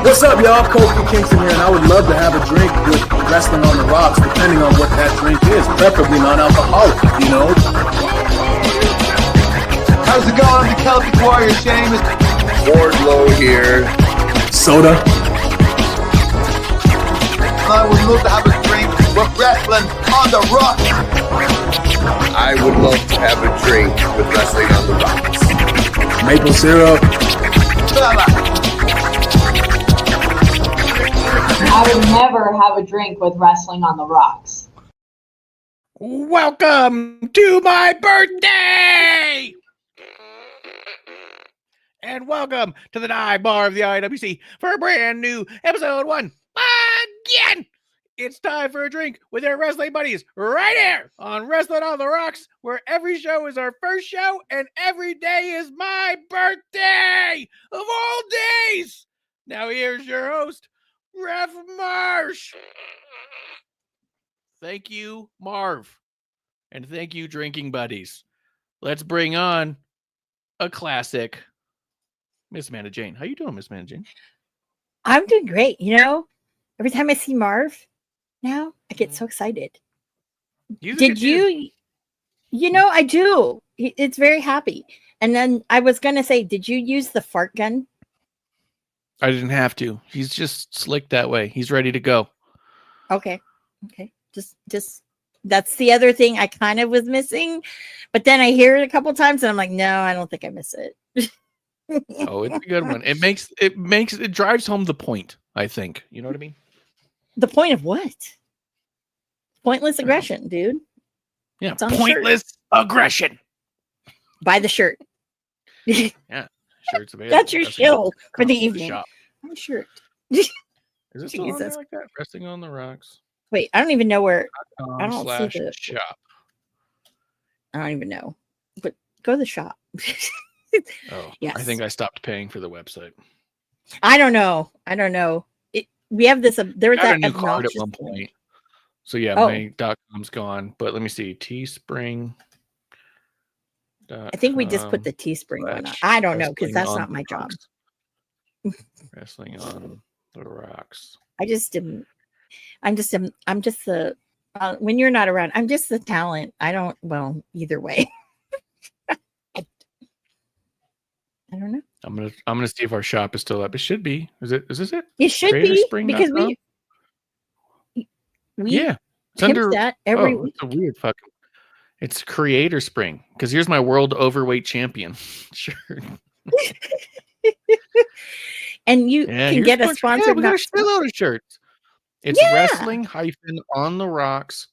What's up, y'all? Kofi Kingston here, and I would love to have a drink with Wrestling on the Rocks, depending on what that drink is, preferably non-alcoholic, you know? How's it going? I'm the Celtic Warrior, Sheamus. Wardlow here. Soda. I would love to have a drink with Wrestling on the Rocks. I would love to have a drink with Wrestling on the Rocks. Maple syrup. I would never have a drink with Wrestling on the Rocks. Welcome to my birthday! And welcome to the dive bar of the IWC for a brand new episode 1. Again! It's time for a drink with our wrestling buddies right here on Wrestling on the Rocks, where every show is our first show and every day is my birthday of all days. Now here's your host, Ref Marsh. Thank you, Marv. And thank you, drinking buddies. Let's bring on a classic, Miss Amanda Jane. How you doing, Miss Amanda Jane? I'm doing great. You know, every time I see Marv now, I get so excited. Did you? You know, I do. It's very happy. And then I was going to say, did you use the fart gun? I didn't have to. He's just slick that way. He's ready to go. Okay. Just that's the other thing I kind of was missing. But then I hear it a couple times and I'm like, no, I don't think I miss it. Oh, it's a good one. It drives home the point, I think. You know what I mean? The point of what? Pointless aggression, dude. Yeah, pointless aggression. Buy the shirt. Yeah, shirt's available. That's your shill for the evening. My shirt. Is it still on there like that? Resting on the Rocks. Wait, I don't even know where. I don't see the shop. I don't even know. But go to the shop. Oh, yes. I think I stopped paying for the website. I don't know. We have this. There was that a new card at one point. So yeah, my .com's gone. But let me see. Teespring. I think we just put the Teespring one on. I don't know because that's not my job. Wrestling on the Rocks. I'm just the when you're not around, I'm just the talent. Either way. I don't know. I'm gonna see if our shop is still up. It should be. Is this it? It should be because we yeah. It's under that every week. It's a weird fucking. It's Creator Spring. Because here's my World Overweight Champion shirt. And you can get a sponsor. Yeah, we got a shitload of shirts. It's wrestling on the rocks.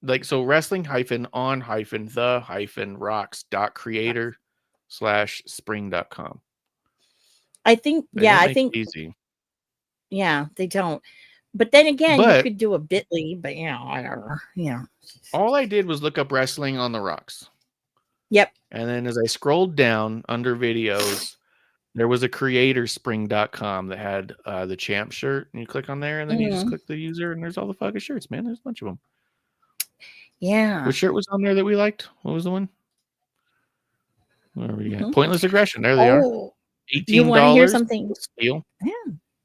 Like, so wrestling on the rocks.creator/spring.com. I think, I think easy. Yeah, they don't. But then again, you could do a bit.ly, but whatever. All I did was look up wrestling on the rocks. Yep. And then as I scrolled down under videos, there was a creatorspring.com that had the champ shirt, and you click on there, and then you just click the user, and there's all the fucking shirts, man. There's a bunch of them. Yeah. Which shirt was on there that we liked? What was the one? Where are we at? Pointless Aggression. There they are. $18. You want to hear something? Steal.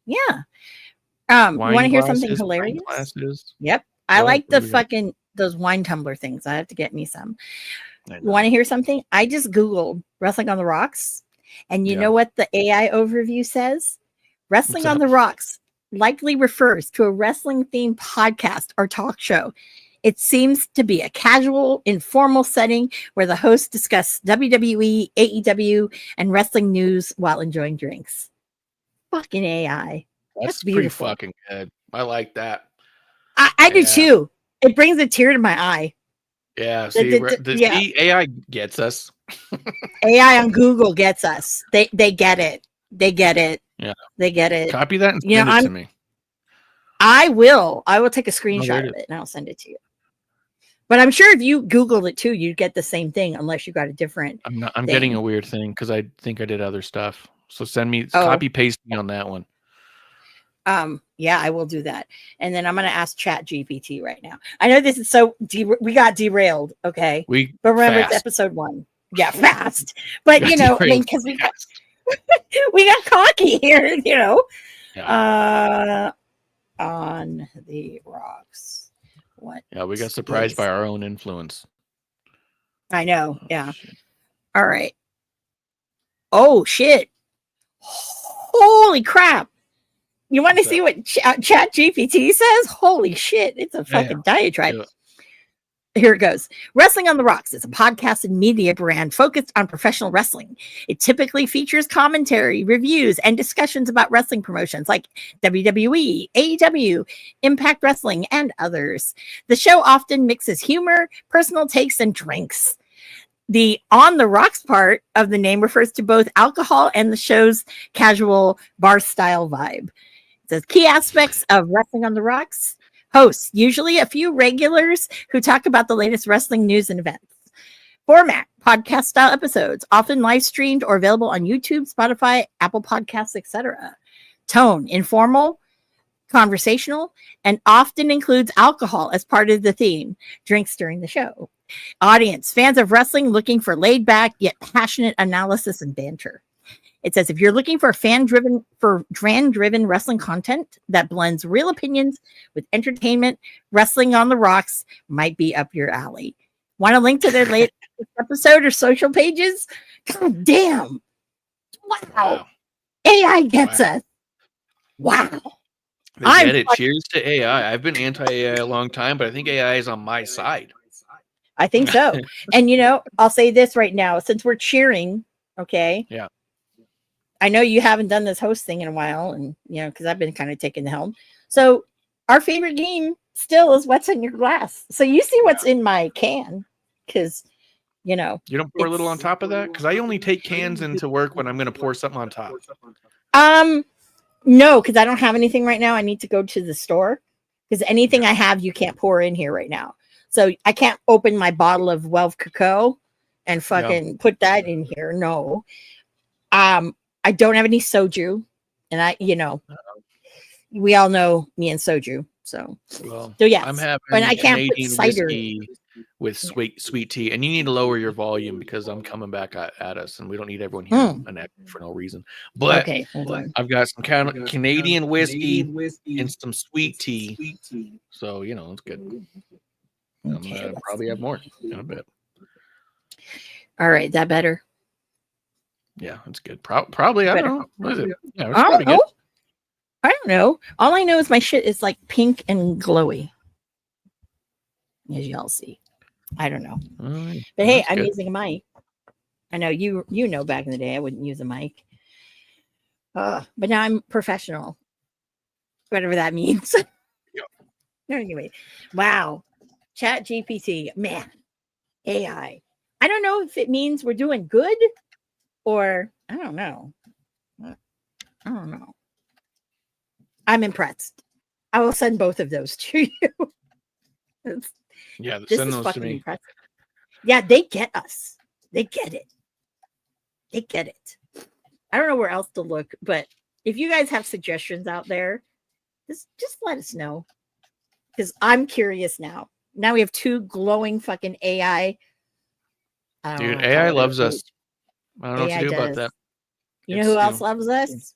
Yeah. Want to hear something hilarious? Yep. I like those wine tumbler things. I have to get me some. You want to hear something? I just Googled Wrestling on the Rocks. And you know what the AI overview says? Wrestling on the Rocks likely refers to a wrestling themed podcast or talk show. It seems to be a casual, informal setting where the hosts discuss WWE, AEW, and wrestling news while enjoying drinks. Fucking AI. That's pretty fucking good. I like that. I do too. It brings a tear to my eye. Yeah. See, AI gets us. AI on Google gets us. They get it. They get it. Yeah. They get it. Copy that and send it to me. I will take a screenshot of it and I'll send it to you. But I'm sure if you Googled it too, you'd get the same thing unless you got a different. I'm getting a weird thing because I think I did other stuff. So send me, copy paste me on that one. Yeah, I will do that. And then I'm going to ask Chat GPT right now. I know this is so we got derailed. Okay. But remember it's episode 1. Yeah. Fast. But because we got cocky here, Yeah. On the rocks. What? Yeah. We got surprised by our own influence. I know. Yeah. Shit. All right. Oh shit. Holy crap. You want to see what Chat GPT says? Holy shit. It's a fucking diatribe. Yeah. Here it goes. Wrestling on the Rocks is a podcast and media brand focused on professional wrestling. It typically features commentary, reviews, and discussions about wrestling promotions like WWE, AEW, Impact Wrestling, and others. The show often mixes humor, personal takes, and drinks. The on the rocks part of the name refers to both alcohol and the show's casual bar style vibe. It says key aspects of Wrestling on the Rocks. Hosts, usually a few regulars who talk about the latest wrestling news and events. Format, podcast style episodes, often live streamed or available on YouTube, Spotify, Apple Podcasts, etc. Tone, informal, conversational, and often includes alcohol as part of the theme. Drinks during the show. Audience, fans of wrestling looking for laid back yet passionate analysis and banter. It says if you're looking for fan-driven wrestling content that blends real opinions with entertainment, Wrestling on the Rocks might be up your alley. Want a link to their latest episode or social pages? God damn. Wow. AI gets us. Wow. They get it. Cheers to AI. I've been anti-AI a long time, but I think AI is on my side. I think so. And I'll say this right now, since we're cheering, okay? Yeah. I know you haven't done this host thing in a while, and because I've been kind of taking the helm. So our favorite game still is what's in your glass. So you see what's in my can, because you don't pour a little on top of that, because I only take cans into work when I'm going to pour something on top. No, because I don't have anything right now. I need to go to the store because anything I have, you can't pour in here right now. So I can't open my bottle of Welv Cocoa and fucking put that in here. No. I don't have any soju, and we all know me and soju. So yeah, I'm having but I can't put Canadian cider whiskey with sweet tea, and you need to lower your volume because I'm coming back at us, and we don't need everyone here for no reason. But I've got some Canadian whiskey and some sweet tea, so it's good. I'm gonna probably have more in a bit. All right, that better. Yeah, it's good. Probably, I don't know. What is it? Yeah, it's I probably don't know. good. I don't know. All I know is my shit is like pink and glowy, as y'all see. I don't know. But But hey, I'm using a mic. I know you know back in the day I wouldn't use a mic. But now I'm professional. Whatever that means. Anyway, wow. Chat GPT, man. AI. I don't know if it means we're doing good or I don't know. I'm impressed. I will send both of those to you. This send is those to fucking me. impressive. Yeah, they get us. They get it. They get it. I don't know where else to look, but if you guys have suggestions out there, just let us know. Because I'm curious now. Now we have two glowing fucking AI. Dude, AI loves us. I don't know what to do about that. You know who else loves us?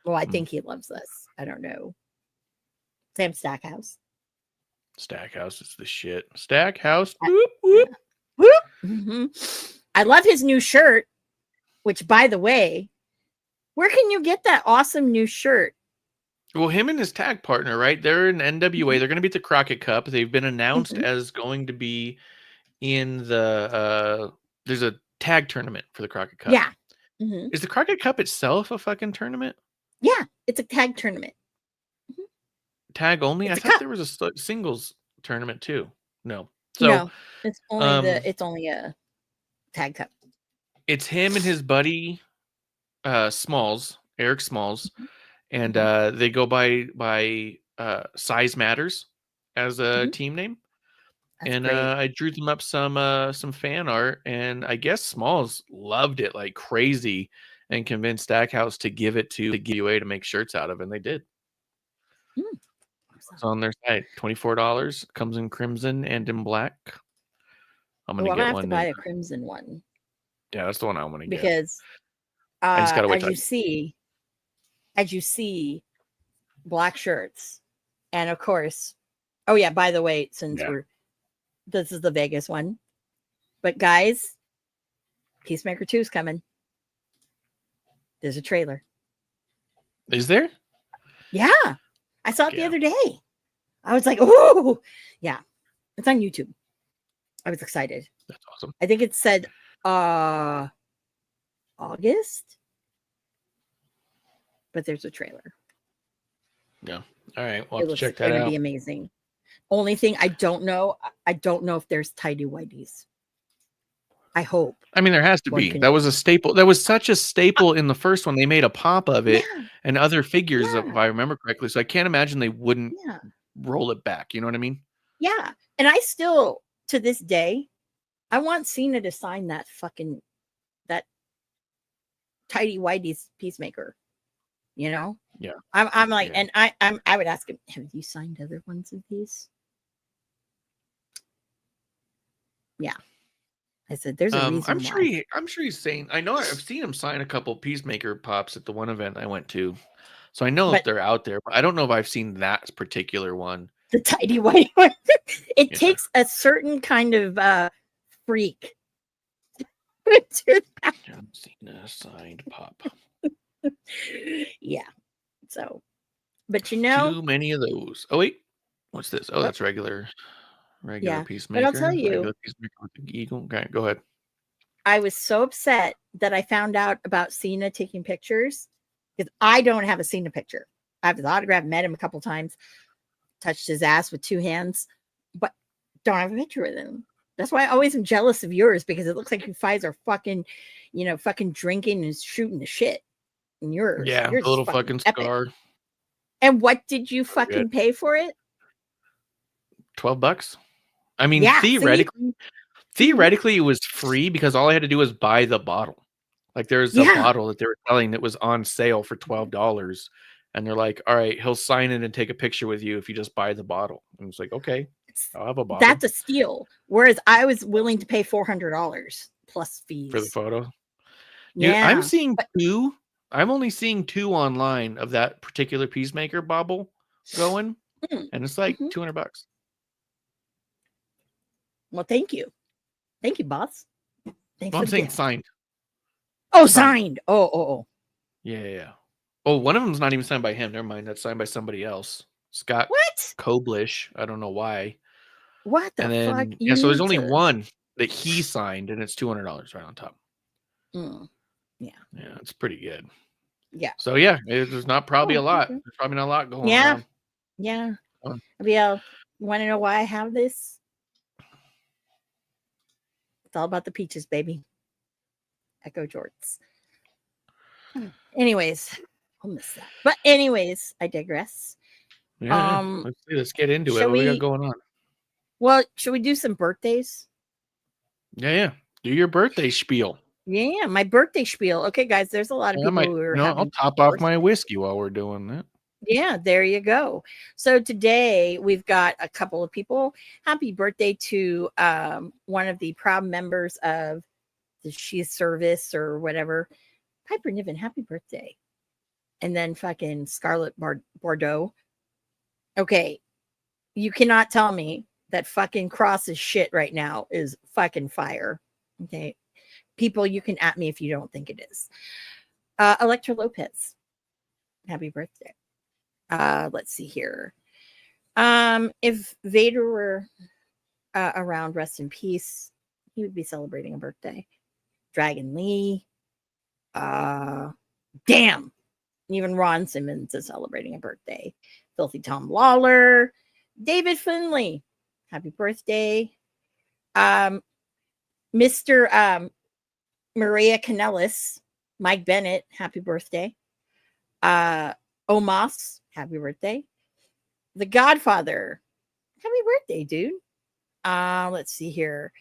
Well, I think he loves us. I don't know. Sam Stackhouse. Stackhouse is the shit. Stackhouse. Whoop, whoop, whoop. Mm-hmm. I love his new shirt, which, by the way, where can you get that awesome new shirt? Well, him and his tag partner, right? They're in NWA. They're going to be at the Crockett Cup. They've been announced as going to be in the there's a tag tournament for the Crockett Cup. Yeah. Is the Crockett Cup itself a fucking tournament? Yeah, it's a tag tournament. Tag only? It's I thought there was a singles tournament too. No. So no, it's only a tag cup. It's him and his buddy Smalls, Eric Smalls, and they go by Size Matters as a team name. That's and great. I drew them up some fan art, and I guess Smalls loved it like crazy and convinced Stackhouse to give it to the giveaway to make shirts out of, and they did. It's on their site. $24. Comes in crimson and in black. I'm gonna get have one. To buy a crimson one. Yeah, that's the one I want to get. Because I just gotta wait as you see black shirts, and of course, oh yeah, by the way, since this is the Vegas one, but guys, Peacemaker 2 is coming. There's a trailer. Is there? Yeah, I saw it the other day. I was like, oh yeah, it's on YouTube. I was excited. That's awesome. I think it said August, but there's a trailer. Yeah. All right. We'll have to check that out. It's going to be amazing. Only thing I don't know if there's tidy whities. I hope. I mean, there has to be. That was a staple. That was such a staple in the first one. They made a pop of it and other figures, if I remember correctly. So I can't imagine they wouldn't roll it back. You know what I mean? Yeah. And I still, to this day, I want Cena to sign that tidy whitey's Peacemaker. You know? Yeah. I'm like, and I would ask him, have you signed other ones of these? Yeah. I said, there's a reason I'm why. sure he's saying, I know I've seen him sign a couple Peacemaker pops at the one event I went to. So I know that they're out there, but I don't know if I've seen that particular one. The tidy white one. It takes a certain kind of freak to do that. John Cena signed pop. Yeah. So, but you know, too many of those. Oh wait, what's this? Oh, that's regular Peacemaker. But I'll tell you, Peacemaker with the eagle. Okay, go ahead. I was so upset that I found out about Cena taking pictures because I don't have a Cena picture. I have his autograph, met him a couple times, touched his ass with 2 hands, but don't have a picture with him. That's why I always am jealous of yours, because it looks like you guys are fucking drinking and shooting the shit. And yours, yeah, a little fucking scar. Epic. And what did you fucking pay for it? $12. I mean, theoretically, it was free because all I had to do was buy the bottle. Like there's a bottle that they were selling that was on sale for $12, and they're like, "All right, he'll sign it and take a picture with you if you just buy the bottle." And it's like, okay, I'll have a bottle. That's a steal. Whereas I was willing to pay $400 plus fees for the photo. Yeah, I'm seeing 2. I'm only seeing 2 online of that particular Peacemaker bobble going, and it's like $200. Well, thank you, boss. Thanks. I'm saying signed. Oh, signed. Oh. Yeah. Oh, one of them's not even signed by him. Never mind. That's signed by somebody else. Scott What? Koblish. I don't know why. What the And then fuck? yeah, so there's only one that he signed, and it's $200 right on top. Yeah, it's pretty good. Yeah. So yeah, there's not probably a lot. Okay. There's probably not a lot going Yeah. around. Yeah. Um, Want to know why I have this? It's all about the peaches, baby. Echo jorts. Anyways, I'll miss that. But anyways, I digress. Yeah, let's get into it. What we got going on? Well, should we do some birthdays? Yeah. Do your birthday spiel. Yeah, my birthday spiel. Okay, guys, there's a lot of people who are having I'll top off my whiskey while we're doing that. Yeah, there you go. So today we've got a couple of people. Happy birthday to one of the proud members of the She's Service or whatever. Piper Niven, happy birthday. And then fucking Scarlett Bordeaux. Okay, you cannot tell me that fucking Cross's shit right now is fucking fire. Okay, people, you can at me if you don't think it is. Electra Lopez, happy birthday. Let's see here. If Vader were around, rest in peace, he would be celebrating a birthday. Dragon Lee. Damn. Even Ron Simmons is celebrating a birthday. Filthy Tom Lawler. David Finley. Happy birthday. Mr. Maria Kanellis. Mike Bennett. Happy birthday. Omos. Happy birthday. The Godfather. Happy birthday, dude. Let's see here.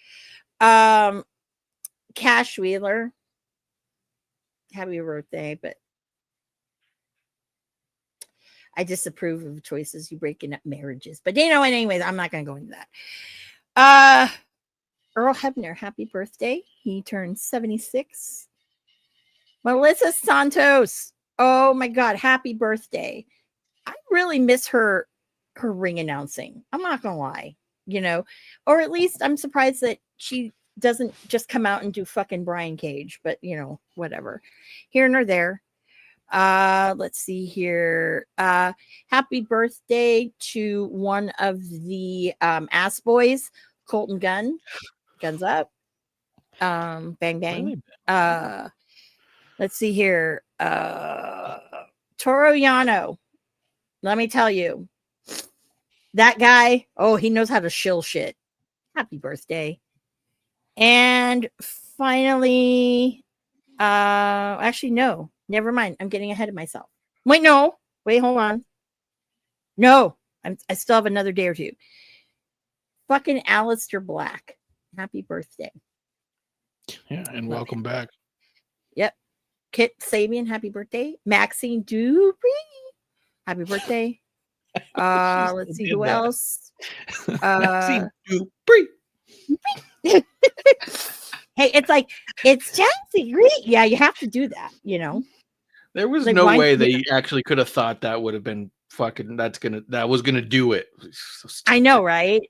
Cash Wheeler. Happy birthday, but I disapprove of choices you breaking up marriages. But anyways, I'm not gonna go into that. Earl Hebner, happy birthday. He turned 76. Melissa Santos. Oh my God, happy birthday. I really miss her ring announcing. I'm not gonna lie, or at least I'm surprised that she doesn't just come out and do fucking Brian Cage, but whatever. Here nor there. Let's see here. Happy birthday to one of the ass boys, Colton Gunn. Guns up. Bang bang. Let's see here. Toro Yano. Let me tell you, that guy, he knows how to shill shit. Happy birthday. And finally, actually, no, never mind. I'm getting ahead of myself. Wait, hold on. No, I still have another day or two. Fucking Alistair Black. Happy birthday. Yeah, and welcome back. Yep. Kit Sabian, happy birthday. Maxine Dupree. Happy birthday. Let's see who else. Maxine Dupree. Hey, it's Chelsea Green. Yeah, you have to do that, There was no way they actually could have thought that would have been fucking that was gonna do it. So I know, right?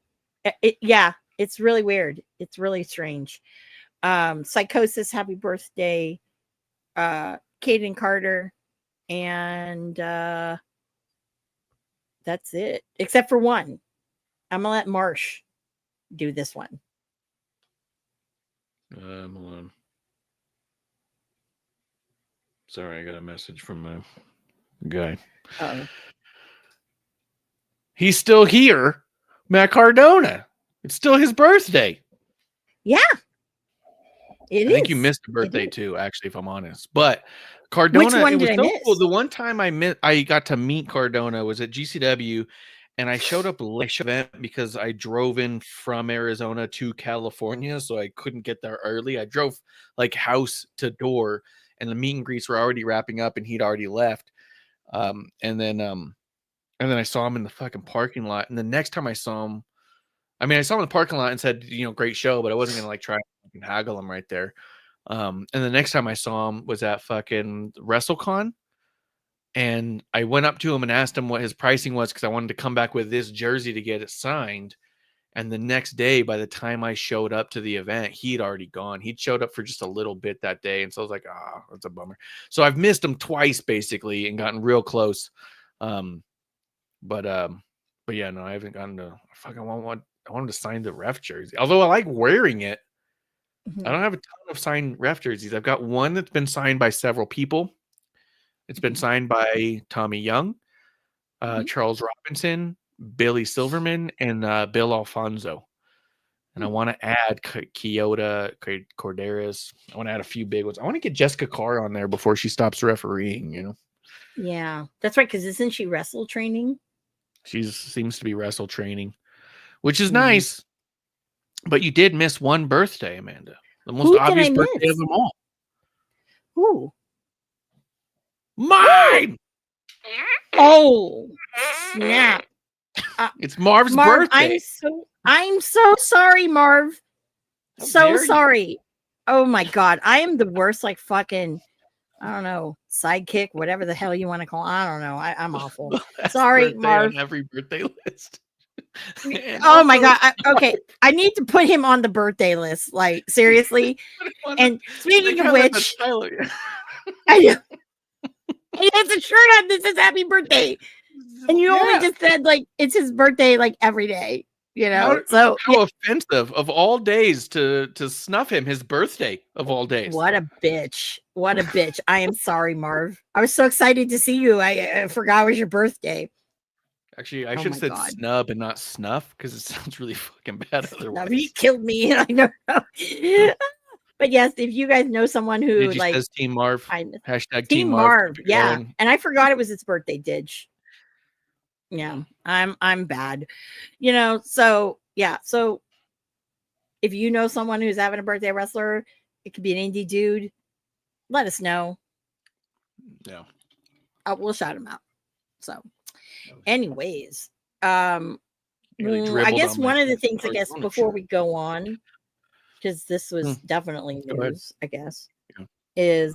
Yeah, it's really weird. It's really strange. Psychosis, happy birthday. Caden Carter, and that's it. Except for one. I'm gonna let Marsh do this one. Hold on. Sorry, I got a message from a guy. He's still here. Matt Cardona. It's still his birthday. Yeah. I think you missed a birthday too, actually, if I'm honest. But Cardona, which one it was did I so miss? cool. The one time I got to meet Cardona was at GCW, and I showed up late event because I drove in from Arizona to California, so I couldn't get there early. I drove like house to door, and the meet and greets were already wrapping up, and he'd already left. And then I saw him in the fucking parking lot. And the next time I saw him, I saw him in the parking lot and said, great show, but I wasn't gonna try and haggle him right there. And the next time I saw him was at fucking WrestleCon. And I went up to him and asked him what his pricing was because I wanted to come back with this jersey to get it signed. And the next day, by the time I showed up to the event, he'd already gone. He'd showed up for just a little bit that day. And so I was like, that's a bummer. So I've missed him twice basically and gotten real close. But yeah, no, I haven't gotten to fucking want to sign the ref jersey. Although I like wearing it. Mhm. I don't have a ton of signed ref jerseys. I've got one that's been signed by several people. It's been signed by Tommy Young, Charles Robinson, Billy Silverman, and Bill Alfonso. And I want to add Kyoto, Corderas. I want to add a few big ones. I want to get Jessica Carr on there before she stops refereeing, you know? Yeah, that's right. Because isn't she wrestle training? She seems to be wrestle training, which is Mhm. nice. But you did miss one birthday, Amanda. The most Who did obvious I birthday miss? of them all. Ooh. Mine! Oh, snap. It's Marv's Marv, birthday. I'm so sorry, Marv. How So dare you. sorry. Oh my God. I am the worst, like fucking, I don't know, sidekick, whatever the hell you want to call it. I don't know. I'm awful. Last Sorry, birthday Marv. on every birthday list. And Oh my also- God. Okay. I need to put him on the birthday list. Like, seriously. And speaking of which, I know. He has a shirt on that says happy birthday. And you only just said like it's his birthday like every day, you know. So how offensive of all days to snuff him his birthday of all days. What a bitch. What a bitch. I am sorry, Marv. I was so excited to see you. I forgot it was your birthday. Actually, I Oh should my have said God. snub and not snuff because it sounds really fucking bad otherwise. He killed me. I don't know. But yes, if you guys know someone who Digi like says Team Marv. Hashtag Team Marv. Keep it Yeah. going. And I forgot it was its birthday, Dig. Yeah, I'm bad. You know, so yeah, so if you know someone who's having a birthday wrestler, it could be an indie dude, let us know. Yeah. We'll shout him out. So anyways, I guess one of the things, I guess, before we go on, because this was definitely news, I guess, is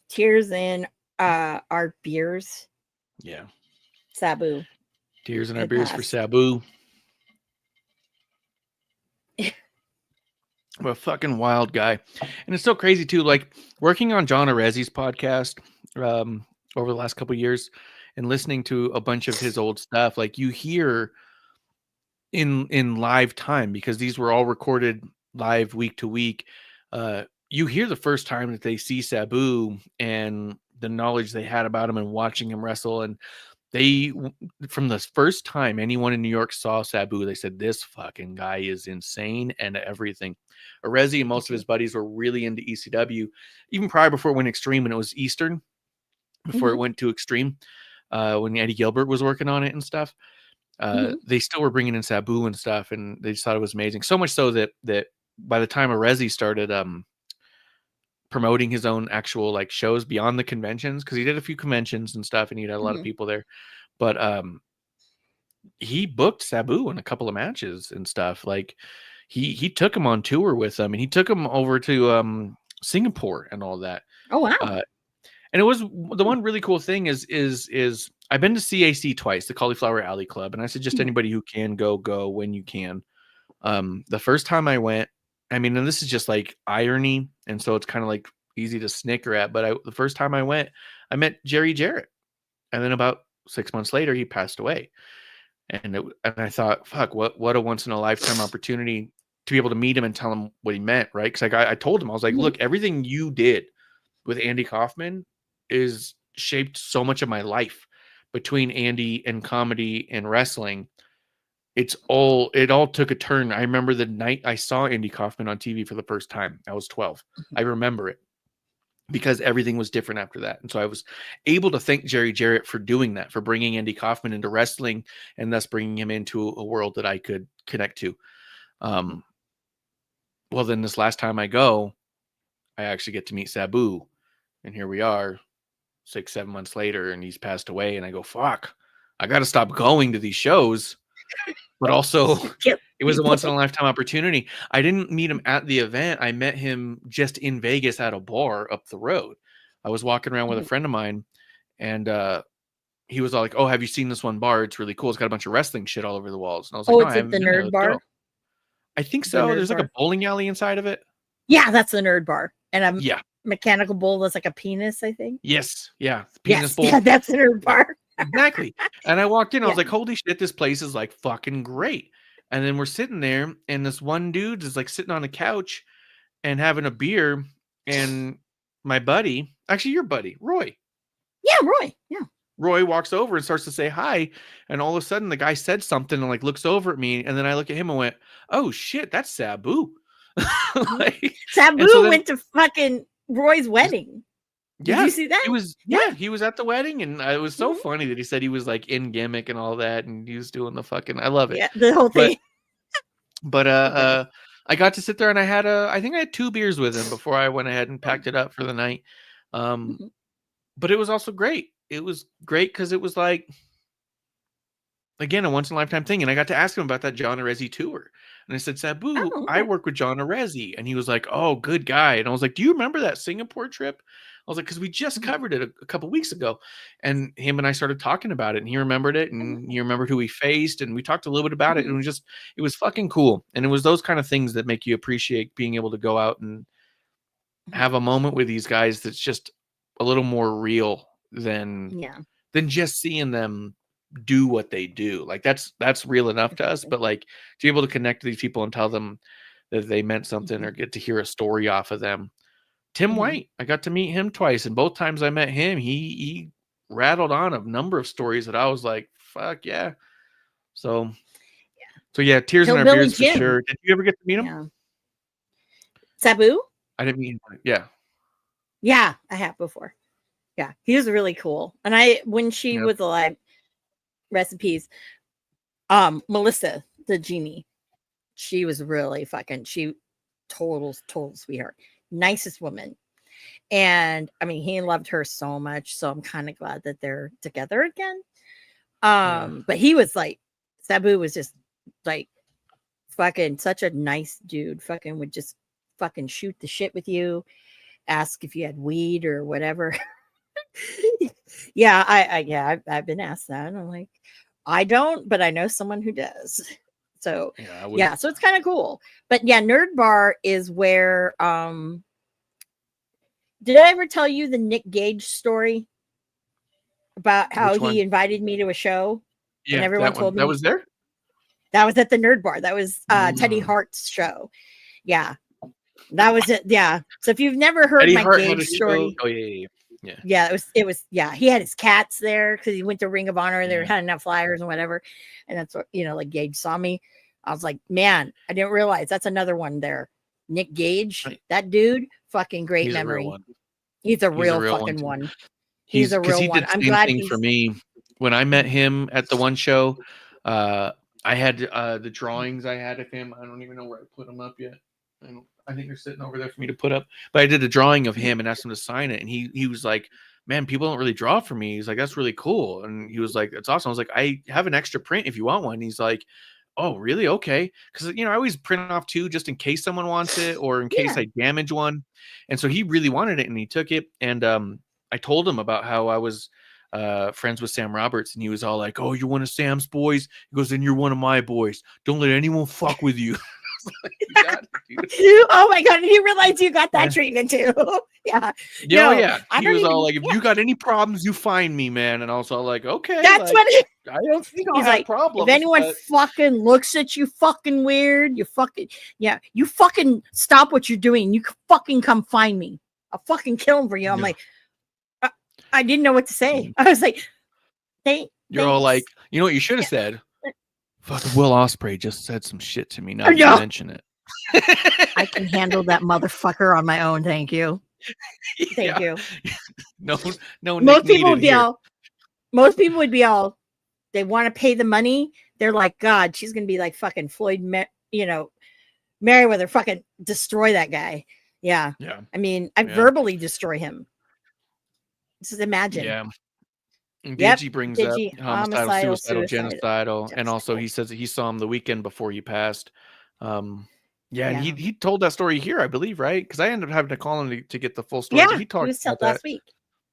tears in our beers. Yeah. Sabu. Tears in our beers for Sabu. What a fucking wild guy. And it's so crazy too. Like working on John Arezzi's podcast over the last couple of years and listening to a bunch of his old stuff, like you hear in live time, because these were all recorded live week to week. You hear the first time that they see Sabu and the knowledge they had about him and watching him wrestle. And from the first time anyone in New York saw Sabu, they said, this fucking guy is insane and everything. Arezzi and most of his buddies were really into ECW, even prior before it went Extreme, when it was Eastern, before it went to Extreme, when Eddie Gilbert was working on it and stuff. They still were bringing in Sabu and stuff, and they just thought it was amazing. So much so that by the time Arezzi started promoting his own actual like shows beyond the conventions, because he did a few conventions and stuff, and he had a lot of people there, but he booked Sabu in a couple of matches and stuff. Like he took him on tour with him, and he took him over to Singapore and all that. Oh wow. And it was the one really cool thing is I've been to CAC twice, the Cauliflower Alley Club, and I suggest anybody who can go when you can. The first time I went, I mean, and this is just like irony, and so it's kind of like easy to snicker at, but the first time I went, I met Jerry Jarrett, and then about 6 months later, he passed away. And I thought, fuck, what a once in a lifetime opportunity to be able to meet him and tell him what he meant, right? Because like I told him, I was like, look, everything you did with Andy Kaufman is shaped so much of my life between Andy and comedy and wrestling. It all took a turn. I remember the night I saw Andy Kaufman on TV for the first time. I was 12. I remember it because everything was different after that. And so I was able to thank Jerry Jarrett for doing that, for bringing Andy Kaufman into wrestling and thus bringing him into a world that I could connect to. Well, then this last time I go, I actually get to meet Sabu, and here we are 6-7 months later, and he's passed away. And I go, fuck, I got to stop going to these shows. But also, it was a once in a lifetime opportunity. I didn't meet him at the event. I met him just in Vegas at a bar up the road. I was walking around with a friend of mine, and he was all like, oh, have you seen this one bar? It's really cool. It's got a bunch of wrestling shit all over the walls. And I was like, no, I haven't. The Nerd Bar? I think so. There's like a bowling alley inside of it. Yeah, that's the Nerd Bar. And a mechanical bull that's like a penis, I think. Yes. Yeah. Penis bull. Yeah, that's the Nerd Bar. Exactly. And I walked in, I was Yeah. like, holy shit, this place is like fucking great. And then we're sitting there, and this one dude is like sitting on a couch and having a beer. And my buddy, actually your buddy, Roy. Yeah, Roy. Yeah. Roy walks over and starts to say hi. And all of a sudden the guy said something and like looks over at me. And then I look at him and went, oh shit, that's Sabu. Like, Sabu and so then, went to fucking Roy's wedding. Did yeah, you see that? he was, he was at the wedding, and it was so funny that he said he was like in gimmick and all that, and he was doing the fucking, I love it. Yeah, the whole thing. But I got to sit there, and I think I had 2 beers with him before I went ahead and packed it up for the night. But it was also great. It was great because it was like, again, a once in a lifetime thing. And I got to ask him about that John Arezzi tour. And I said, Sabu, I work with John Arezzi. And he was like, oh, good guy. And I was like, do you remember that Singapore trip? I was like, because we just covered it a couple weeks ago. And him and I started talking about it. And he remembered it. And he remembered who we faced. And we talked a little bit about it. And it was fucking cool. And it was those kind of things that make you appreciate being able to go out and have a moment with these guys that's just a little more real than just seeing them do what they do. Like that's real enough to us, but like to be able to connect to these people and tell them that they meant something or get to hear a story off of them. Tim White, I got to meet him twice, and both times I met him, he rattled on a number of stories that I was like, fuck yeah. So yeah, tears in our beers for sure. Did you ever get to meet him? Sabu? I didn't meet him. Yeah. Yeah, I have before. Yeah, he was really cool. And when she was alive, recipes, Melissa, the genie, she was really total sweetheart, nicest woman. And I mean, he loved her so much. So I'm kind of glad that they're together again. But he was like, Sabu was just like fucking such a nice dude. Fucking would just fucking shoot the shit with you, ask if you had weed or whatever. I've been asked that. And I'm like, I don't, but I know someone who does. So so it's kind of cool. But yeah, Nerd Bar is where did I ever tell you the Nick Gage story about how he invited me to a show? Yeah, and everyone told me that was there. That was at the Nerd Bar. That was Teddy Hart's show. Yeah. That was it. Yeah. So if you've never heard Eddie my Hart Gage story. Oh yeah. It was he had his cats there because he went to Ring of Honor and they were handing out flyers and whatever. And that's what, like Gage saw me. I was like, man, I didn't realize that's another one there. Nick Gage, that dude, fucking great memory. He's a real fucking one. He's a real one. I'm glad for me. When I met him at the one show, I had the drawings I had of him. I don't even know where I put them up yet. I think they're sitting over there for me to put up. But I did a drawing of him and asked him to sign it. And he was like, man, people don't really draw for me. He's like, that's really cool. And he was like, that's awesome. I was like, I have an extra print if you want one. He's like, oh, really? Okay. Because, I always print off 2 just in case someone wants it or in case I damage one. And so he really wanted it and he took it. And I told him about how I was friends with Sam Roberts. And he was all like, oh, you're one of Sam's boys? He goes, then you're one of my boys. Don't let anyone fuck with you. Oh my god! You realize you got that treatment too? Yeah. He was all like, "If you got any problems, you find me, man." And also like, "Okay, that's what I don't think I'll he's have like. problems." If anyone fucking looks at you fucking weird, you fucking stop what you're doing. You fucking come find me. I'll fucking kill him for you. I'm like, I didn't know what to say. I was like, You're all like, you know what you should have said. Fucking Will Ospreay just said some shit to me. Now you mention it. I can handle that motherfucker on my own. Thank you. Thank you. No. Most people would be all. They want to pay the money. They're like, God, she's gonna be like fucking Floyd. Merriweather. Fucking destroy that guy. Yeah. Yeah. I mean, I verbally destroy him. Just imagine. Yeah. And Gagey brings up homicidal, suicidal, genocidal, and also he says that he saw him the weekend before he passed. And he told that story here, I believe, right? Because I ended up having to call him to get the full story. Yeah, he talked about last that week.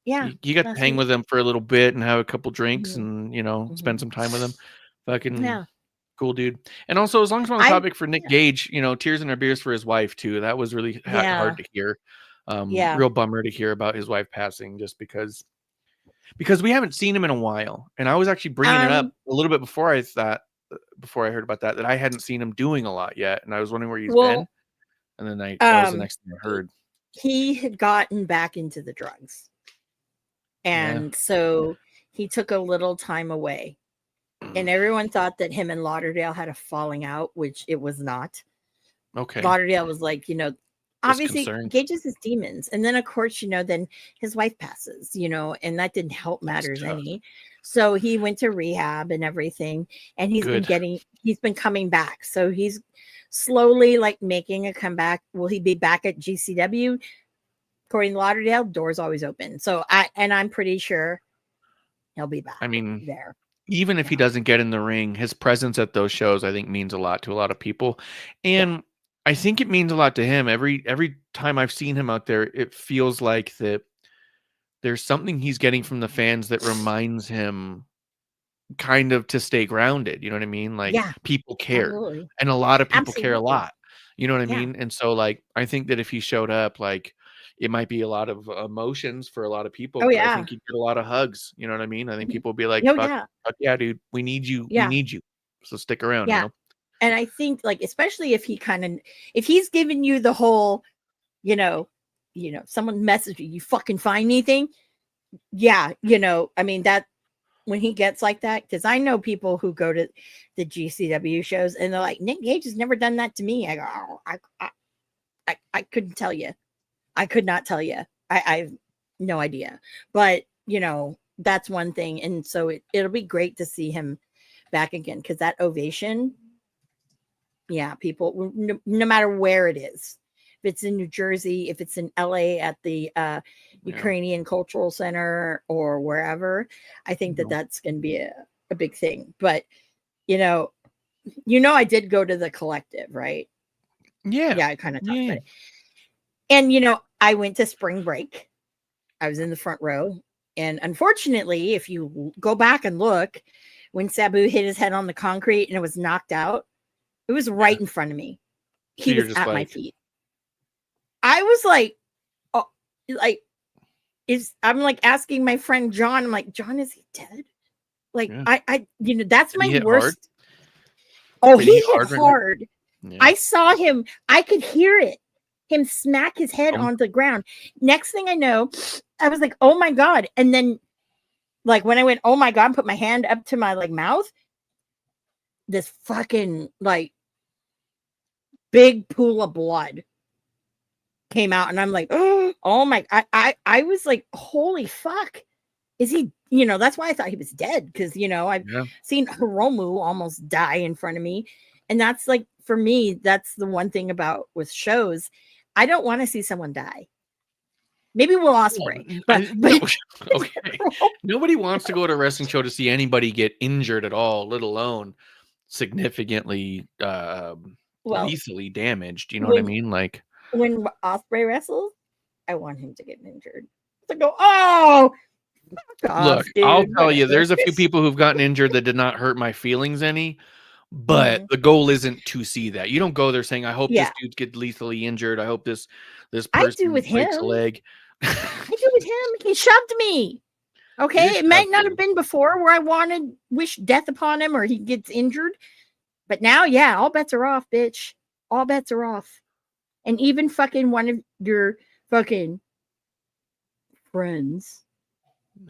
Yeah, he got to hang with him for a little bit and have a couple drinks and spend some time with him. Fucking cool dude. And also, as long as we're on the topic for Nick Gage, tears in our beers for his wife too. That was really hard to hear. Real bummer to hear about his wife passing, just because. because we haven't seen him in a while, and I was actually bringing it up a little bit before I heard about that I hadn't seen him doing a lot yet, and I was wondering where he's been, and then that was the next thing I heard. He had gotten back into the drugs, and so he took a little time away, and everyone thought that him and Lauderdale had a falling out, which it was not. Okay. Lauderdale was like, obviously Gage is his demons, and then of course, then his wife passes, and that didn't help matters any. So he went to rehab and everything, and he's been coming back. So he's slowly like making a comeback. Will he be back at GCW? According to Lauderdale, doors always open. So I'm pretty sure he'll be back. I mean, there. Even if he doesn't get in the ring, his presence at those shows, I think, means a lot to a lot of people. And I think it means a lot to him. Every time I've seen him out there, it feels like that there's something he's getting from the fans that reminds him kind of to stay grounded. You know what I mean? Like people care. Absolutely. And a lot of people care a lot. You know what I mean? And so like, I think that if he showed up, like it might be a lot of emotions for a lot of people. But I think he'd get a lot of hugs. You know what I mean? I think people would be like, fuck yeah, dude, we need you. We need you. So stick around. Yeah. And I think like, especially if if he's giving you the whole, someone messaged you fucking find anything. Yeah. I mean, that when he gets like that, because I know people who go to the GCW shows and they're like, Nick Gage has never done that to me. I go, oh, I couldn't tell you. I could not tell you. I have no idea. But, that's one thing. And so it'll be great to see him back again, because that ovation, people, no matter where it is, if it's in New Jersey, if it's in LA at the Ukrainian Cultural Center or wherever, I think that's going to be a big thing. But, I did go to the Collective, right? Yeah. Yeah, I kind of talked about it. And, I went to spring break. I was in the front row. And unfortunately, if you go back and look, when Sabu hit his head on the concrete and it was knocked out, it was right in front of me. He was at my feet. I was like, I'm like asking my friend John, I'm like, John, is he dead? Like, I that's my worst. Oh, he hit hard. Yeah. I saw him. I could hear him smack his head on the ground. Next thing I know, I was like, oh my God. And then like when I went, oh my God, put my hand up to my like mouth, this fucking like big pool of blood came out. And I'm like, oh my, I was like, holy fuck. Is he, that's why I thought he was dead. Because, I've seen Hiromu almost die in front of me. And that's like, for me, that's the one thing about with shows. I don't want to see someone die. Maybe Will Ospreay. But okay. Nobody wants to go to a wrestling show to see anybody get injured at all, let alone significantly lethally damaged. You know what I mean? Like when Ospreay wrestles, I want him to get injured. To go, oh, look, dude. I'll tell you, there's a few people who've gotten injured that did not hurt my feelings any. But the goal isn't to see that. You don't go there saying, I hope this dude gets lethally injured. I hope this person breaks a leg. I do with him. He shoved me. Okay. It might not have been before where I wish death upon him or he gets injured. But now, all bets are off, bitch. All bets are off. And even fucking one of your fucking friends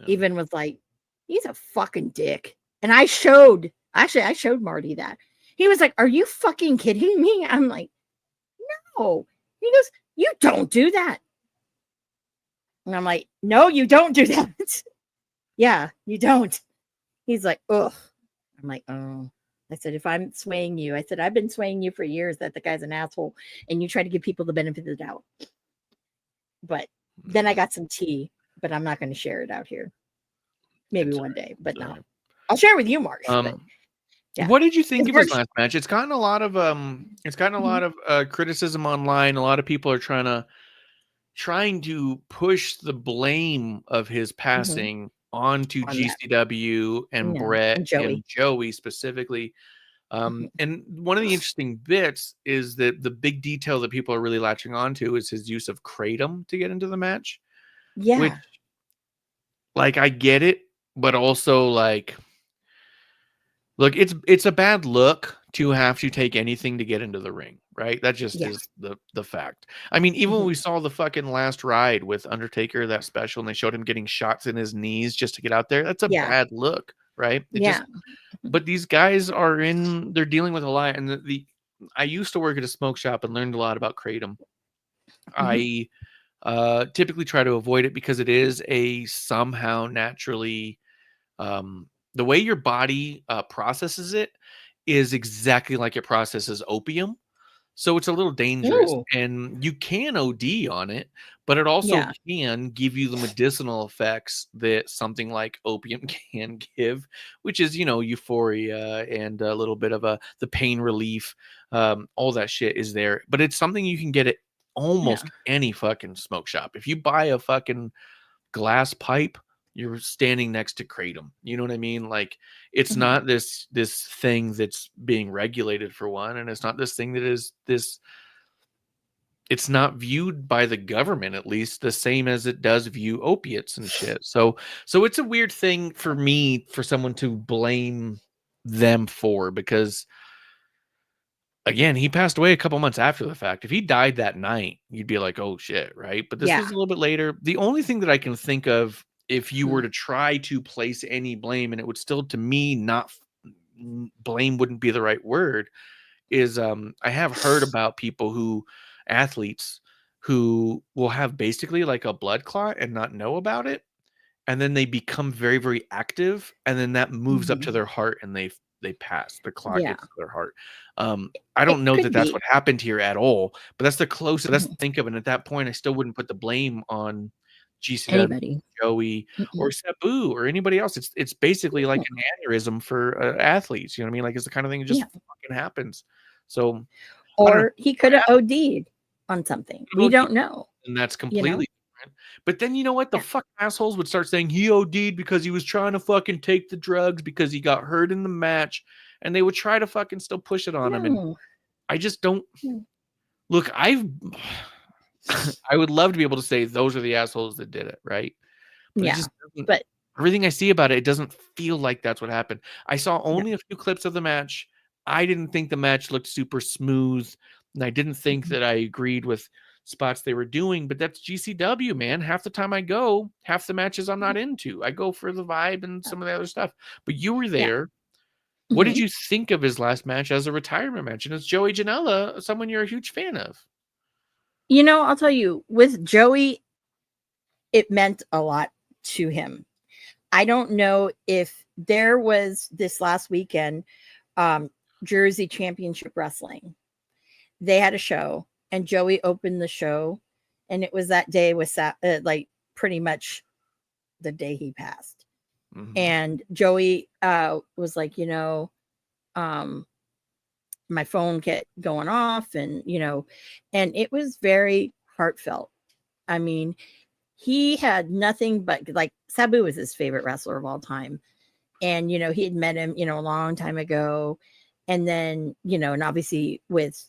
even was like, he's a fucking dick. And I showed Marty that. He was like, are you fucking kidding me? I'm like, no. He goes, you don't do that. And I'm like, no, you don't do that. Yeah, you don't. He's like, ugh. I'm like, oh. I said, if I'm swaying you, I said, I've been swaying you for years that the guy's an asshole and you try to give people the benefit of the doubt. But then I got some tea, but I'm not going to share it out here. Maybe one day, but no. I'll share with you, Mark. What did you think of his last match? It's gotten a lot of criticism online. A lot of people are trying to push the blame of his passing onto GCW and Brett and Joey specifically. And one of the interesting bits is that the big detail that people are really latching onto is his use of Kratom to get into the match. Yeah. Which like I get it, but also like, look, it's a bad look to have to take anything to get into the ring, right? That just Yeah. is the fact. I mean, even when we Mhm. saw the fucking last ride with Undertaker, that special, and they showed him getting shots in his knees just to get out there, that's a Yeah. bad look, right? It just, Yeah. but these guys they're dealing with a lot. And I used to work at a smoke shop and learned a lot about kratom. Mhm. I typically try to avoid it because it is a somehow naturally, the way your body processes it is exactly like it processes opium. So it's a little dangerous, Ooh. and you can OD on it, but it also Yeah. can give you the medicinal effects that something like opium can give, which is, euphoria and a little bit of the pain relief. All that shit is there, but it's something you can get at Yeah. almost any fucking smoke shop. If you buy a fucking glass pipe, you're standing next to kratom. You know what I mean? Like, it's Mhm. not this thing that's being regulated, for one, and it's not this thing that is this. It's not viewed by the government, at least, the same as it does view opiates and shit. So it's a weird thing for me, for someone to blame them for, because again, he passed away a couple months after the fact. If he died that night, you'd be like, "Oh shit," right? But this Yeah. was a little bit later. The only thing that I can think of, if you were Mhm. to try to place any blame, and it would still, to me, not blame wouldn't be the right word, is I have heard about people athletes who will have basically like a blood clot and not know about it, and then they become very, very active, and then that moves up to Mhm. their heart, and they pass. The clot Yeah. gets to their heart. I It don't know that could that's be. what happened here at all, but that's the closest I Mhm. think of. And at that point, I still wouldn't put the blame on GCW, Anybody. Joey, or Mm-mm. Sabu, or anybody else. It's basically like No. an aneurysm for athletes. You know what I mean? Like, it's the kind of thing that just Yeah. fucking happens. So I don't know. Or he could have OD'd on something. We OD, don't know, and that's you know? completely different. But then, you know what? The Yeah. fucking assholes would start saying he OD'd because he was trying to fucking take the drugs because he got hurt in the match, and they would try to fucking still push it on him. And No. I just don't No. look. I would love to be able to say those are the assholes that did it, right? But it Yeah. just doesn't. But Everything I see about it, it doesn't feel like that's what happened. I saw no. only a few clips of the match. I didn't think the match looked super smooth, and I didn't think Mhm. that I agreed with spots they were doing, but that's GCW, man. Half the time I go, half the matches I'm not into. I go for the vibe and some of the other stuff. But you were Yeah. there. What did Mhm. you think of his last match as a retirement match? And it's Joey Janela, someone you're a huge fan of. I'll tell you, with Joey, it meant a lot to him. I don't know if there was this last weekend, um, Jersey Championship Wrestling. They had a show, and Joey opened the show, and it was that day was like pretty much the day he passed. Mhm. And Joey was like, um, my phone kept going off, and it was very heartfelt. I mean, he had nothing but, like, Sabu was his favorite wrestler of all time. And, he had met him, a long time ago. And then, and obviously with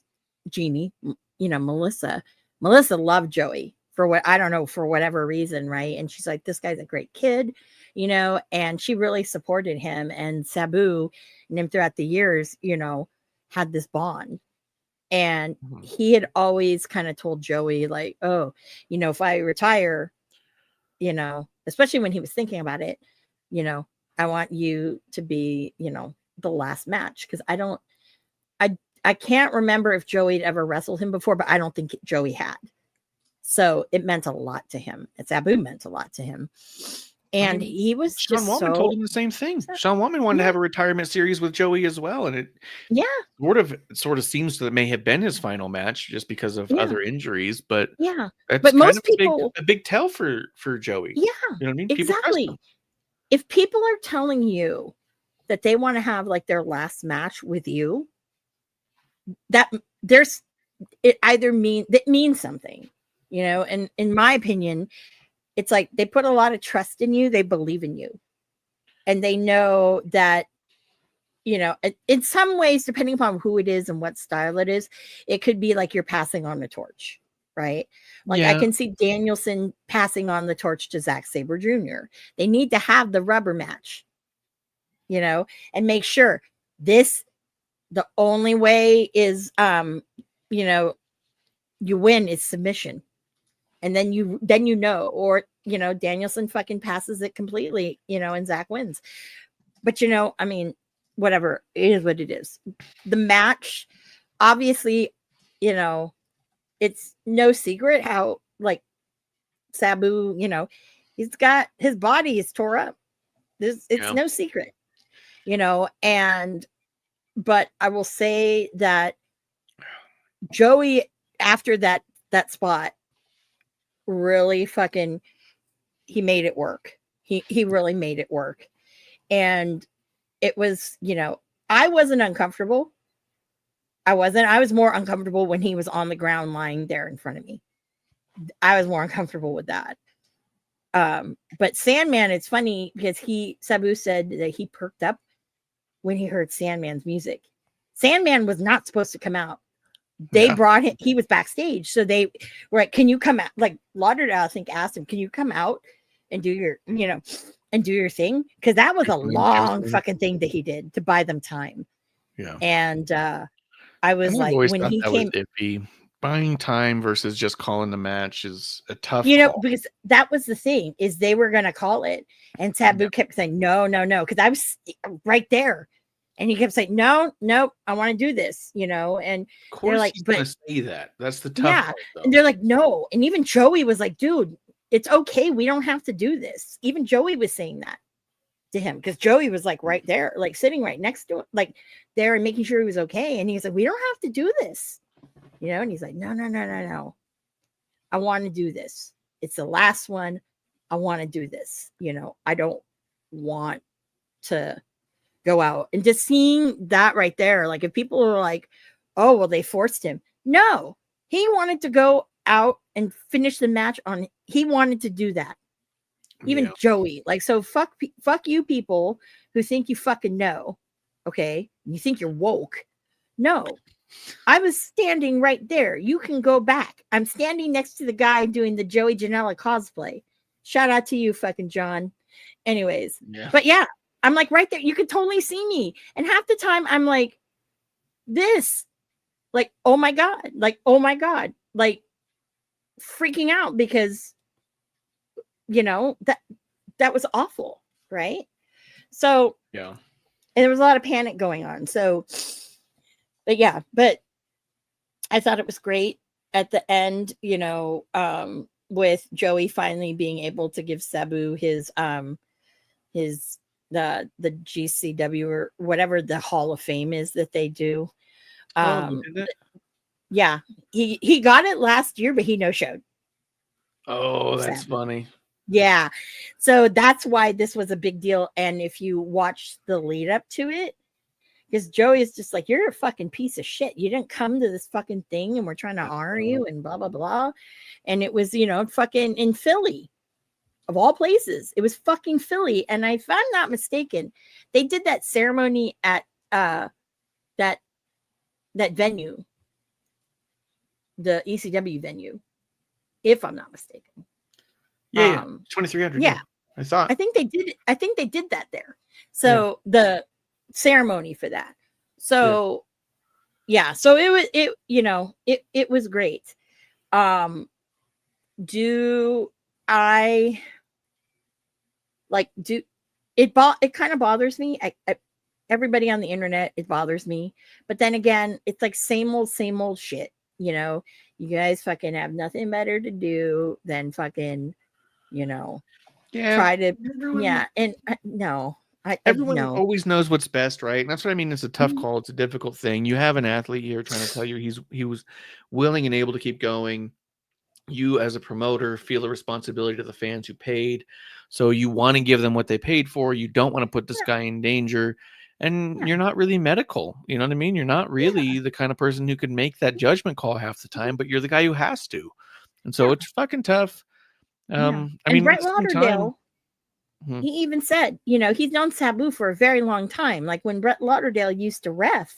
Jeannie, Melissa loved Joey for what, I don't know, for whatever reason. Right. And she's like, this guy's a great kid, and she really supported him. And Sabu and him throughout the years, had this bond. And Mhm. he had always kind of told Joey, like, oh, if I retire, especially when he was thinking about it, you know, I want you to be, the last match. Cause I can't remember if Joey had ever wrestled him before, but I don't think Joey had. So it meant a lot to him. And Sabu meant a lot to him. I And mean, he was Sean just Waltman told so, him the same thing. Sean Waltman wanted to yeah, have a retirement series with Joey as well, and it yeah, sort of seems that it may have been his final match just because of yeah, other injuries, but yeah. that's But kind of most people, a big tell for Joey. yeah, You know what I mean? People trust him. exactly. If people are telling you that they want to have like their last match with you, that there's it either means something, and in my opinion, it's like they put a lot of trust in you, they believe in you, and they know that, in some ways, depending upon who it is and what style it is, it could be like you're passing on the torch, right? Like I can see Danielson passing on the torch to Zack Sabre Jr. They need to have the rubber match, and make sure this, the only way is, you win is submission. And then or, Danielson fucking passes it completely, and Zach wins. But, I mean, whatever, it is what it is. The match, obviously, it's no secret how, like, Sabu, he's got, his body is tore up. It's no secret, but I will say that Joey, after that spot, really fucking, he made it work. He really made it work. And it was, I wasn't uncomfortable. I was more uncomfortable when he was on the ground lying there in front of me. I was more uncomfortable with that. But Sandman, it's funny because Sabu said that he perked up when he heard Sandman's music. Sandman was not supposed to come out. They brought him, he was backstage. So they were like, can you come out? Like Lauderdale, I think, asked him, can you come out and do your, and do your thing? Because that was a long fucking thing that he did to buy them time. Yeah. And I was like, when he came, was iffy. Buying time versus just calling the match is a tough call. Because that was the thing, is they were going to call it. And Sabu kept saying, no. Because I was right there. And he kept saying, no, I want to do this, and of course they're like, he's but gonna say that. That's the tough part, though. And they're like, no. And even Joey was like, dude, it's okay. We don't have to do this. Even Joey was saying that to him, because Joey was like right there, like sitting right next to him, like there, and making sure he was okay. And he's like, we don't have to do this, and he's like, no. I want to do this. It's the last one. I want to do this. I don't want to go out. And just seeing that right there, like if people are like, oh, well, they forced him. No, he wanted to go out and finish the match on. He wanted to do that. Even Joey, like, so fuck you people who think you fucking know. Okay. You think you're woke. No, I was standing right there. You can go back. I'm standing next to the guy doing the Joey Janela cosplay. Shout out to you, fucking John. Anyways, but yeah, I'm like right there. You could totally see me. And half the time I'm like, this, like, oh my God, like freaking out because, that was awful. Right. So, and there was a lot of panic going on. So, but I thought it was great at the end, with Joey finally being able to give Sabu his the GCW or whatever the Hall of Fame is that they do. Yeah, he got it last year, but he no-showed. Oh, that's funny. Yeah, so that's why this was a big deal. And if you watch the lead up to it, because Joey is just like, you're a fucking piece of shit. You didn't come to this fucking thing, and we're trying to honor you and blah blah blah. And it was, fucking in Philly. Of all places, it was fucking Philly. And if I'm not mistaken, they did that ceremony at that venue, the ECW venue, if I'm not mistaken. 2300. Yeah, I think they did that there. So the ceremony for that. So so it was great. It kind of bothers me. Everybody on the internet, it bothers me. But then again, it's like same old shit. You guys fucking have nothing better to do than fucking, try to, and no. Everyone always knows what's best, right? And that's what I mean. It's a tough call. It's a difficult thing. You have an athlete here trying to tell you he was willing and able to keep going. You as a promoter feel a responsibility to the fans who paid. So you want to give them what they paid for. You don't want to put this guy in danger. And you're not really medical. You know what I mean? You're not really the kind of person who could make that judgment call half the time, but you're the guy who has to. And so it's fucking tough. I mean, Brett Lauderdale, he even said, he's known Sabu for a very long time. Like when Brett Lauderdale used to ref,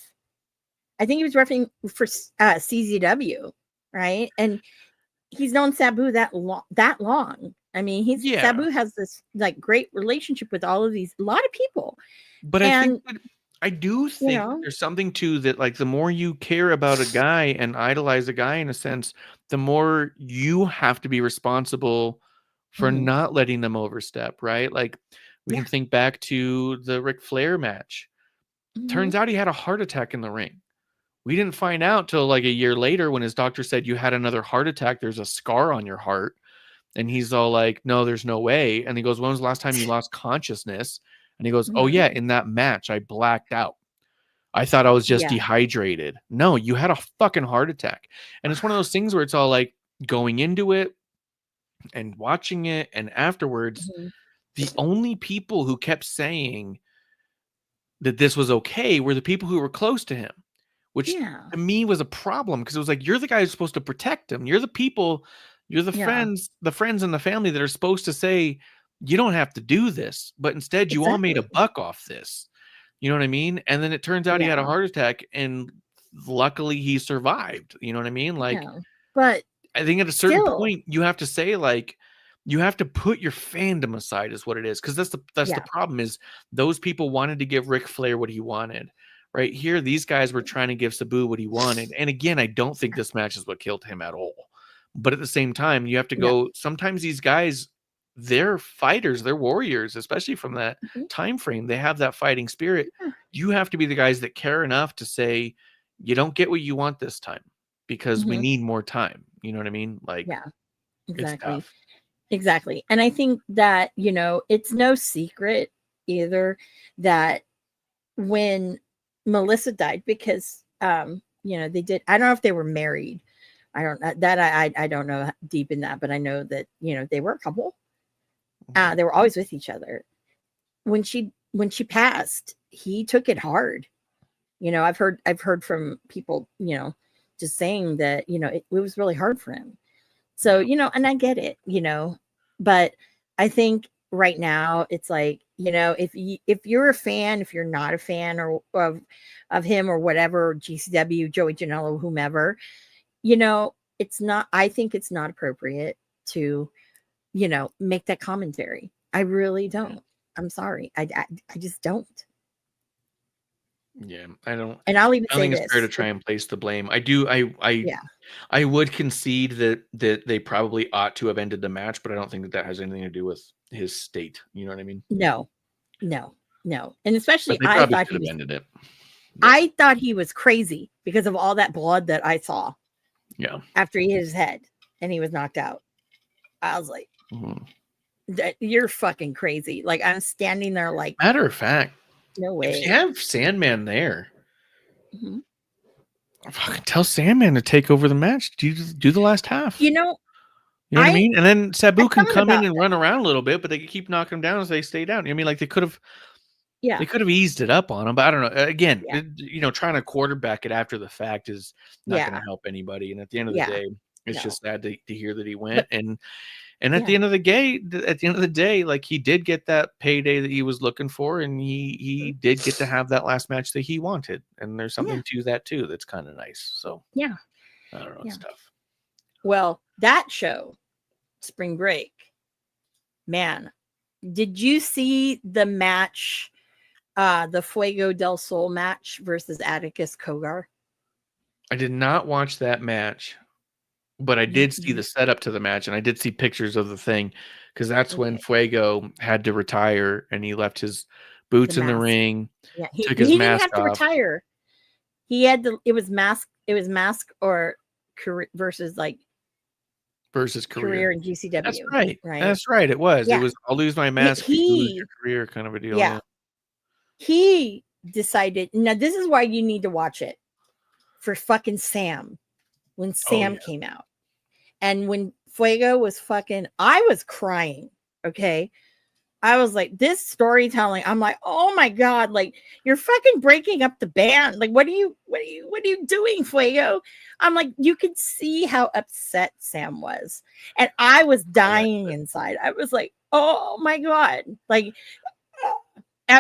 I think he was reffing for CZW, right? And he's known Sabu that long. I mean, Sabu has this like great relationship with all of these, a lot of people. But I do think there's something to that. Like the more you care about a guy and idolize a guy in a sense, the more you have to be responsible for not letting them overstep, right? Like we can think back to the Ric Flair match. Turns out he had a heart attack in the ring. We didn't find out till like a year later when his doctor said you had another heart attack. There's a scar on your heart. And he's all like, no, there's no way. And he goes, when was the last time you lost consciousness? And he goes, oh, yeah, in that match, I blacked out. I thought I was just dehydrated. No, you had a fucking heart attack. And it's one of those things where it's all like going into it and watching it. And afterwards, the only people who kept saying that this was okay were the people who were close to him, which to me was a problem because it was like, you're the guy who's supposed to protect him. You're the people. You're the friends and the family that are supposed to say, you don't have to do this. But instead, you all made a buck off this. You know what I mean? And then it turns out he had a heart attack and luckily he survived. You know what I mean? Like, but I think at a certain point, you have to say, like, you have to put your fandom aside is what it is. Because that's the problem is those people wanted to give Ric Flair what he wanted. Right here, these guys were trying to give Sabu what he wanted. And again, I don't think this match is what killed him at all. But at the same time, you have to go. Sometimes these guys, they're fighters, they're warriors, especially from that time frame. They have that fighting spirit. You have to be the guys that care enough to say, you don't get what you want this time because we need more time. You know what I mean? Like, exactly. Exactly. And I think that, it's no secret either that when Melissa died, because, they did, I don't know if they were married. I don't know that I don't know deep in that, but I know that, they were a couple. They were always with each other. When she passed, he took it hard. I've heard from people, just saying that, it was really hard for him. So, and I get it, but I think right now it's like, if you're a fan, if you're not a fan or of him or whatever, GCW, Joey Janela, whomever, I think it's not appropriate to, make that commentary. I really don't. I'm sorry. I just don't. Yeah, I don't. And I'll even I think it's fair to try and place the blame. I would concede that they probably ought to have ended the match, but I don't think that has anything to do with his state. You know what I mean? No. And especially I thought he ended it. I thought he was crazy because of all that blood that I saw. Yeah. After he hit his head and he was knocked out. I was like, you're fucking crazy. Like I'm standing there like, matter of fact, no way. If you have Sandman there, fucking tell Sandman to take over the match. Do the last half. You know what I mean? And then Sabu can come in and run around a little bit, but they can keep knocking him down as they stay down. I mean, like they could have eased it up on him, but I don't know. Again, trying to quarterback it after the fact is not going to help anybody. And at the end of the day, it's just sad to hear that he went. And at the end of the day, like he did get that payday that he was looking for, and he did get to have that last match that he wanted. And there's something to that too that's kind of nice. So I don't know, it's tough. Well, that show, Spring Break, man, did you see the match, the Fuego del Sol match versus Atticus Cogar? I did not watch that match. But I did see the setup to the match, and I did see pictures of the thing because that's when Fuego had to retire, and he left his boots in the ring. Yeah, took his mask didn't have off. to retire. He had to. It was mask. It was mask or career versus career in GCW. That's right. That's right. It was. Yeah. It was. I'll lose my mask. You lose your career, kind of a deal. Yeah. He decided. Now this is why you need to watch it for fucking Sam. When Sam came out and when Fuego was fucking, I was crying. Okay. I was like, this storytelling. I'm like, oh my God, like you're fucking breaking up the band. Like, what are you doing, Fuego? I'm like, you could see how upset Sam was. And I was dying inside. I was like, oh my God. Like,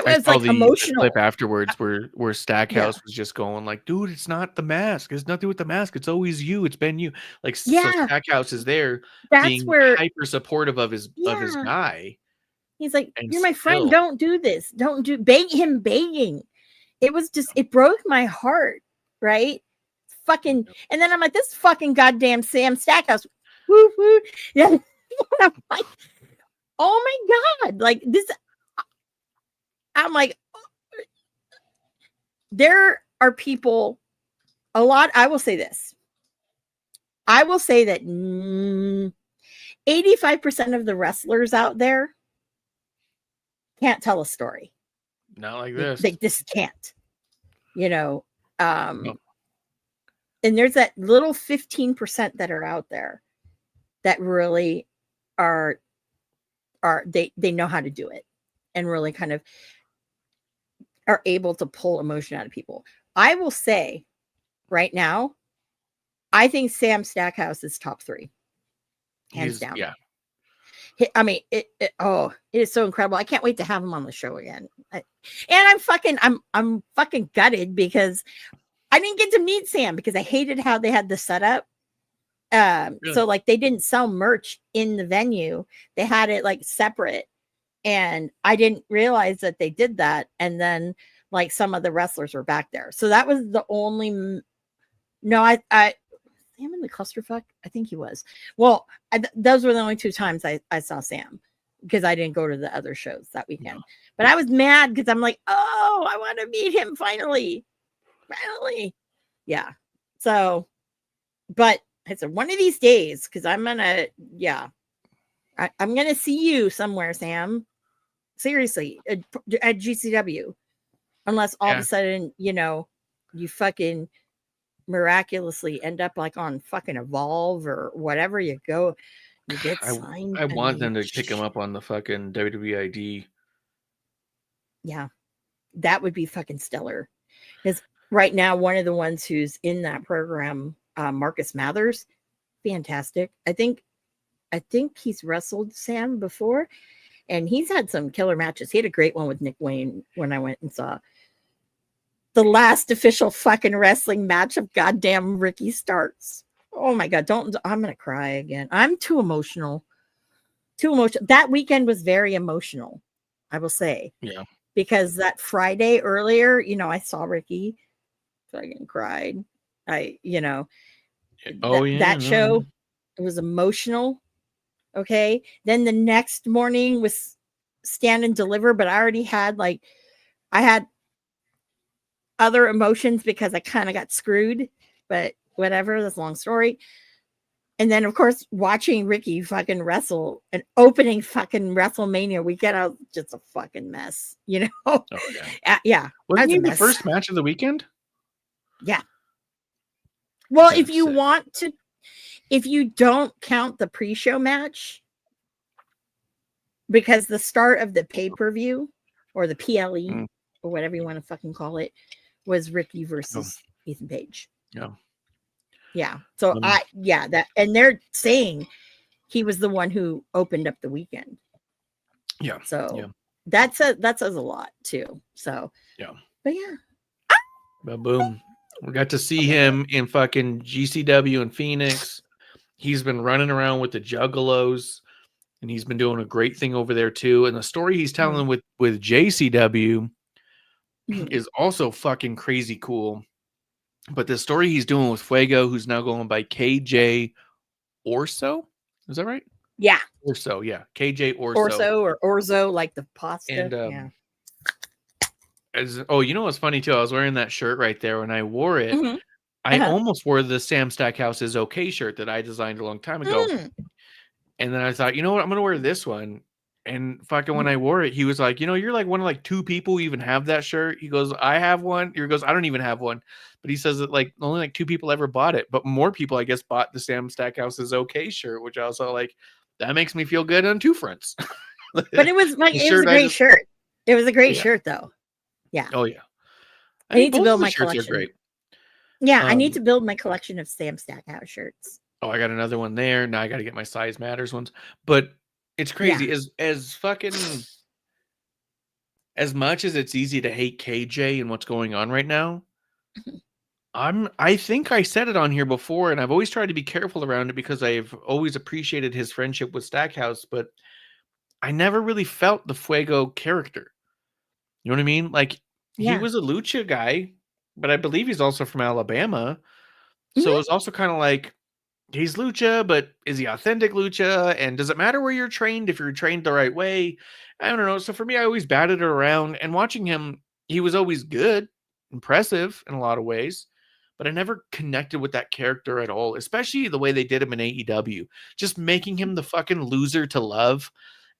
That I was saw like the emotional. clip afterwards where Stackhouse Yeah. was just going like, "Dude, it's not the mask. It's nothing with the mask. It's always you. It's been you." Like, so Yeah, Stackhouse is there that's being where. hyper supportive of his Yeah, guy, he's like, and "You're my friend. still, Don't do this. Don't do." Begging. It was just. It broke my heart. Right. Fucking. And then I'm like, this fucking goddamn Sam Stackhouse. Woo woo. Yeah. I'm like, oh my god. Like this. I'm like, there are people. A lot. I will say this. I will say that 85% of the wrestlers out there can't tell a story. not like They this. just can't, you know. No. And there's that little 15% that are out there that really are they know how to do it and really kind of are able to pull emotion out of people. I will say right now, I think Sam Stackhouse is top 3, hands down. Yeah. I mean, it is so incredible. I can't wait to have him on the show again. And I'm fucking gutted because I didn't get to meet Sam because I hated how they had the setup. Really? So like they didn't sell merch in the venue. They had it like separate. And I didn't realize that they did that. And then like some of the wrestlers were back there. So that was the only Sam in the clusterfuck? I think he was. Well, those were the only 2 times I saw Sam because I didn't go to the other shows that weekend. No. But I was mad because I'm like, oh, I want to meet him finally. Finally. Yeah. So, but I said one of these days, because I'm going to, I'm going to see you somewhere, Sam. Seriously, at GCW. Unless all of a sudden, you fucking miraculously end up like on fucking Evolve or whatever you go, you get signed. I want them to pick him up on the fucking WWID. Yeah, that would be fucking stellar. Because right now, one of the ones who's in that program, Marcus Mathers, fantastic. I think he's wrestled Sam before, and he's had some killer matches. He had a great one with Nick Wayne when I went and saw the last official fucking wrestling match of goddamn Ricky Starks. Oh my God. I'm going to cry again. I'm too emotional. That weekend was very emotional, I will say. Yeah. Because that Friday earlier, I saw Ricky. Fucking cried. That show, it was emotional. Okay. Then the next morning was Stand and Deliver, but I already had I had other emotions because I kind of got screwed, but whatever, that's a long story. And then of course watching Ricky fucking wrestle an opening fucking WrestleMania weekend, I was just a fucking mess, Oh, yeah. Wasn't he the first match of the weekend? Yeah. Well, if you don't count the pre-show match, because the start of the pay-per-view or the PLE or whatever you want to fucking call it was Ricky versus Ethan Page. Yeah. So and they're saying he was the one who opened up the weekend. Yeah. So that says a lot too. So but yeah. But boom. We got to see him in fucking GCW in Phoenix. He's been running around with the Juggalos, and he's been doing a great thing over there too. And the story he's telling with JCW is also fucking crazy cool. But the story he's doing with Fuego, who's now going by KJ Orso, is that right? Yeah. Orso, yeah. KJ Orso. Orso or Orzo, like the pasta. And what's funny too? I was wearing that shirt right there when I wore it. Mm-hmm. I almost wore the Sam Stackhouse is okay shirt that I designed a long time ago. And then I thought, you know what? I'm going to wear this one. And fucking when I wore it, he was like, you're like one of like 2 people who even have that shirt. He goes, I have one. He goes, I don't even have one. But he says that like only like 2 people ever bought it. But more people, I guess, bought the Sam Stackhouse is okay shirt, which I was like, that makes me feel good on 2 fronts. But it was like, it was a great shirt. It was a great shirt though. Yeah. Oh yeah. I need to build my collection. Are great. Yeah, I need to build my collection of Sam Stackhouse shirts. Oh, I got another one there. Now I got to get my Size Matters ones. But it's crazy. As fucking as much as it's easy to hate KJ and what's going on right now, I think I said it on here before, and I've always tried to be careful around it because I've always appreciated his friendship with Stackhouse, but I never really felt the Fuego character. You know what I mean? Like, he Yeah. was a lucha guy, but I believe he's also from Alabama. So Mhm. it's also kind of like, he's lucha, but is he authentic lucha? And does it matter where you're trained if you're trained the right way? I don't know. So for me, I always batted it around, and watching him, he was always good, impressive in a lot of ways, but I never connected with that character at all, especially the way they did him in AEW, just making him the fucking loser to love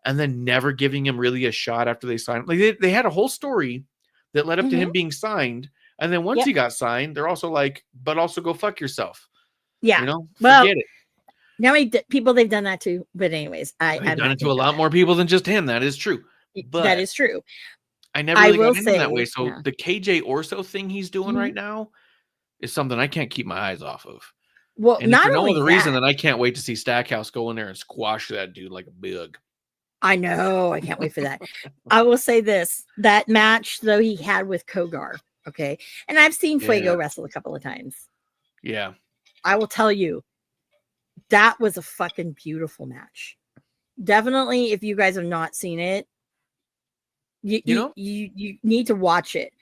and then never giving him really a shot after they signed. Like they had a whole story that led up to him being signed. And then once Yep. he got signed, they're also like, but also go fuck yourself. Yeah. You know, Well, forget it. How many people they've done that to? But anyways, They've I'm done not it to a gonna go lot there. more people than just him. That is true. That But is true. I never I really will got into him that way. say, So yeah. the KJ Orso thing he's doing Mhm. right now is something I can't keep my eyes off of. Well, And if not for no only other reason that, than I can't wait to see Stackhouse go in there and squash that dude like a bug. I know. I can't wait for that. I will say this: that match though he had with Kogar, okay, and I've seen Fuego Yeah. wrestle a couple of times. Yeah. I will tell you, that was a fucking beautiful match. Definitely, if you guys have not seen it, you need to watch it.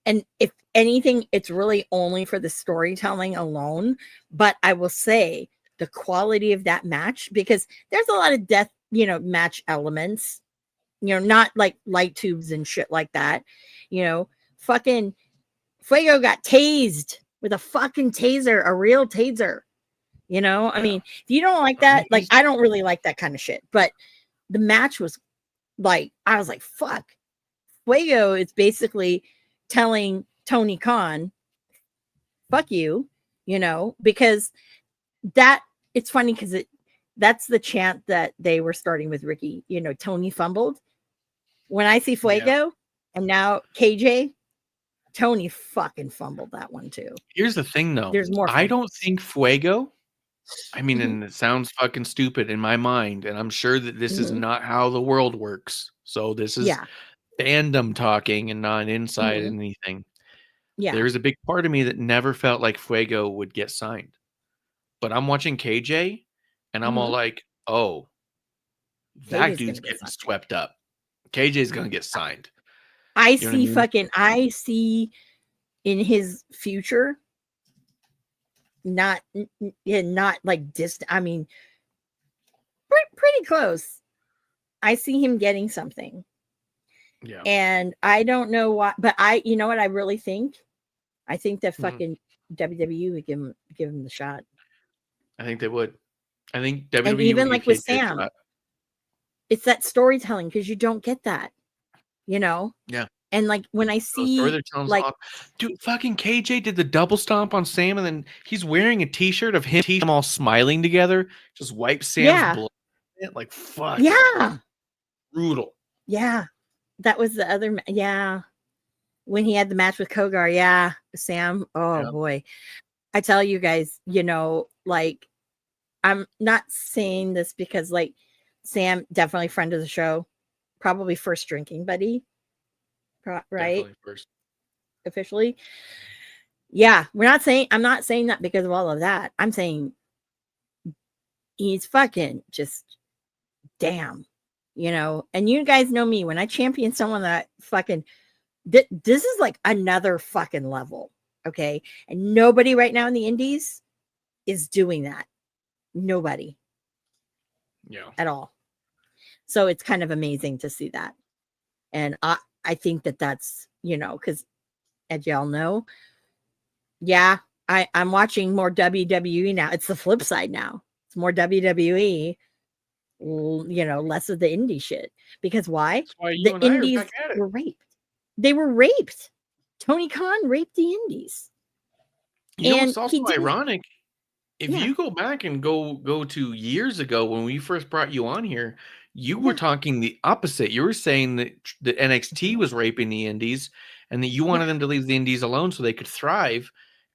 And if anything, it's really only for the storytelling alone. But I will say the quality of that match, because there's a lot of death, match elements, not like light tubes and shit like that. Fucking Fuego got tased with a fucking taser, a real taser. I mean, if you don't like that, like, I don't really like that kind of shit. But the match was like, I was like, fuck. Fuego is basically telling Tony Khan, fuck you, because that it's funny because that's the chant that they were starting with Ricky. Tony fumbled. When I see Fuego and now KJ, Tony fucking fumbled that one too. Here's the thing though. There's more. I don't think Fuego, I mean, and it sounds fucking stupid in my mind, and I'm sure that this is not how the world works. So this is fandom talking and not inside anything. Yeah. There's a big part of me that never felt like Fuego would get signed. But I'm watching KJ and I'm all like, oh, that dude's getting swept up. KJ's going to get signed. I see in his future, not like distant. I mean, pretty close. I see him getting something. Yeah. And I don't know why, but you know what I really think? I think that fucking WWE would give him the shot. I think they would. I think WWE and even would like with Sam, it's that storytelling, because you don't get that, Yeah. And like when I see like, dude, fucking KJ did the double stomp on Sam, and then he's wearing a t-shirt of him all smiling together, just wipes Sam's blood. Like, fuck. Yeah. Brutal. Yeah. That was the other. Yeah. When he had the match with Kogar. Yeah. Sam. Oh boy. I tell you guys, like, I'm not saying this because like Sam, definitely friend of the show, probably first drinking buddy. Right. First. Officially. Yeah. I'm not saying that because of all of that. I'm saying he's fucking just damn, and you guys know me when I champion someone that fucking, this is like another fucking level. Okay. And nobody right now in the indies is doing that. Nobody. Yeah. At all. So it's kind of amazing to see that. And I think that's, because as y'all know, I'm watching more WWE now. It's the flip side now. It's more WWE, less of the indie shit. Because why? The indies were raped. They were raped. Tony Khan raped the indies. It's also ironic. If you go back and go to years ago when we first brought you on here, you were talking the opposite. You were saying that the NXT was raping the indies and that you wanted them to leave the indies alone so they could thrive.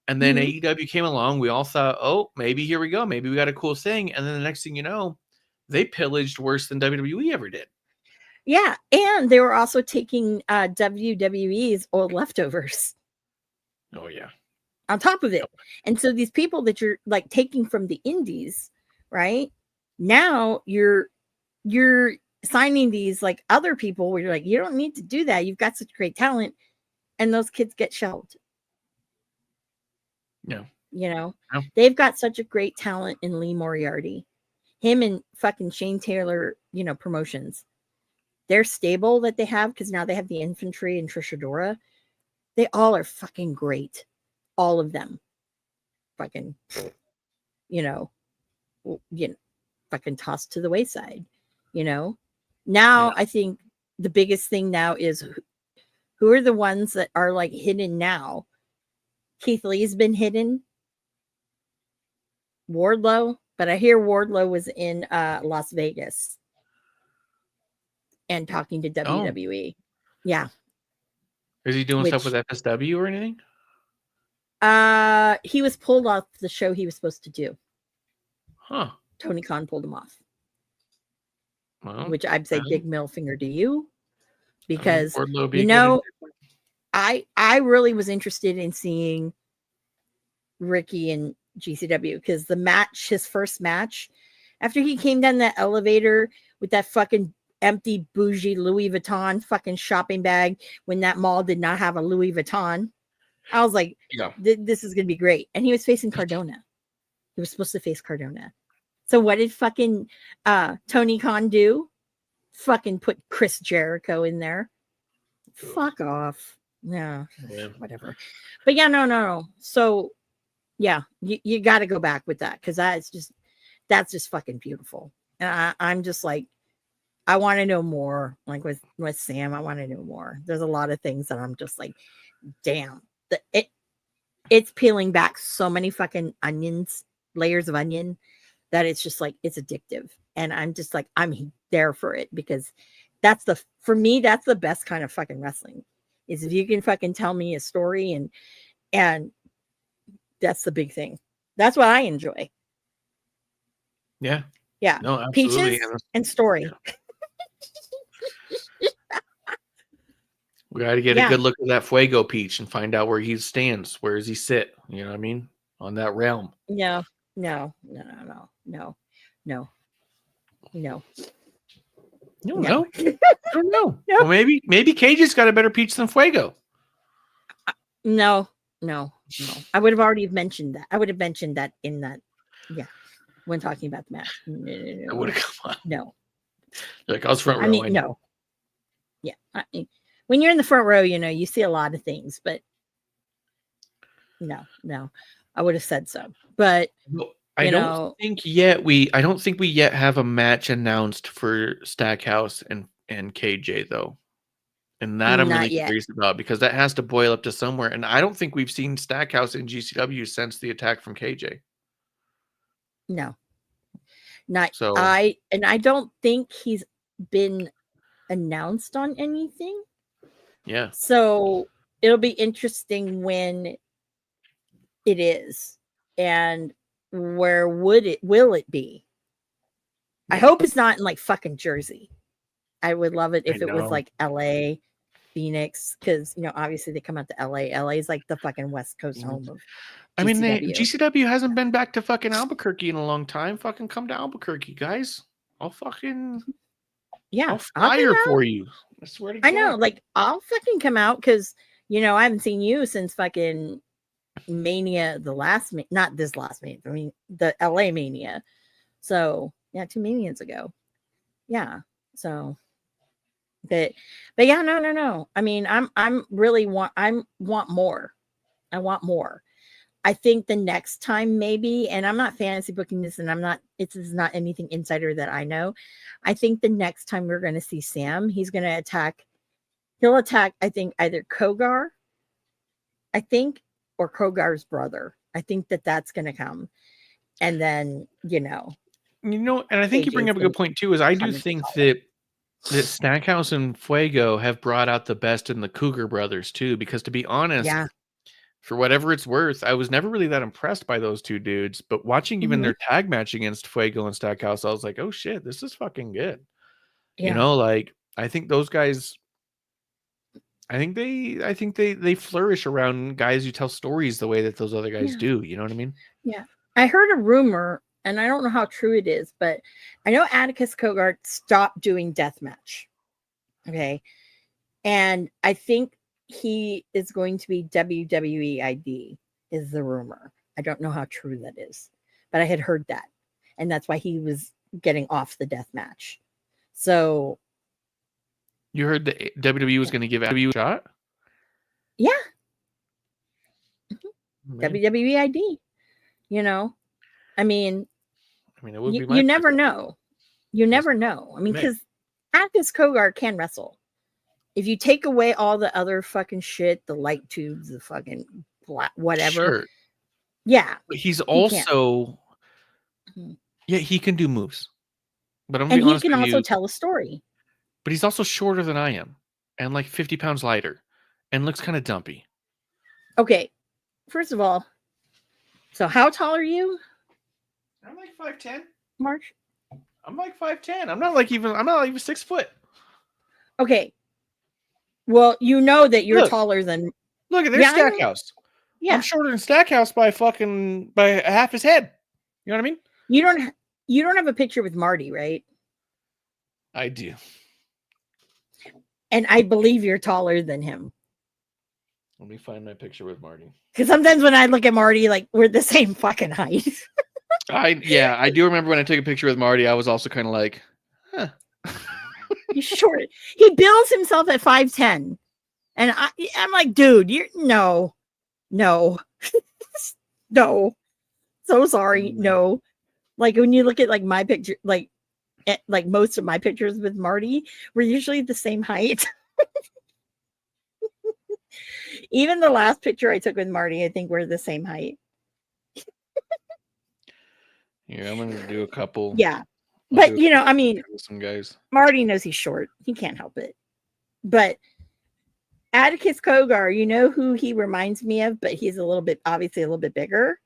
And then AEW came along. We all thought, oh, maybe here we go. Maybe we got a cool thing. And then the next thing you know, they pillaged worse than WWE ever did. Yeah, and they were also taking WWE's old leftovers Oh yeah. on top of it. And so these people that you're like taking from the indies, right? Now you're signing these like other people where you're like, you don't need to do that. You've got such great talent. And those kids get shelved. Yeah. You know, Yeah. they've got such a great talent in Lee Moriarty. Him and fucking Shane Taylor, you know, promotions. Their stable that they have, because now they have the infantry and Trish Adora. They all are fucking great. All of them. Fucking, you know, fucking tossed to the wayside. You know? Now I think the biggest thing now is who are the ones that are like hidden now? Keith Lee's been hidden. Wardlow, but I hear Wardlow was in Las Vegas and talking to WWE. Yeah. Is he doing stuff with FSW or anything? He was pulled off the show he was supposed to do. Huh. Tony Khan pulled him off. Well, which I'd say big middle finger to you. Because I really was interested in seeing Ricky and GCW because the match, his first match, after he came down that elevator with that fucking empty bougie Louis Vuitton fucking shopping bag when that mall did not have a Louis Vuitton, I was like, this is gonna be great. And he was facing Cardona. He was supposed to face Cardona. So what did fucking Tony Khan do? Fucking put Chris Jericho in there. Fuck off. Yeah, whatever. But yeah, no. So yeah, you got to go back with that because that's just fucking beautiful. And I'm just like, I want to know more. Like with Sam, I want to know more. There's a lot of things that I'm just like, damn, it's peeling back so many fucking layers of onion that it's just like it's addictive. And I'm just like, I'm there for it because for me, that's the best kind of fucking wrestling is if you can fucking tell me a story and that's the big thing. That's what I enjoy. Yeah. Yeah. No, absolutely. Peaches and story. Yeah. We got to get a good look at that Fuego Peach and find out where he stands. Where does he sit? You know what I mean? On that realm. No. I don't know. Well, maybe Cage's got a better peach than Fuego. No. I would have already mentioned that. I would have mentioned that in that. Yeah. When talking about the match. No. I would have come on. No. Like I was front row. I mean, no. Yeah. When you're in the front row, you see a lot of things, but no. I would have said so. But I don't think we yet have a match announced for Stackhouse and KJ though. And that I'm really curious about because that has to boil up to somewhere. And I don't think we've seen Stackhouse in GCW since the attack from KJ. No. I don't think he's been announced on anything. Yeah. So it'll be interesting when it is. And where will it be? I hope it's not in like fucking Jersey. I would love it if it was like LA, Phoenix, because obviously they come out to LA. LA is like the fucking West Coast home of GCW. I mean, GCW hasn't been back to fucking Albuquerque in a long time. Fucking come to Albuquerque, guys. I'll fire for you. I swear to God. I know, like I'll fucking come out because I haven't seen you since fucking Mania, not this last Mania. I mean the LA Mania. So yeah, 2 Manias ago. Yeah. So but yeah, no. I mean, I want more. I want more. I think the next time maybe, and I'm not fantasy booking this, and this is not anything insider that I know. I think the next time we're going to see Sam, he'll attack, I think either Kogar, or Kogar's brother. I think that's going to come. And then, and I think you bring up a good point too, is I do think that Stackhouse and Fuego have brought out the best in the Cougar brothers too, because to be honest, for whatever it's worth, I was never really that impressed by those two dudes, but watching even their tag match against Fuego and Stackhouse, I was like, oh shit, this is fucking good. Yeah. I think those guys. I think they flourish around guys who tell stories the way that those other guys do. You know what I mean? Yeah. I heard a rumor, and I don't know how true it is, but I know Atticus Kogart stopped doing deathmatch. Okay. And I think he is going to be WWE ID, is the rumor. I don't know how true that is, but I had heard that. And that's why he was getting off the deathmatch. So. You heard that WWE was going to give WWE a shot? Yeah. Man. WWE ID. You know, I mean, it would be you never know. You never know. I mean, May. because Atticus Kogart can wrestle. If you take away all the other fucking shit, the light tubes, the fucking whatever. Sure. Yeah. But he's also, yeah, he can do moves. But I'm gonna be honest he can with also you, tell a story. But he's also shorter than I am, and like 50 pounds lighter, and looks kind of dumpy. Okay, first of all, so how tall are you? I'm like 5'10". March? I'm like 5'10". I'm not even 6 foot. Okay. Well, you know that you're taller than. Look at their Stackhouse. Yeah, I'm shorter than Stackhouse by half his head. You know what I mean? You don't have a picture with Marty, right? I do. And I believe you're taller than him. Let me find my picture with Marty. Because sometimes when I look at Marty, like we're the same fucking height. I do remember when I took a picture with Marty, I was also kind of like, huh. He's short. He bills himself at 5'10". And I'm like, dude, you're no. No. So sorry. No. Like when you look at like my picture, like most of my pictures with Marty, we're usually the same height. Even the last picture I took with Marty, I think we're the same height. Yeah, I'm gonna do a couple. Yeah. But I mean, some guys. Marty knows he's short. He can't help it. But Atticus Kogart, you know who he reminds me of, but he's obviously a little bit bigger.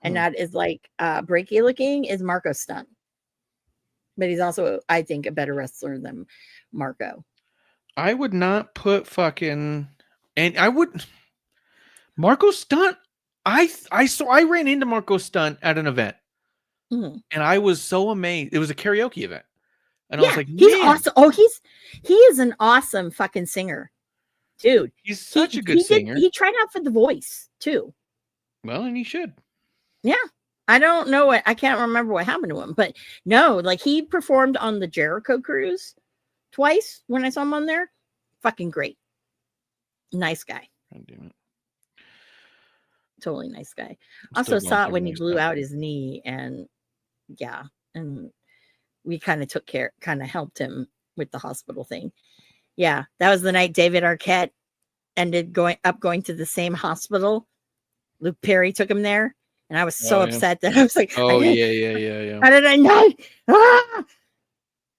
And that is like breaky looking, is Marco Stunt. But he's also, I think, a better wrestler than Marco. I would not put Marco Stunt. I ran into Marco Stunt at an event, and I was so amazed. It was a karaoke event, and I was like, he's awesome. Oh, he is an awesome fucking singer, dude. He's such a good singer. He tried out for The Voice too. Well, and he should. Yeah. I don't know I can't remember what happened to him, but no, like he performed on the Jericho cruise twice when I saw him on there. Fucking great. Nice guy. God damn it. Totally nice guy. Also saw it when he blew out his knee, and we kind of helped him with the hospital thing. Yeah. That was the night David Arquette ended going to the same hospital. Luke Perry took him there. And I was so upset that I was like, oh, yeah. How did I not? Ah!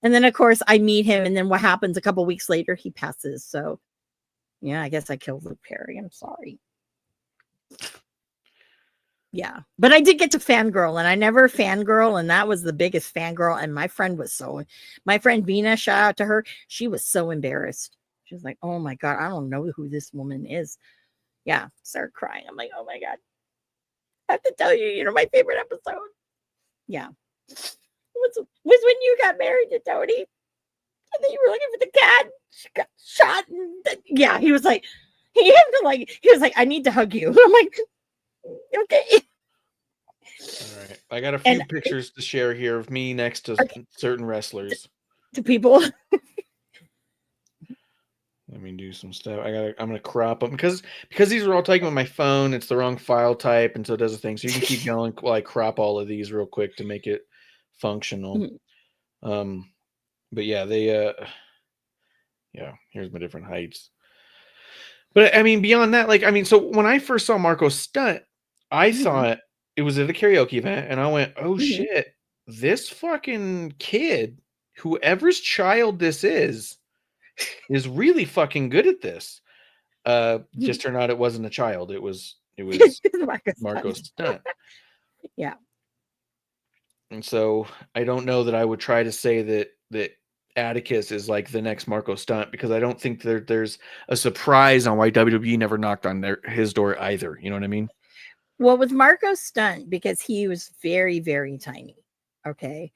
And then, of course, I meet him. And then what happens a couple weeks later, he passes. So, yeah, I guess I killed Luke Perry. I'm sorry. Yeah. But I did get to fangirl, and I never fangirl. And that was the biggest fangirl. And my friend Vina, shout out to her. She was so embarrassed. She was like, oh, my God, I don't know who this woman is. Yeah. Started crying. I'm like, oh, my God. I have to tell you, my favorite episode. Yeah. Was when you got married to Tony. And then you were looking for the cat. She got shot. And he was like, I need to hug you. I'm like, okay. All right. I got a few pictures to share here of me next to certain wrestlers. To people. Let me do some stuff. I'm gonna crop them because these are all taken with my phone. It's the wrong file type, and so it does a thing. So you can keep going while I crop all of these real quick to make it functional. But yeah, here's my different heights. But I mean, beyond that, so when I first saw Marco Stunt, I saw it was at a karaoke event, and I went, oh shit, this fucking kid, whoever's child this is really fucking good at this. Just turned out it wasn't a child. It was Marco Stunt. Yeah. And so I don't know that I would try to say that Atticus is like the next Marco Stunt, because I don't think there's a surprise on why WWE never knocked on his door either. You know what I mean? Well, with Marco Stunt, because he was very, very tiny. Okay.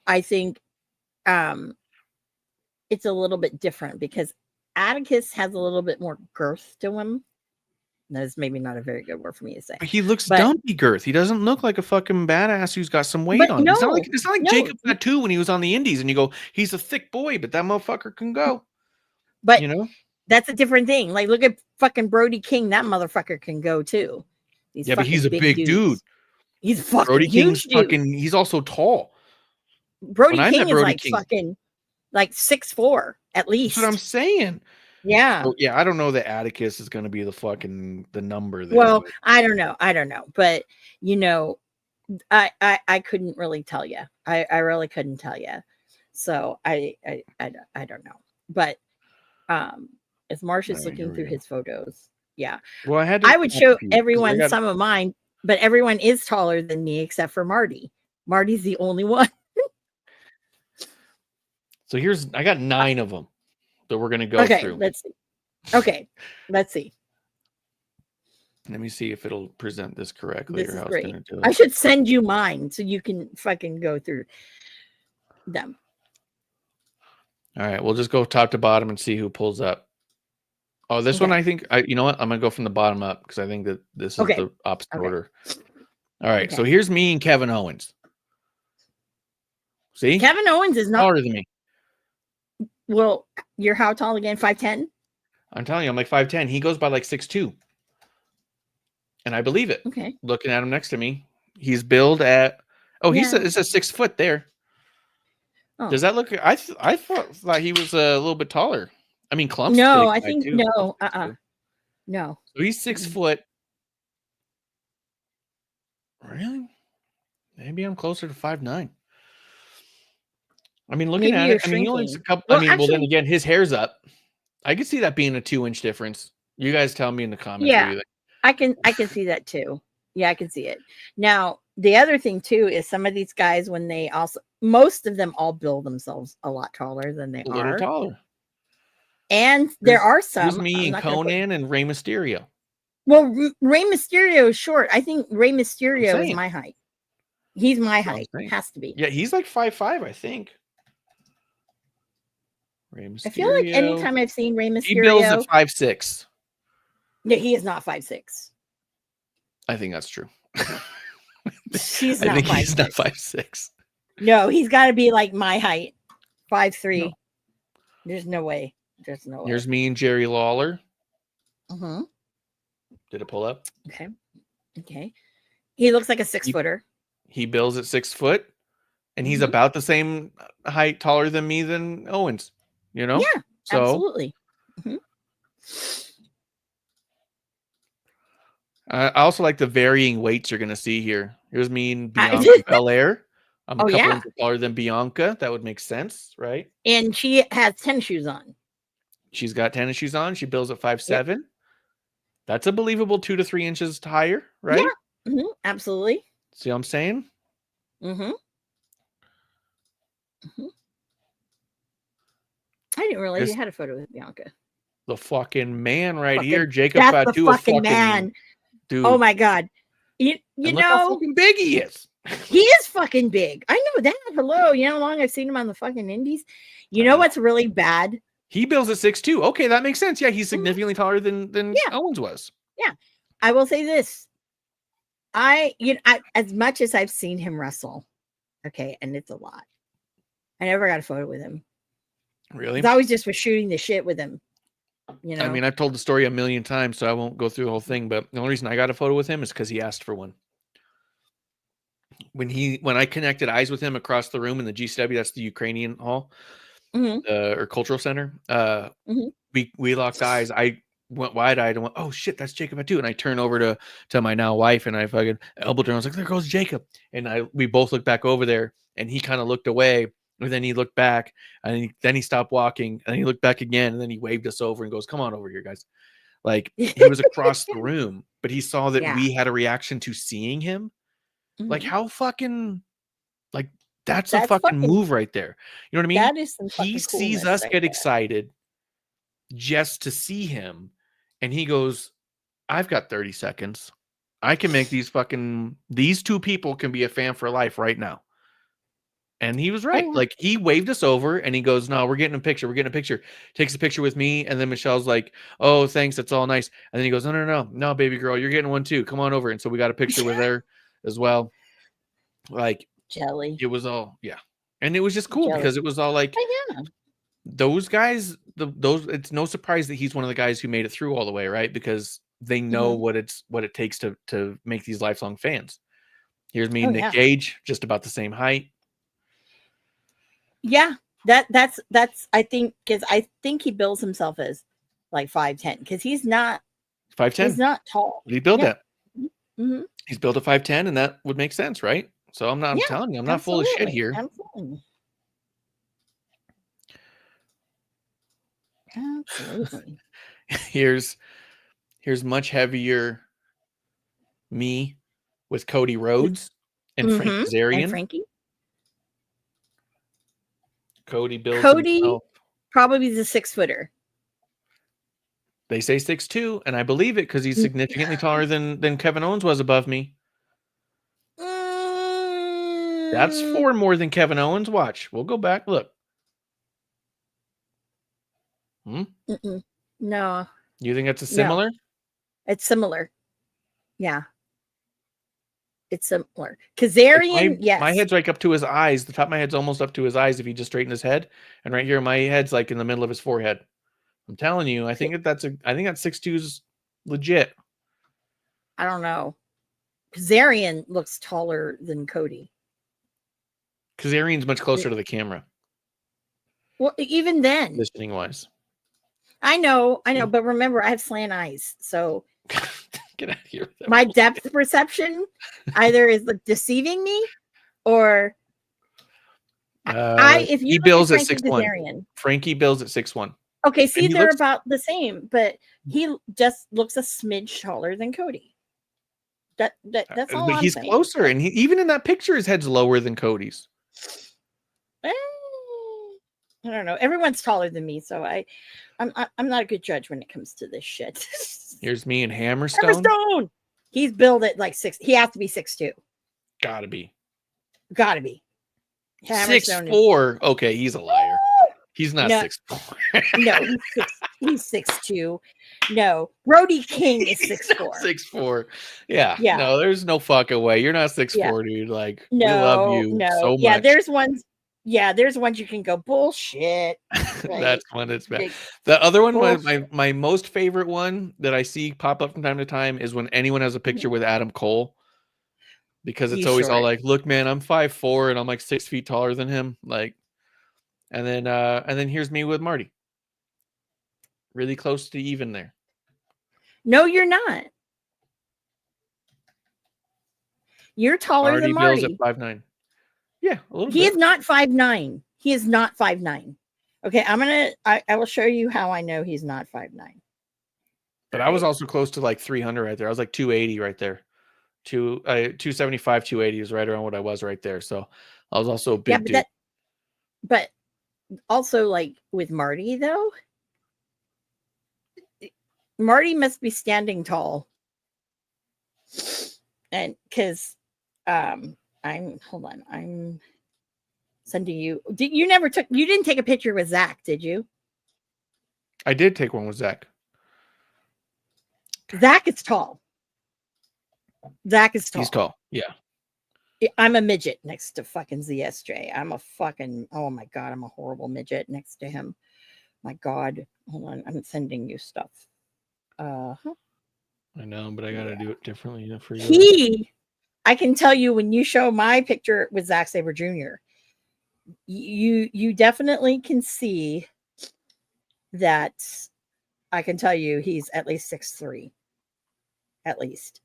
I think it's a little bit different because Atticus has a little bit more girth to him. That's maybe not a very good word for me to say. But he looks dumpy girth. He doesn't look like a fucking badass who's got some weight on him. It's not like Jacob Fatu when he was on the Indies and you go, he's a thick boy, but that motherfucker can go. But you know, that's a different thing. Like, look at fucking Brody King. That motherfucker can go too. But he's a big dude. He's fucking Brody huge, King's dude. he's also tall. Brody King is like fucking like 6'4" at least. That's what I'm saying. Yeah. So, yeah, I don't know that Atticus is going to be the number there. Well, I don't know. But you know, I couldn't really tell you. I really couldn't tell you. So I don't know. But as Marsh is looking through his photos, yeah. Well, I would show everyone some of mine, but everyone is taller than me except for Marty. Marty's the only one. So I got 9 of them that we're going to go through. Let's see. Okay, let's see. Let me see if it'll present this correctly. This is great. I should send you mine so you can fucking go through them. All right, we'll just go top to bottom and see who pulls up. Oh, this one, I think, you know what? I'm going to go from the bottom up because I think that this is the opposite order. All right, so here's me and Kevin Owens. See? Kevin Owens is not taller than me. Well, you're how tall again? 5'10"? I'm telling you, I'm like 5'10". He goes by like 6'2". And I believe it. Okay. Looking at him next to me, he's billed at. Oh, it's a 6 foot there. Oh. Does that look? I thought he was a little bit taller. I mean, Clump's no, big, I think no. No. So he's 6 foot. Really? Maybe I'm closer to 5'9". I mean, looking at it, I mean, he only has a couple. Well, well, then again, his hair's up. I could see that being a 2-inch difference. You guys tell me in the comments. Yeah, I can see that too. Yeah, I can see it. Now, the other thing too is some of these guys, when they most of them all build themselves a lot taller than they are. A little taller. And there are some. There's me and Conan and Rey Mysterio. Well, Rey Mysterio is short. I think Rey Mysterio is my height. He's my height. Has to be. Yeah, he's like 5'5", I think. I feel like anytime I've seen Rey Mysterio, he builds at 5'6". No, he is not 5'6". I think that's true. He's not 5'6". No, he's got to be like my height, 5'3". No. There's no way. There's no way. Here's me and Jerry Lawler. Mm-hmm. Did it pull up? Okay. Okay. He looks like a 6-footer. He builds at 6 foot, and he's about the same height, taller than me than Owens. You know? Yeah, absolutely. Mm-hmm. I also like the varying weights you're going to see here. Here's me and Bianca Belair. I'm a couple inches taller than Bianca. That would make sense, right? And she has tennis shoes on. She's got tennis shoes on. She builds at 5'7". Yep. That's a believable 2 to 3 inches higher, right? Yeah, absolutely. See what I'm saying? Mm-hmm. I didn't realize you had a photo with Bianca. The fucking man here, Jacob Fatu, the fucking man, dude. Oh my god, you know how fucking big he is. He is fucking big. I know that. Hello, you know how long I've seen him on the fucking indies. You know what's really bad? He builds at 6'2". Okay, that makes sense. Yeah, he's significantly taller than Owens was. Yeah, I will say this. I as much as I've seen him wrestle, okay, and it's a lot. I never got a photo with him. Really? I always just was shooting the shit with him. You know? I mean, I've told the story a million times, so I won't go through the whole thing. But the only reason I got a photo with him is because he asked for one. When I connected eyes with him across the room in the GCW, that's the Ukrainian hall, or cultural center. We locked eyes. I went wide-eyed and went, "Oh shit, that's Jacob Fatu." And I turn over to my now wife, and I fucking elbowed her. I was like, "There goes Jacob." And we both looked back over there, and he kind of looked away. And then he looked back, and then he stopped walking, and he looked back again, and then he waved us over and goes, "Come on over here, guys." Like, he was across the room, but he saw that we had a reaction to seeing him. Like, how fucking, like, That's a fucking move right there. You know what I mean? That is some fucking He sees coolness us right get there. excited just to see him, and he goes, I've got 30 seconds. I can make these two people can be a fan for life right now. And he was right. yeah. Like, he waved us over and he goes, no, we're getting a picture. We're getting a picture. Takes a picture with me. And then Michelle's like, oh, thanks. That's all nice. And then he goes, no, baby girl, you're getting one too. Come on over. And so we got a picture with her as well. Like, Jelly. it was all, yeah. And it was just cool because it was all like, yeah. those guys, it's no surprise that he's one of the guys who made it through all the way, right? Because they know what it takes to make these lifelong fans. Here's me, Nick Cage, just about the same height. Yeah, that's I think, because I think he bills himself as like 5'10", because he's not 5'10". He's not tall. He built that. Mm-hmm. He's built a 5'10", and that would make sense, right? So I'm telling you, I'm not full of shit here. Absolutely. Here's much heavier me with Cody Rhodes and Frank Kazarian. And Frankie. Cody builds himself. Probably the 6-footer. They say 6'2", and I believe it because he's significantly taller than Kevin Owens was above me. That's 4 more than Kevin Owens. Watch. We'll go back. Look. No. You think that's similar? No. It's similar. Yeah. It's similar. Kazarian, yes. My head's like up to his eyes. The top of my head's almost up to his eyes if he just straightened his head. And right here, my head's like in the middle of his forehead. I'm telling you, I think that 6'2" is legit. I don't know. Kazarian looks taller than Cody. Kazarian's much closer to the camera. Well, even then. Listening wise. I know, but remember, I have slant eyes, so get out of here. My depth perception either is deceiving me, or if you he bills at 6'1". Frankie bills at 6'1". Okay, see, they're about the same, but he just looks a smidge taller than Cody. That's all. But he's saying. Closer, and even in that picture, his head's lower than Cody's. I don't know. Everyone's taller than me, so I'm not a good judge when it comes to this shit. Here's me and Hammerstone. He's built at like 6. He has to be 6'2". Gotta be. 6'4". Okay, he's a liar. He's not 6'4". No, he's 6'2". No, Brody King is 6'4". 6'4". Yeah. No, there's no fucking way. You're not 6'4", dude. Like, we love you so much. Yeah, there's ones you can go bullshit. Right? That's one that's bad. The other one, my most favorite one that I see pop up from time to time is when anyone has a picture with Adam Cole. Because it's always all like, look, man, I'm 5'4" and I'm like 6 feet taller than him. Like, and then here's me with Marty. Really close to even there. No, you're not. You're taller than Marty. Bill's at 5'9". Yeah, a little bit. He is not 5'9". He is not 5'9". Okay, I will show you how I know he's not 5'9". But I was also close to like 300 right there. I was like 280 right there. 275, 280 is right around what I was right there. So I was also a big dude. But also, like with Marty though, Marty must be standing tall. And because I'm sending you. You didn't take a picture with Zach, did you? I did take one with Zach. Zach is tall. He's tall. Yeah. I'm a midget next to fucking ZSJ. Oh my God, I'm a horrible midget next to him. My God. Hold on. I'm sending you stuff. I know, but I got to do it differently for you. I can tell you when you show my picture with Zack Sabre Jr., you definitely can see that. I can tell you he's at least 6'3". At least.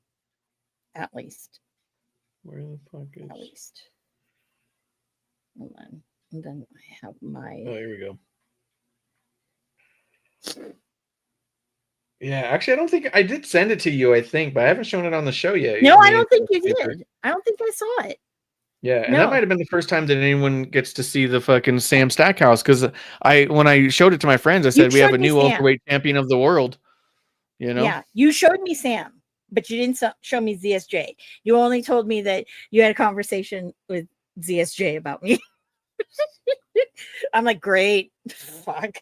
Where the fuck is? At least. Hold on. And then I have my. Oh, here we go. Yeah, actually, I don't think I did send it to you. I think, but I haven't shown it on the show yet. No, I don't think you did. I don't think I saw it. Yeah, and No. that might have been the first time that anyone gets to see the fucking Sam Stackhouse, because when I showed it to my friends, I said we have showed a me new Sam. overweight champion of the world. You know? Yeah, you showed me Sam, but you didn't show me ZSJ. You only told me that you had a conversation with ZSJ about me. I'm like, great. Fuck.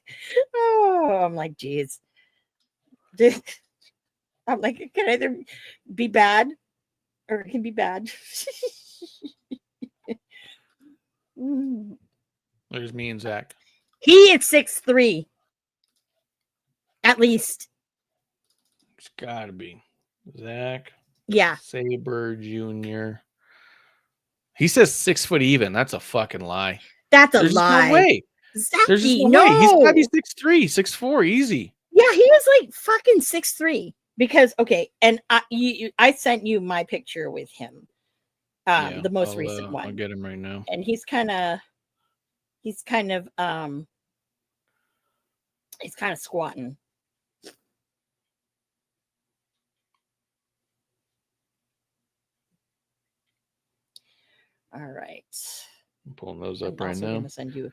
Oh, I'm like, geez. I'm like, it can either be bad or it can be bad. There's me and Zach. He is 6'3", at least. It's gotta be Zach. Yeah. Saber Jr. He says 6 foot even. That's a fucking lie. That's a There's lie. Just no way. Exactly. There's just no way. He's gotta be 6'3", 6'4", easy. Yeah, he was like fucking 6'3". Because and I sent you my picture with him, the most recent one. I'll get him right now. And he's kind of squatting. All right. I'm pulling those up right now. Send you.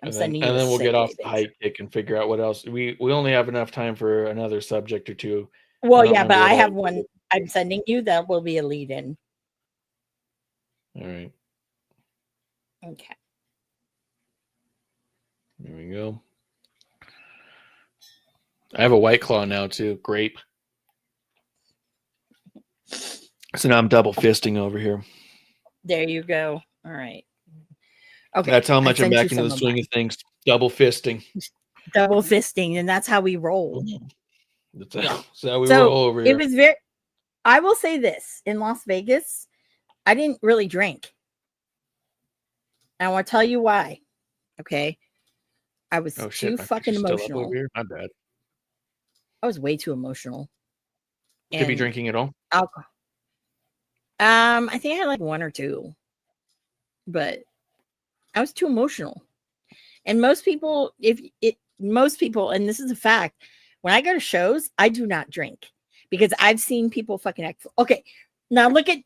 And then we'll get off the height kick and figure out what else. We only have enough time for another subject or two. Well, yeah, but I have one I'm sending you that will be a lead in. All right. Okay. There we go. I have a White Claw now too. Grape. So now I'm double fisting over here. There you go. All right. Okay. That's how much I'm back into the swing of things. Double fisting. Double fisting, and that's how we roll. That's how we roll over here. It was very. I will say this: in Las Vegas, I didn't really drink. And I want to tell you why. Okay, I was too fucking emotional. My bad. I was way too emotional. To be drinking at all? Alcohol. I think I had like one or two, but I was too emotional. And most people, and this is a fact, when I go to shows, I do not drink because I've seen people fucking act. Okay, now look at,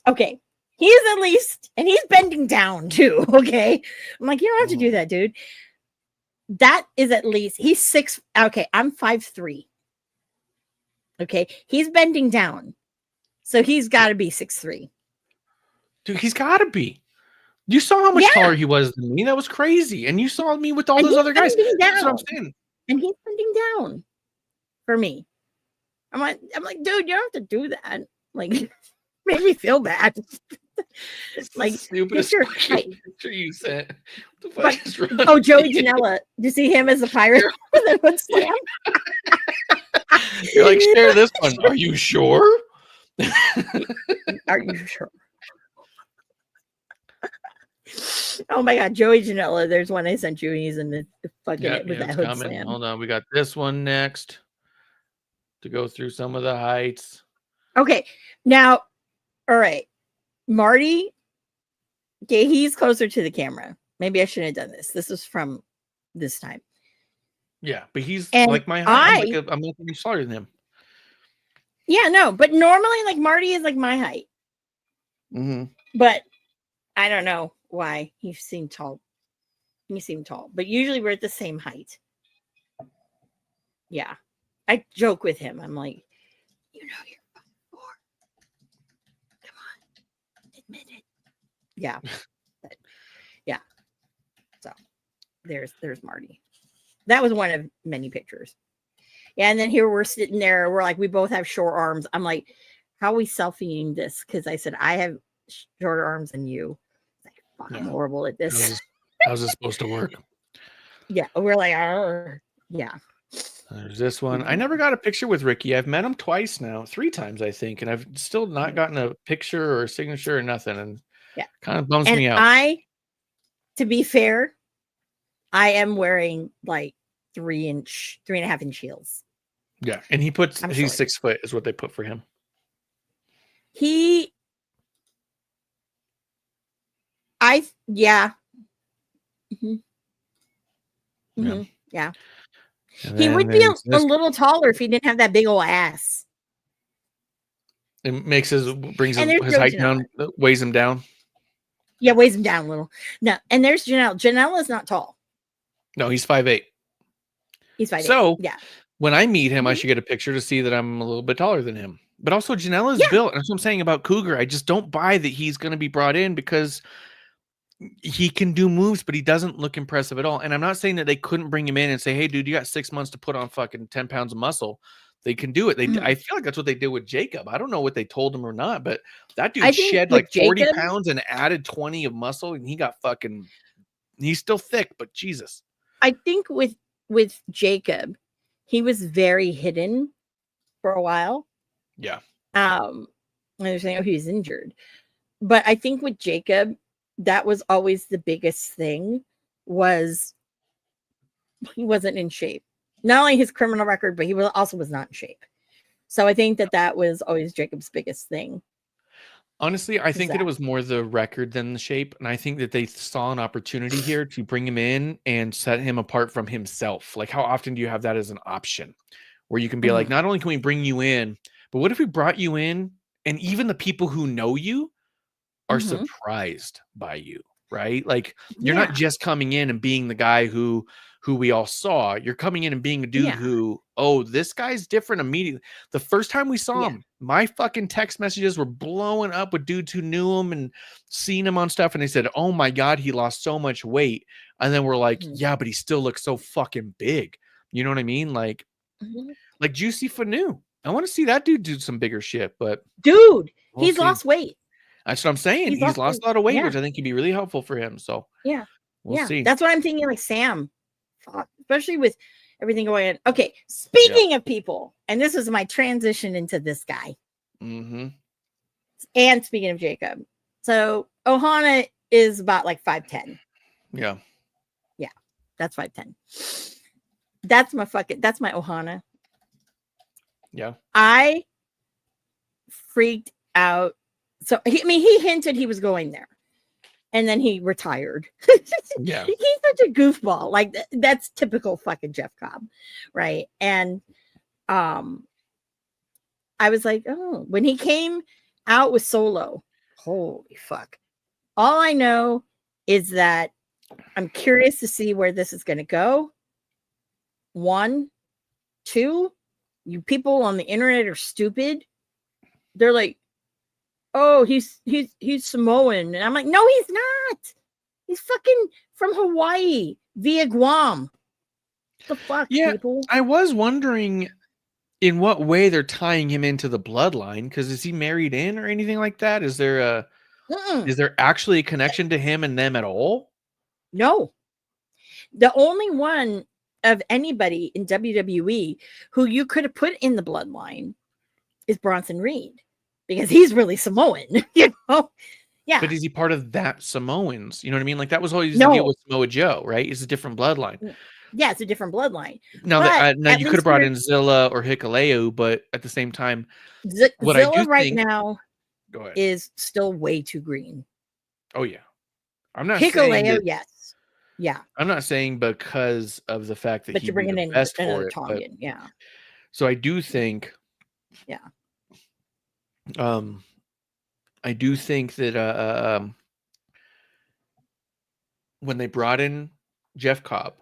he is at least, and he's bending down too. Okay, I'm like, you don't have to do that, dude. That is at least, he's 6. Okay, I'm 5'3". Okay, he's bending down, so he's got to be 6'3". Dude, he's got to be. You saw how much taller he was than me. That was crazy. And you saw me with all those other guys. That's what I'm saying. And he's bending down for me. I'm like, dude, you don't have to do that. Like, made me feel bad. Like, stupidest picture you sent. Joey Janela. Do you see him as a pirate? You're like, share this one. Are you sure? Are you sure? Oh my God, Joey Janela. There's one I sent you, and he's in the fucking with that hood slam. Hold on, we got this one next to go through some of the heights. Okay, now, all right, Marty. Okay, he's closer to the camera. Maybe I shouldn't have done this. This was from this time. Yeah, but he's like my height. I'm like any taller than him. Yeah, no, but normally, like Marty is like my height. Mm-hmm. But I don't know why he seemed tall. He seemed tall, but usually we're at the same height. Yeah, I joke with him. I'm like, you know, you're 5'4". Come on, admit it. Yeah, but, yeah. So there's Marty. That was one of many pictures. Yeah, and then here we're sitting there. We're like, we both have short arms. I'm like, how are we selfieing this? Because I said I have shorter arms than you. I'm horrible at this. How's this supposed to work? Yeah, we're like, yeah. There's this one. I never got a picture with Ricky. I've met him twice now, 3 times, I think, and I've still not gotten a picture or a signature or nothing. And kind of bums me out. To be fair, I am wearing like 3.5 inch heels. Yeah, and he's 6 foot is what they put for him. Mm-hmm. Mm-hmm. Yeah. He would be a little taller if he didn't have that big old ass. It brings his height down, weighs him down. Yeah, weighs him down a little. No, and there's Janelle. Janelle is not tall. No, he's 5'8". He's 5'8". So yeah. when I meet him, I Mhm. should get a picture to see that I'm a little bit taller than him. But also Janelle is Yeah. built. And that's what I'm saying about Cougar. I just don't buy that he's going to be brought in because he can do moves, but he doesn't look impressive at all. And I'm not saying that they couldn't bring him in and say, hey, dude, you got 6 months to put on fucking 10 pounds of muscle. They can do it. I feel like that's what they did with Jacob. I don't know what they told him or not, but that dude shed like 40 pounds and added 20 of muscle, and he got fucking, he's still thick, but Jesus. I think with Jacob, he was very hidden for a while. Yeah. They're saying, oh, he's injured. But I think with Jacob, that was always the biggest thing, was he wasn't in shape. Not only his criminal record, but he also was not in shape. So I think that was always Jacob's biggest thing. Honestly, I think that it was more the record than the shape. And I think that they saw an opportunity here to bring him in and set him apart from himself. Like, how often do you have that as an option where you can be like, not only can we bring you in, but what if we brought you in and even the people who know you are surprised by you, right? Like, you're not just coming in and being the guy who we all saw. You're coming in and being a dude who, oh, this guy's different immediately. The first time we saw him, my fucking text messages were blowing up with dudes who knew him and seen him on stuff. And they said, oh my God, he lost so much weight. And then we're like, yeah, but he still looks so fucking big. You know what I mean? Like, like Juicy Fanu. I want to see that dude do some bigger shit, but dude, he's lost weight. That's what I'm saying. He's lost a lot of weight, which I think could be really helpful for him. So we'll see. That's what I'm thinking. Like Sam, especially with everything going on. Okay, speaking of people, and this is my transition into this guy. And speaking of Jacob, so Ohana is about like 5'10". Yeah, that's 5'10". That's my Ohana. Yeah, I freaked out. So he hinted he was going there, and then he retired. Yeah, he's such a goofball. Like that's typical fucking Jeff Cobb, right? And I was like, oh, when he came out with Solo, holy fuck! All I know is that I'm curious to see where this is going to go. 1, 2, you people on the internet are stupid. They're like, oh, he's Samoan. And I'm like, no, he's not. He's fucking from Hawaii via Guam. What the fuck, people? I was wondering in what way they're tying him into the bloodline, because is he married in or anything like that? Is there actually a connection to him and them at all? No. The only one of anybody in WWE who you could have put in the bloodline is Bronson Reed, because he's really Samoan, you know? Yeah. But is he part of that Samoans? You know what I mean? Like that was always the deal with Samoa Joe, right? It's a different bloodline. Yeah, it's a different bloodline. Now, now you could have brought in Zilla or Hikuleo, but at the same time, Zilla right now is still way too green. Oh yeah, I'm not Hikuleo, saying yes. Yeah, I'm not saying because of the fact that you're bringing in best another for it, Tongan, yeah. So I do think, I do think that when they brought in Jeff Cobb,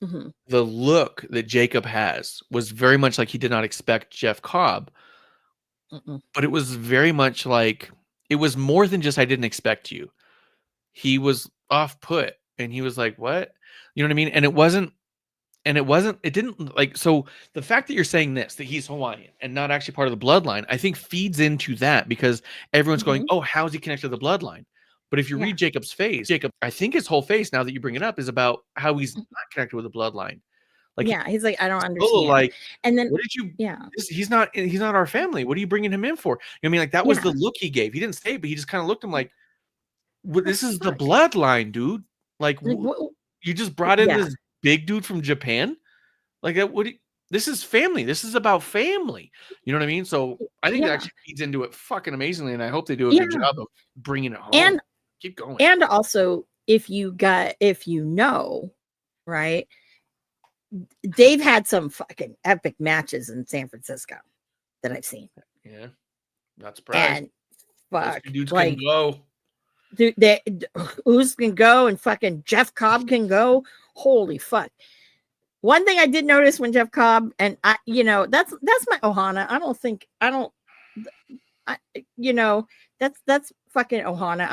the look that Jacob has was very much like he did not expect Jeff Cobb, but it was very much like it was more than just I didn't expect you. He was off put. And he was like, what? You know what I mean? And it didn't like, so the fact that you're saying this, that he's Hawaiian and not actually part of the bloodline, I think feeds into that, because everyone's going, oh, how is he connected to the bloodline? But if you read Jacob's face, I think his whole face, now that you bring it up, is about how he's not connected with the bloodline. Like, he's like, I don't understand. Like, and then what did you, he's not our family. What are you bringing him in for? I mean, like that was the look he gave. He didn't say, but he just kind of looked at him like, this is the bloodline, dude. Like you just brought in this big dude from Japan, like that. This is family. This is about family. You know what I mean? So I think it actually feeds into it fucking amazingly, and I hope they do a good job of bringing it home. And keep going. And also, if you know, right? They've had some fucking epic matches in San Francisco that I've seen. Yeah, not surprised. And fuck, dudes like, can go. Ooze can go and fucking Jeff Cobb can go. Holy fuck. One thing I did notice when Jeff Cobb and I, that's my Ohana. That's fucking Ohana.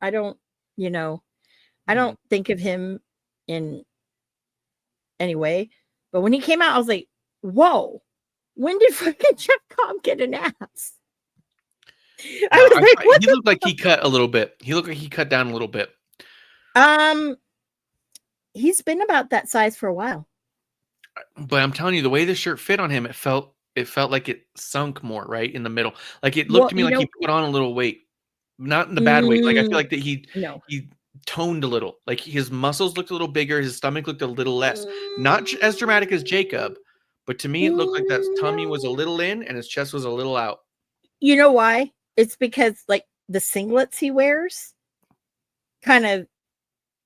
I don't think of him in any way. But when he came out, I was like, whoa, when did fucking Jeff Cobb get an ass? He looked like he cut a little bit. He looked like he cut down a little bit. He's been about that size for a while. But I'm telling you, the way the shirt fit on him, it felt like it sunk more right in the middle. Like it looked to me like he put on a little weight, not in the bad way. Like I feel like that he toned a little. Like his muscles looked a little bigger, his stomach looked a little less. Not as dramatic as Jacob, but to me, it looked like that tummy was a little in and his chest was a little out. You know why? It's because like the singlets he wears, kind of,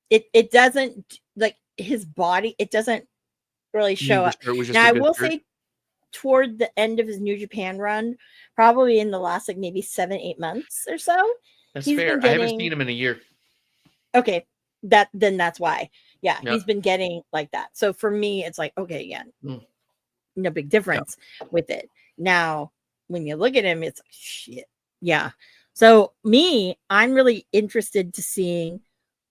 it doesn't like his body. It doesn't really show up. Now I will say, toward the end of his New Japan run, probably in the last like maybe 7-8 months or so. That's fair. I haven't seen him in a year. Okay, that's why. Yeah, he's been getting like that. So for me, it's like, okay, yeah, no big difference with it. Now, when you look at him, it's like, shit. Yeah. So I'm really interested to seeing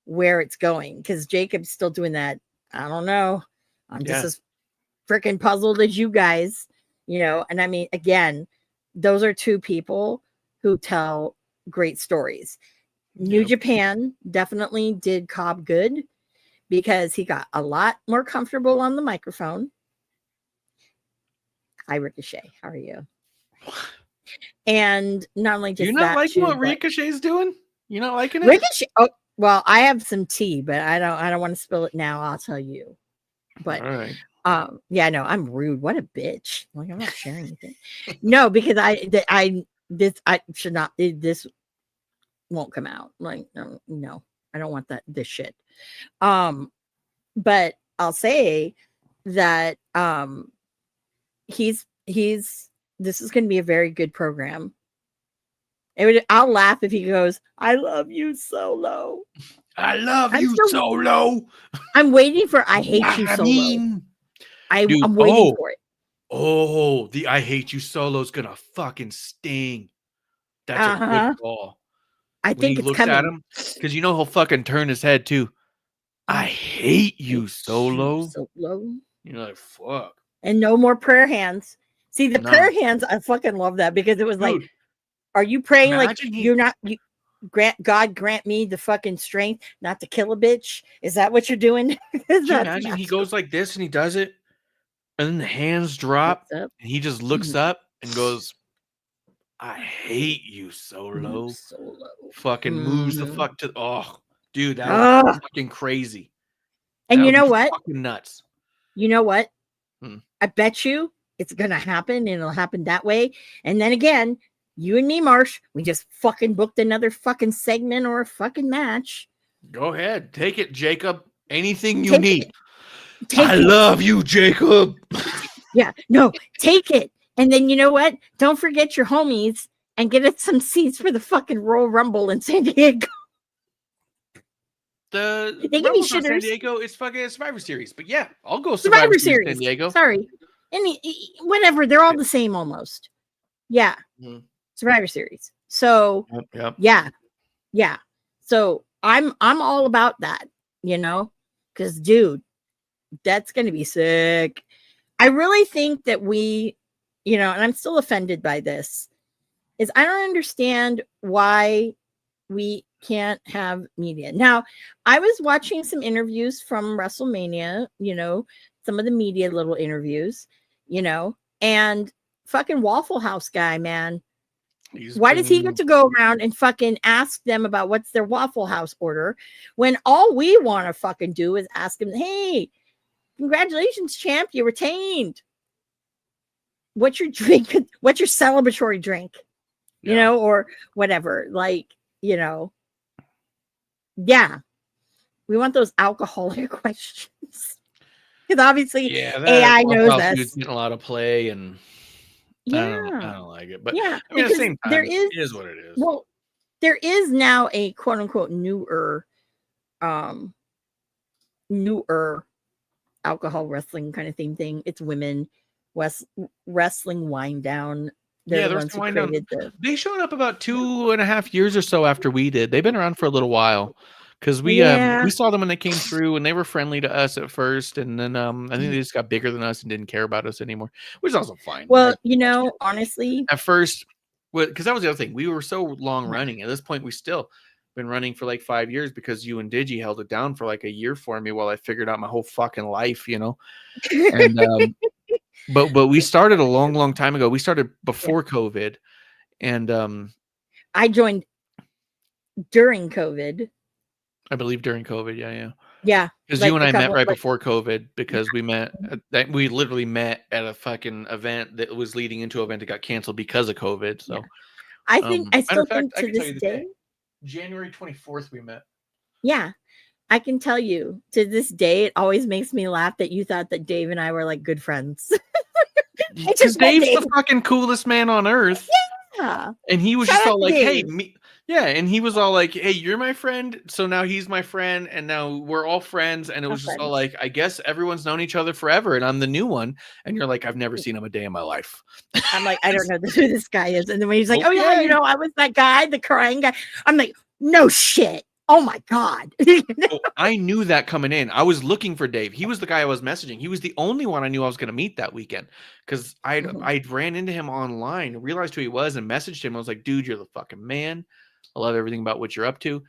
where it's going because Jacob's still doing that. I don't know. I'm just as freaking puzzled as you guys, and I mean, again, those are two people who tell great stories. New Japan definitely did Cobb good because he got a lot more comfortable on the microphone. Hi, Ricochet. How are you? And not only just you're not liking what Ricochet's doing? You're not liking it? Ricochet. Oh, well, I have some tea, but I don't want to spill it now. I'll tell you. But all right. Yeah, no, I'm rude. What a bitch. Like I'm not sharing anything. No, because I should not. This won't come out. Like no, I don't want this shit. But I'll say that he's this is going to be a very good program. I'll laugh if he goes, I love you, Solo. I love you, Solo. I'm waiting for I hate you, Solo. I'm waiting for it. Oh, the I hate you Solo's going to fucking sting. That's a good call. I think it's coming. At him, because he'll fucking turn his head too. I hate you, Solo. You're like, fuck. And no more prayer hands. See, the prayer hands, I fucking love that because it was like, are you praying like God grant me the fucking strength not to kill a bitch? Is that what you're doing? Can you imagine he goes like this and he does it, and then the hands drop, and he just looks up and goes, I hate you, Solo. Fucking moves the fuck to dude, that was fucking crazy. And you know what? Fucking nuts. You know what? I bet you it's gonna happen and it'll happen that way. And then again, you and me, Marsh, we just fucking booked another fucking segment or a fucking match. Go ahead. Take it, Jacob. Anything you need. I love you, Jacob. Yeah, no, take it. And then you know what? Don't forget your homies and get us some seats for the fucking Royal Rumble in San Diego. They give me shitters. San Diego is fucking Survivor Series. But yeah, I'll go Survivor Series. San Diego. Sorry. Whatever. They're all the same almost. Yeah. Survivor Series. So yeah. So I'm all about that, because dude, that's gonna be sick. I really think that we, and I'm still offended by this, is I don't understand why we can't have media. Now, I was watching some interviews from WrestleMania, some of the media little interviews, and fucking Waffle House guy, man. Why does he get to go around and fucking ask them about what's their Waffle House order when all we want to fucking do is ask him, hey, congratulations, champ, you retained. What's your drink? What's your celebratory drink? Or whatever. Like, yeah. We want those alcoholic questions. Because obviously AI knows us. Getting a lot of play and I don't like it. But yeah, I mean, at the same time, it is what it is. Well, there is now a quote unquote newer alcohol wrestling kind of thing. It's women wrestling wind down. They're Yeah, the there's ones some who wind down. created the They showed up about 2.5 years or so after we did. They've been around for a little while because we saw them when they came through, and they were friendly to us at first, and then I think they just got bigger than us and didn't care about us anymore, which is also fine. Well, honestly, at first, because that was the other thing. We were so long running. At this point, we still been running for like 5 years because you and Digi held it down for like a year for me while I figured out my whole fucking life, and but we started a long time ago. We started before COVID, and I joined during COVID. I believe during COVID, Yeah, because you and I met right before COVID because we met. We literally met at a fucking event that was leading into an event that got canceled because of COVID. So I still think I to can tell this you the day, January 24th, we met. Yeah, I can tell you to this day, it always makes me laugh that you thought that Dave and I were like good friends. Because Dave's the fucking coolest man on earth. Yeah. And he was just all like, hey, and he was all like, hey, you're my friend. So now he's my friend. And now we're all friends. And it was just all like, I guess everyone's known each other forever. And I'm the new one. And you're like, I've never seen him a day in my life. I'm like, I don't know who this guy is. And then when he's like, oh, yeah, I was that guy, the crying guy. I'm like, no shit. Oh my God. I knew that coming in. I was looking for Dave. He was the guy I was messaging. He was the only one I knew I was going to meet that weekend because I ran into him online, realized who he was, and messaged him. I was like, dude, you're the fucking man. I love everything about what you're up to.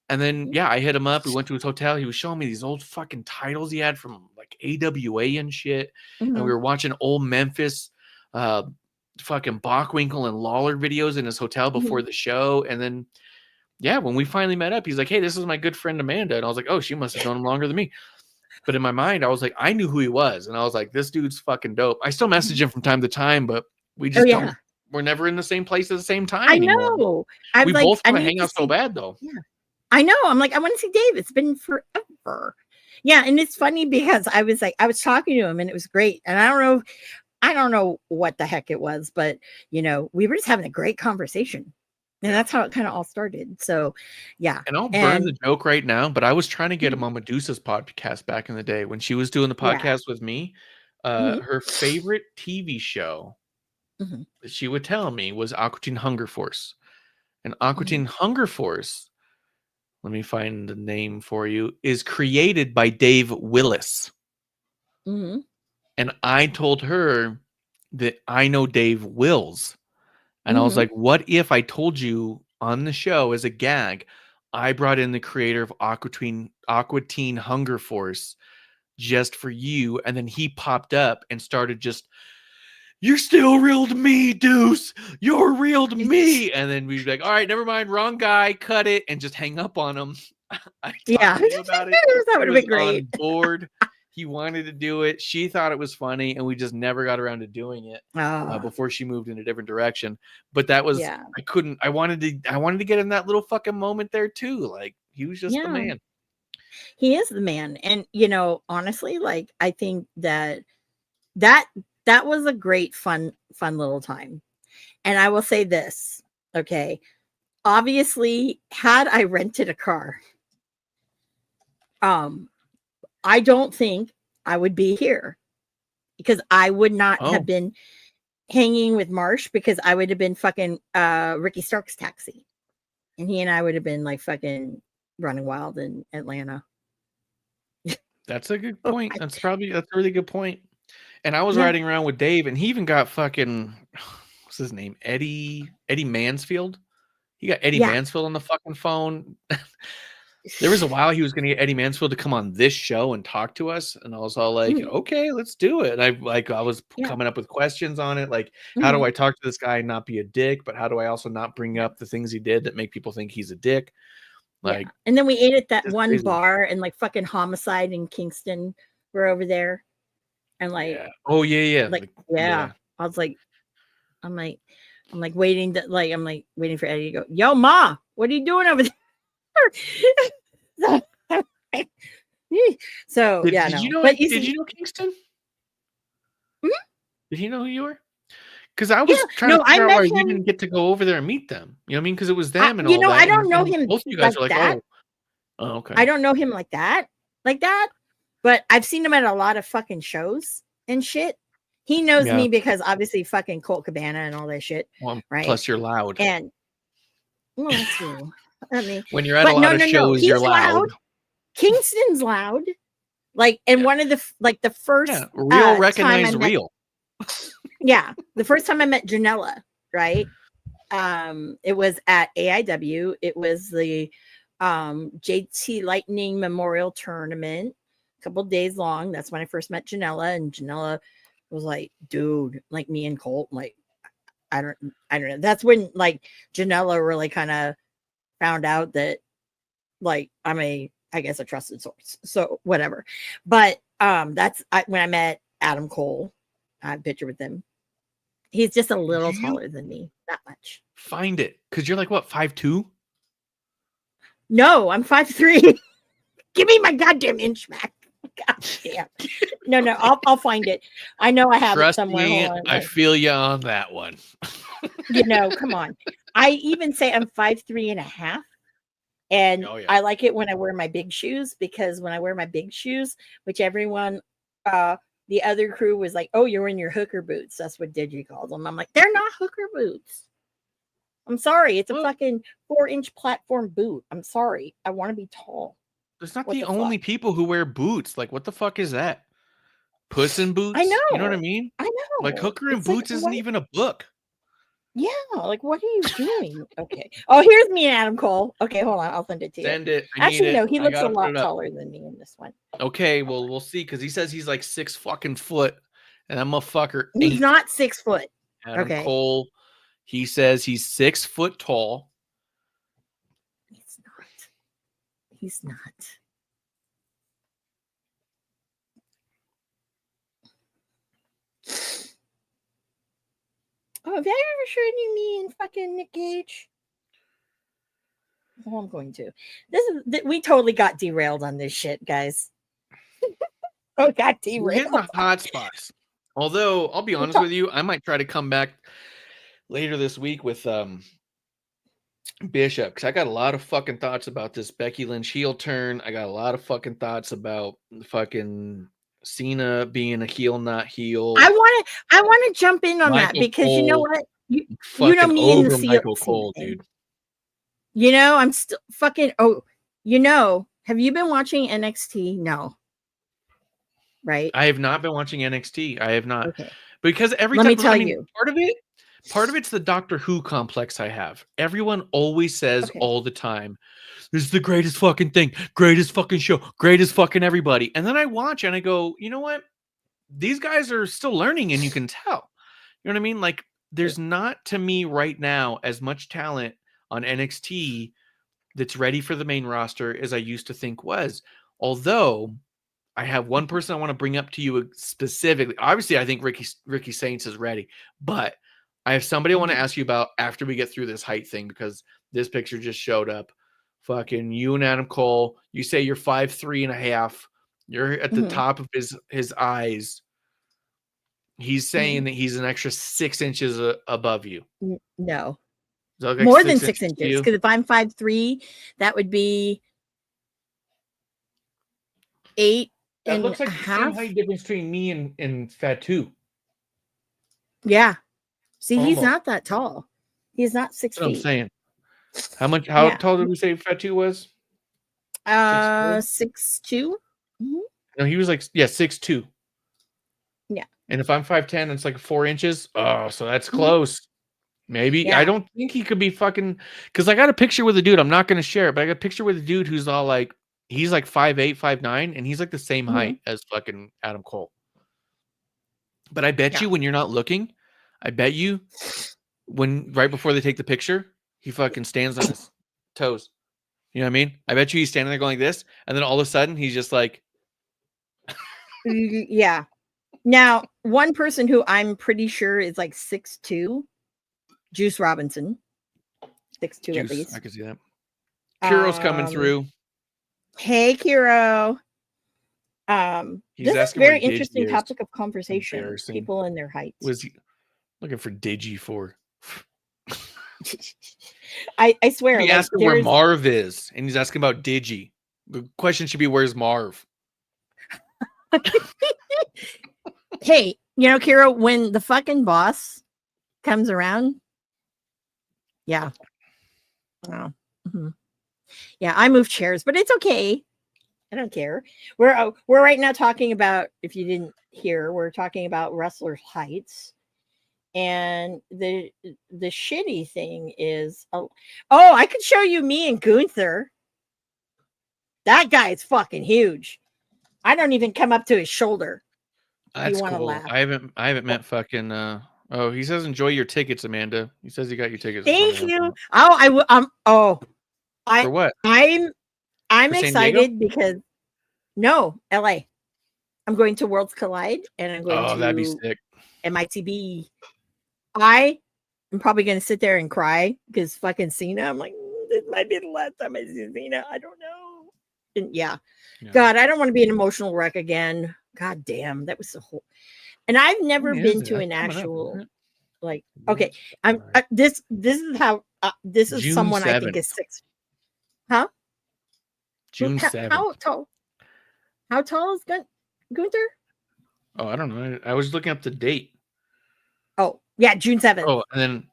And then, I hit him up. We went to his hotel. He was showing me these old fucking titles he had from like AWA and shit. And we were watching old Memphis fucking Bockwinkel and Lawler videos in his hotel before the show. And then when we finally met up, he's like, hey, this is my good friend Amanda. And I was like, oh, she must have known him longer than me. But in my mind, I was like, I knew who he was. And I was like, this dude's fucking dope. I still message him from time to time, but we just don't. We're never in the same place at the same time anymore. We both want to hang out so bad, though. Yeah, I know. I'm like, I want to see Dave. It's been forever. Yeah, and it's funny because I was talking to him and it was great. And I don't know what the heck it was, but we were just having a great conversation. And that's how it kind of all started. So, yeah. And I'll burn the joke right now, but I was trying to get him on Medusa's podcast back in the day when she was doing the podcast with me. Her favorite TV show that she would tell me was Aqua Teen Hunger Force. And Aqua Teen Hunger Force, let me find the name for you, is created by Dave Willis. And I told her that I know Dave Wills. And I was like, what if I told you on the show as a gag, I brought in the creator of Aqua Teen Hunger Force just for you. And then he popped up and started just, you're still real to me, Deuce. You're real to me. And then we'd be like, all right, never mind. Wrong guy. Cut it. And just hang up on him. I talked to him about it. That would have been great. On board. He wanted to do it. She thought it was funny, and we just never got around to doing it before she moved in a different direction. But that was I wanted to get in that little fucking moment there too. Like he was just the man. He is the man, and honestly, like I think that was a great fun little time. And I will say this, okay? Obviously, had I rented a car, I don't think I would be here because I would not have been hanging with Marsh because I would have been fucking Ricky Stark's taxi. And he and I would have been like fucking running wild in Atlanta. That's a good point. That's a really good point. And I was riding around with Dave and he even got fucking, what's his name? Eddie Mansfield. He got Eddie Mansfield on the fucking phone. There was a while he was going to get Eddie Mansfield to come on this show and talk to us. And I was all like, okay, let's do it. And I was coming up with questions on it. Like, how do I talk to this guy and not be a dick? But how do I also not bring up the ththings he did that make people think he's a dick? Like, and then we ate at that one bar and like fucking Homicide in Kingston. We're over there. And like, Like, I was like, I'm waiting for Eddie to go, yo, Ma, what are you doing over there? So did you know Kingston? Did he know who you were? Because I was trying no, to I figure out met why you him. didn't get to go over there and meet them. You know what I mean? Because it was them and You all know, that. I don't and know him both of you guys like are like, that. oh, okay. I don't know him like that, but I've seen him at a lot of fucking shows and shit. He knows me because obviously fucking Colt Cabana and all that shit, Well, right? plus you're loud. And well, that's true. I mean, When you're at a lot of shows, He's you're loud. Kingston's loud. Like, and one of the first real recognize real. Yeah, the first time I met Janella, right? It was at AIW. It was the JT Lightning Memorial Tournament, a couple days long. That's when I first met Janella, and Janella was like, "Dude, like me and Colt, like, I don't know." That's when like Janella really kind of found out that like I'm I guess a trusted source. So whatever. But that's when I met Adam Cole. I have a picture with him. He's just a little taller than me, not much. Find it, because you're like what, 5'2"? No, I'm 5'3". Give me my goddamn inch back. God damn. No, I'll find it. I know I have it somewhere. Me, I feel you on that one. You know, come on. I even say I'm 5'3.5". And I like it when I wear my big shoes, because when I wear my big shoes, which everyone, the other crew was like, "Oh, you're in your hooker boots." That's what Digi calls them. I'm like, they're not hooker boots. I'm sorry. It's a fucking 4-inch platform boot. I'm sorry. I want to be tall. It's not the only people who wear boots. Like, what the fuck is that? Puss in Boots? I know. You know what I mean? I know. Like, Hooker in Boots isn't even a book. Yeah, like, what are you doing? Okay. Oh, here's me and Adam Cole. Okay, hold on. I'll send it to you. Send it. Actually, no, he looks a lot taller than me in this one. Okay, well, we'll see, because he says he's like 6 fucking foot, and that motherfucker He's not 6 foot. Adam Cole, he says he's 6 foot tall. He's not. Oh, have I ever shown you me and fucking Nick Gage? Oh, I'm going to. We totally got derailed on this shit, guys. Got derailed. We're hitting the hot spots. Although, I'll be honest with you, I might try to come back later this week with Bishop, because I got a lot of fucking thoughts about this Becky Lynch heel turn. I got a lot of fucking thoughts about fucking Cena being a heel, not heel. I want to jump in on that, because you know what? You know me and the Michael Cole, dude. You know, I'm still fucking. Oh, you know, have you been watching NXT? No. Right. I have not been watching NXT. I have not. Okay. Because every Let time, me tell you, part of it's the Doctor Who complex I have. Everyone always says all the time, "This is the greatest fucking thing, greatest fucking show, greatest fucking everybody." And then I watch and I go, you know what? These guys are still learning, and you can tell. You know what I mean? Like, there's not, to me right now, as much talent on NXT that's ready for the main roster as I used to think was. Although I have one person I want to bring up to you specifically. Obviously, I think Ricky Saints is ready, but I have somebody I want to ask you about after we get through this height thing, because this picture just showed up. Fucking you and Adam Cole. You say you're 5'3.5". You're at the top of his eyes. He's saying that he's an extra 6 inches above you. No. Like more than 6 inches. Because if I'm 5'3", that would be 8 that and looks like a the half. same height difference between me and Fatu. Yeah. See, he's not that tall. He's not 6 feet. That's what I'm saying. How tall did we say Fatu was? 6'2". No, he was like 6'2". Yeah. And if I'm 5'10", it's like 4 inches. Oh, so that's close. Maybe. Yeah. I don't think he could be fucking, because I got a picture with a dude. I'm not going to share it, but I got a picture with a dude who's all like, he's like 5'8", 5'9", and he's like the same height as fucking Adam Cole. But I bet you when you're not looking, I bet you when right before they take the picture, he fucking stands on his toes. You know what I mean? I bet you he's standing there going like this, and then all of a sudden he's just like, yeah. Now, one person who I'm pretty sure is like 6'2", Juice Robinson, 6'2" at least. I can see that. Kiro's coming through. Hey, Kiro. This is a very interesting topic of conversation. People and their heights. Look Looking for Digi for. I swear. He Like, asking where Marv is, and he's asking about Digi. The question should be, where's Marv? Hey, you know, Kira, when the fucking boss comes around, yeah. Oh. Mm-hmm. Yeah, I move chairs, but it's okay. I don't care. We're right now talking about, if you didn't hear, we're talking about wrestlers' heights. And the shitty thing is, I could show you me and Gunther. That guy is fucking huge. I don't even come up to his shoulder. That's cool. Laugh. I haven't met fucking. Oh, he says enjoy your tickets, Amanda. He says he got your tickets. Thank you. For what? I'm For excited because LA. I'm going to Worlds Collide and I'm going to that'd be sick. MITB. I am probably going to sit there and cry because fucking Cena. I'm like, this might be the last time I see Cena. I don't know. And yeah. God, I don't want to be an emotional wreck again. God damn, that was the whole. And I've never been to an actual, like, okay, I'm this is how this is June someone 7th. I think is 6. Huh? June 7th. How tall is Gunther? Oh, I don't know. I was looking up the date. Oh, yeah, June 7th. Oh, and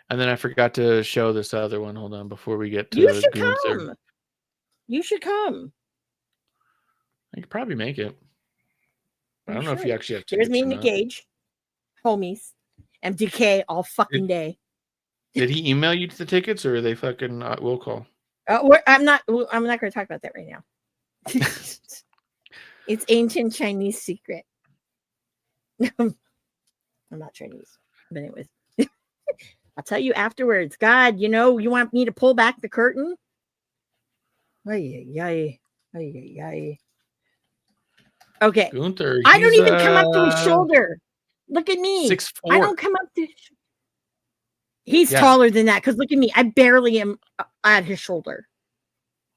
then I forgot to show this other one. Hold on, before we get to You should Gunther. come. You should come. I could probably make it. I don't know if you actually have to. Here's me and Nick Gage, homies, MDK all fucking day. Did he email you the tickets, or are they fucking will call? I'm not going to talk about that right now. It's ancient Chinese secret. I'm not Chinese, but anyways, I'll tell you afterwards. God, you want me to pull back the curtain? Ay. Okay. Gunther, I don't even come up to his shoulder. Look at me. 6'4". I don't come up to. He's taller than that because look at me. I barely am at his shoulder.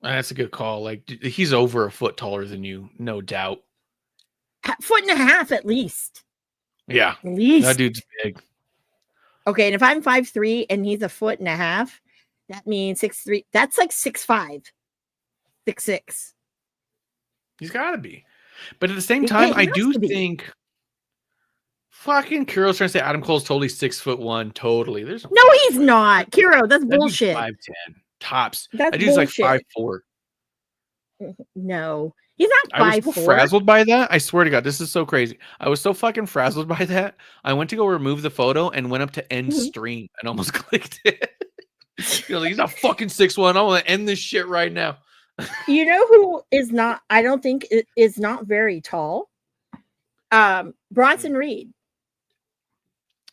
That's a good call. Like, he's over a foot taller than you, no doubt. Foot and a half at least. Yeah. At least. That dude's big. Okay, and if I'm 5'3" and he's a foot and a half, that means 6'3". That's like 6'5", 6'6". He's got to be. But at the same time, I do think fucking Kiro's trying to say Adam Cole's totally 6'1". Totally. There's no, he's not. Kiro, that's bullshit. 5'10" tops. That's that dude's bullshit. like 5'4". No, he's not 5'4". I was so frazzled by that. I swear to God, this is so crazy. I was so fucking frazzled by that. I went to go remove the photo and went up to end stream and almost clicked it. He's not fucking 6'1". I want to end this shit right now. You know who is not? I don't think is not very tall. Bronson Reed.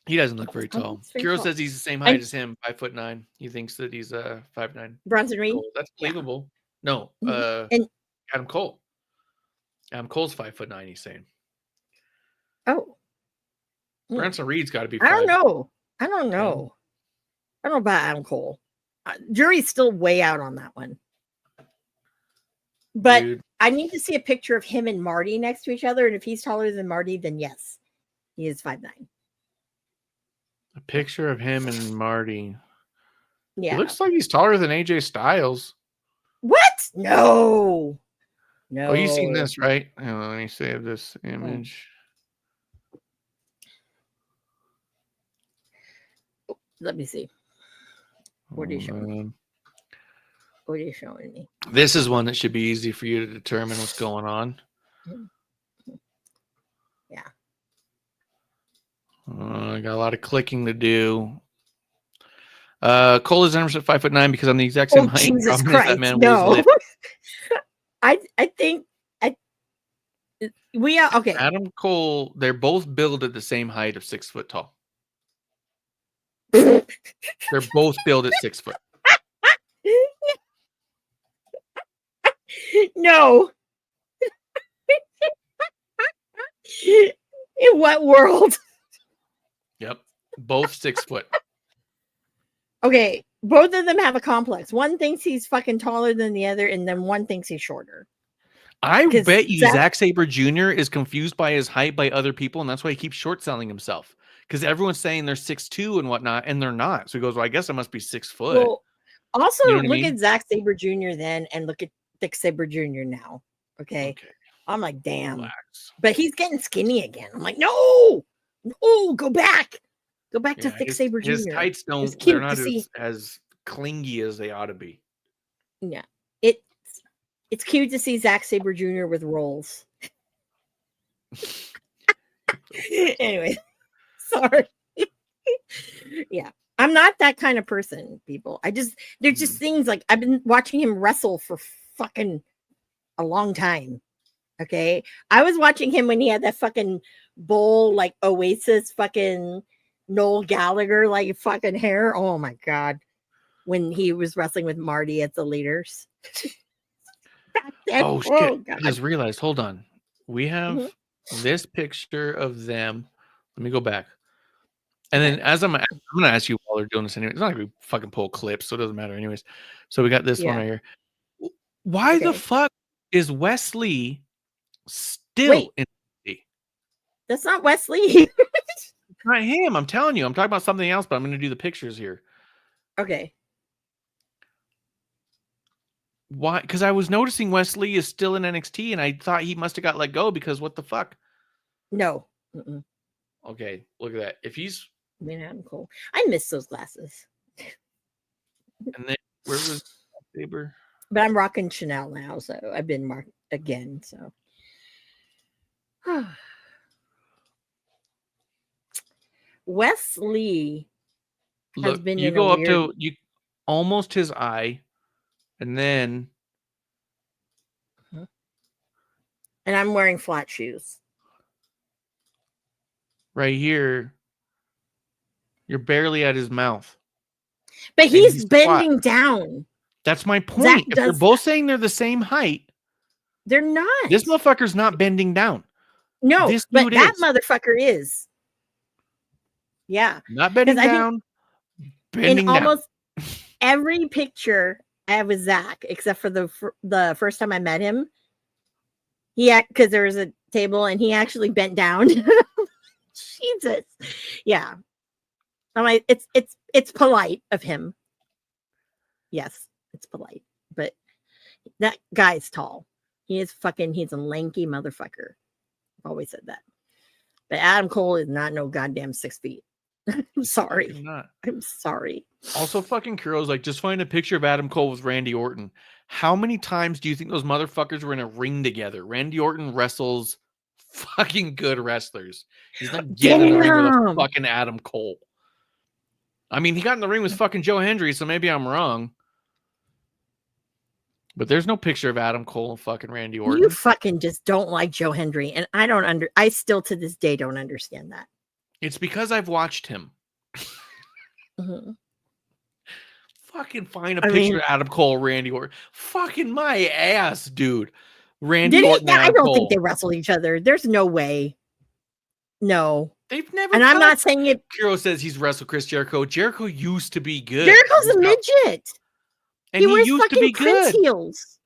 He doesn't look very tall. Kiro says he's the same height as him, 5'9". He thinks that he's 5'9". Bronson Reed. Cool. That's believable. No, and Adam Cole. Adam Cole's 5'9". He's saying. Oh, Bronson Reed's got to be. I don't know. I don't know about Adam Cole. Jury's still way out on that one. But dude, I need to see a picture of him and Marty next to each other. And if he's taller than Marty, then yes, he is 5'9". A picture of him and Marty. Yeah. It looks like he's taller than AJ Styles. What? No. Oh, you've seen this, right? On, let me save this image. Let me see. What are you showing me? What are you showing me? This is one that should be easy for you to determine what's going on. Yeah. I got a lot of clicking to do. Cole is 100% 5'9" because I'm the exact same height. Jesus Christ, that man no. I think we are okay. Adam Cole, they're both billed at the same height of 6 foot tall. They're both billed at 6 foot. No. In what world? Yep. Both 6 foot. Okay. Both of them have a complex. One thinks he's fucking taller than the other, and then one thinks he's shorter. I bet you Zack Sabre Jr. is confused by his height by other people, and that's why he keeps short selling himself. because everyone's saying they're 6'2" and whatnot, and they're not. So he goes, well, I guess I must be 6 foot. Well, also You know what I look mean? at Zack Sabre Jr. then and look at Dick Sabre Jr. now. Okay. I'm like, damn. Relax. But he's getting skinny again. I'm like, no, go back. Go back to Thick Sabre Jr. His tights It's they're cute not to see. as clingy as they ought to be. Yeah. It's cute to see Zack Sabre Jr. with rolls. Anyway, sorry. Yeah. I'm not that kind of person, people. There's just things like I've been watching him wrestle for fucking a long time. Okay. I was watching him when he had that fucking bowl, like Oasis fucking Noel Gallagher, like fucking hair. Oh my God. When he was wrestling with Marty at the Leaders. Oh shit. God. I just realized, hold on. We have this picture of them. Let me go back. And then as I'm gonna ask you while they're doing this anyway. It's not like we fucking pull clips, so it doesn't matter anyways. So we got this one right here. Why the fuck is Wesley still in NXT? That's not Wesley. It's not him. I'm telling you. I'm talking about something else, but I'm gonna do the pictures here. Okay. Why? Because I was noticing Wesley is still in NXT, and I thought he must have got let go because what the fuck? No. Okay, look at that. If he's Man, cool. I miss those glasses. and then where was Saber? But I'm rocking Chanel now, so I've been marked again. So Wesley has been. You go up to you almost his eye, and then. And I'm wearing flat shoes. Right here, you're barely at his mouth. But he's bending down. That's my point. If they're both saying they're the same height, they're not. This motherfucker's not bending down. No, but that motherfucker is. Yeah. Not bending down. Bending down. Almost every picture I have with Zach, except for the first time I met him, because there was a table and he actually bent down. Jesus. Yeah. I'm like, it's polite of him. Yes, it's polite. But that guy's tall. He's a lanky motherfucker. I've always said that. But Adam Cole is not no goddamn 6 feet. I'm sorry. I'm sorry. Also, fucking Kuro's like, just find a picture of Adam Cole with Randy Orton. How many times do you think those motherfuckers were in a ring together? Randy Orton wrestles fucking good wrestlers. He's not getting in the ring with fucking Adam Cole. I mean, he got in the ring with fucking Joe Hendry, so maybe I'm wrong. But there's no picture of Adam Cole and fucking Randy Orton. You fucking just don't like Joe Hendry, and I still to this day don't understand that. It's because I've watched him. Mm-hmm. Fucking find a picture of Adam Cole, Randy Orton. Fucking my ass, dude. Randy Orton. I don't think they wrestled each other. There's no way. No. They've never. And I'm not saying it. Kiro says he's wrestled Chris Jericho. Jericho used to be good. Jericho's a midget. And he used to be good. Heels.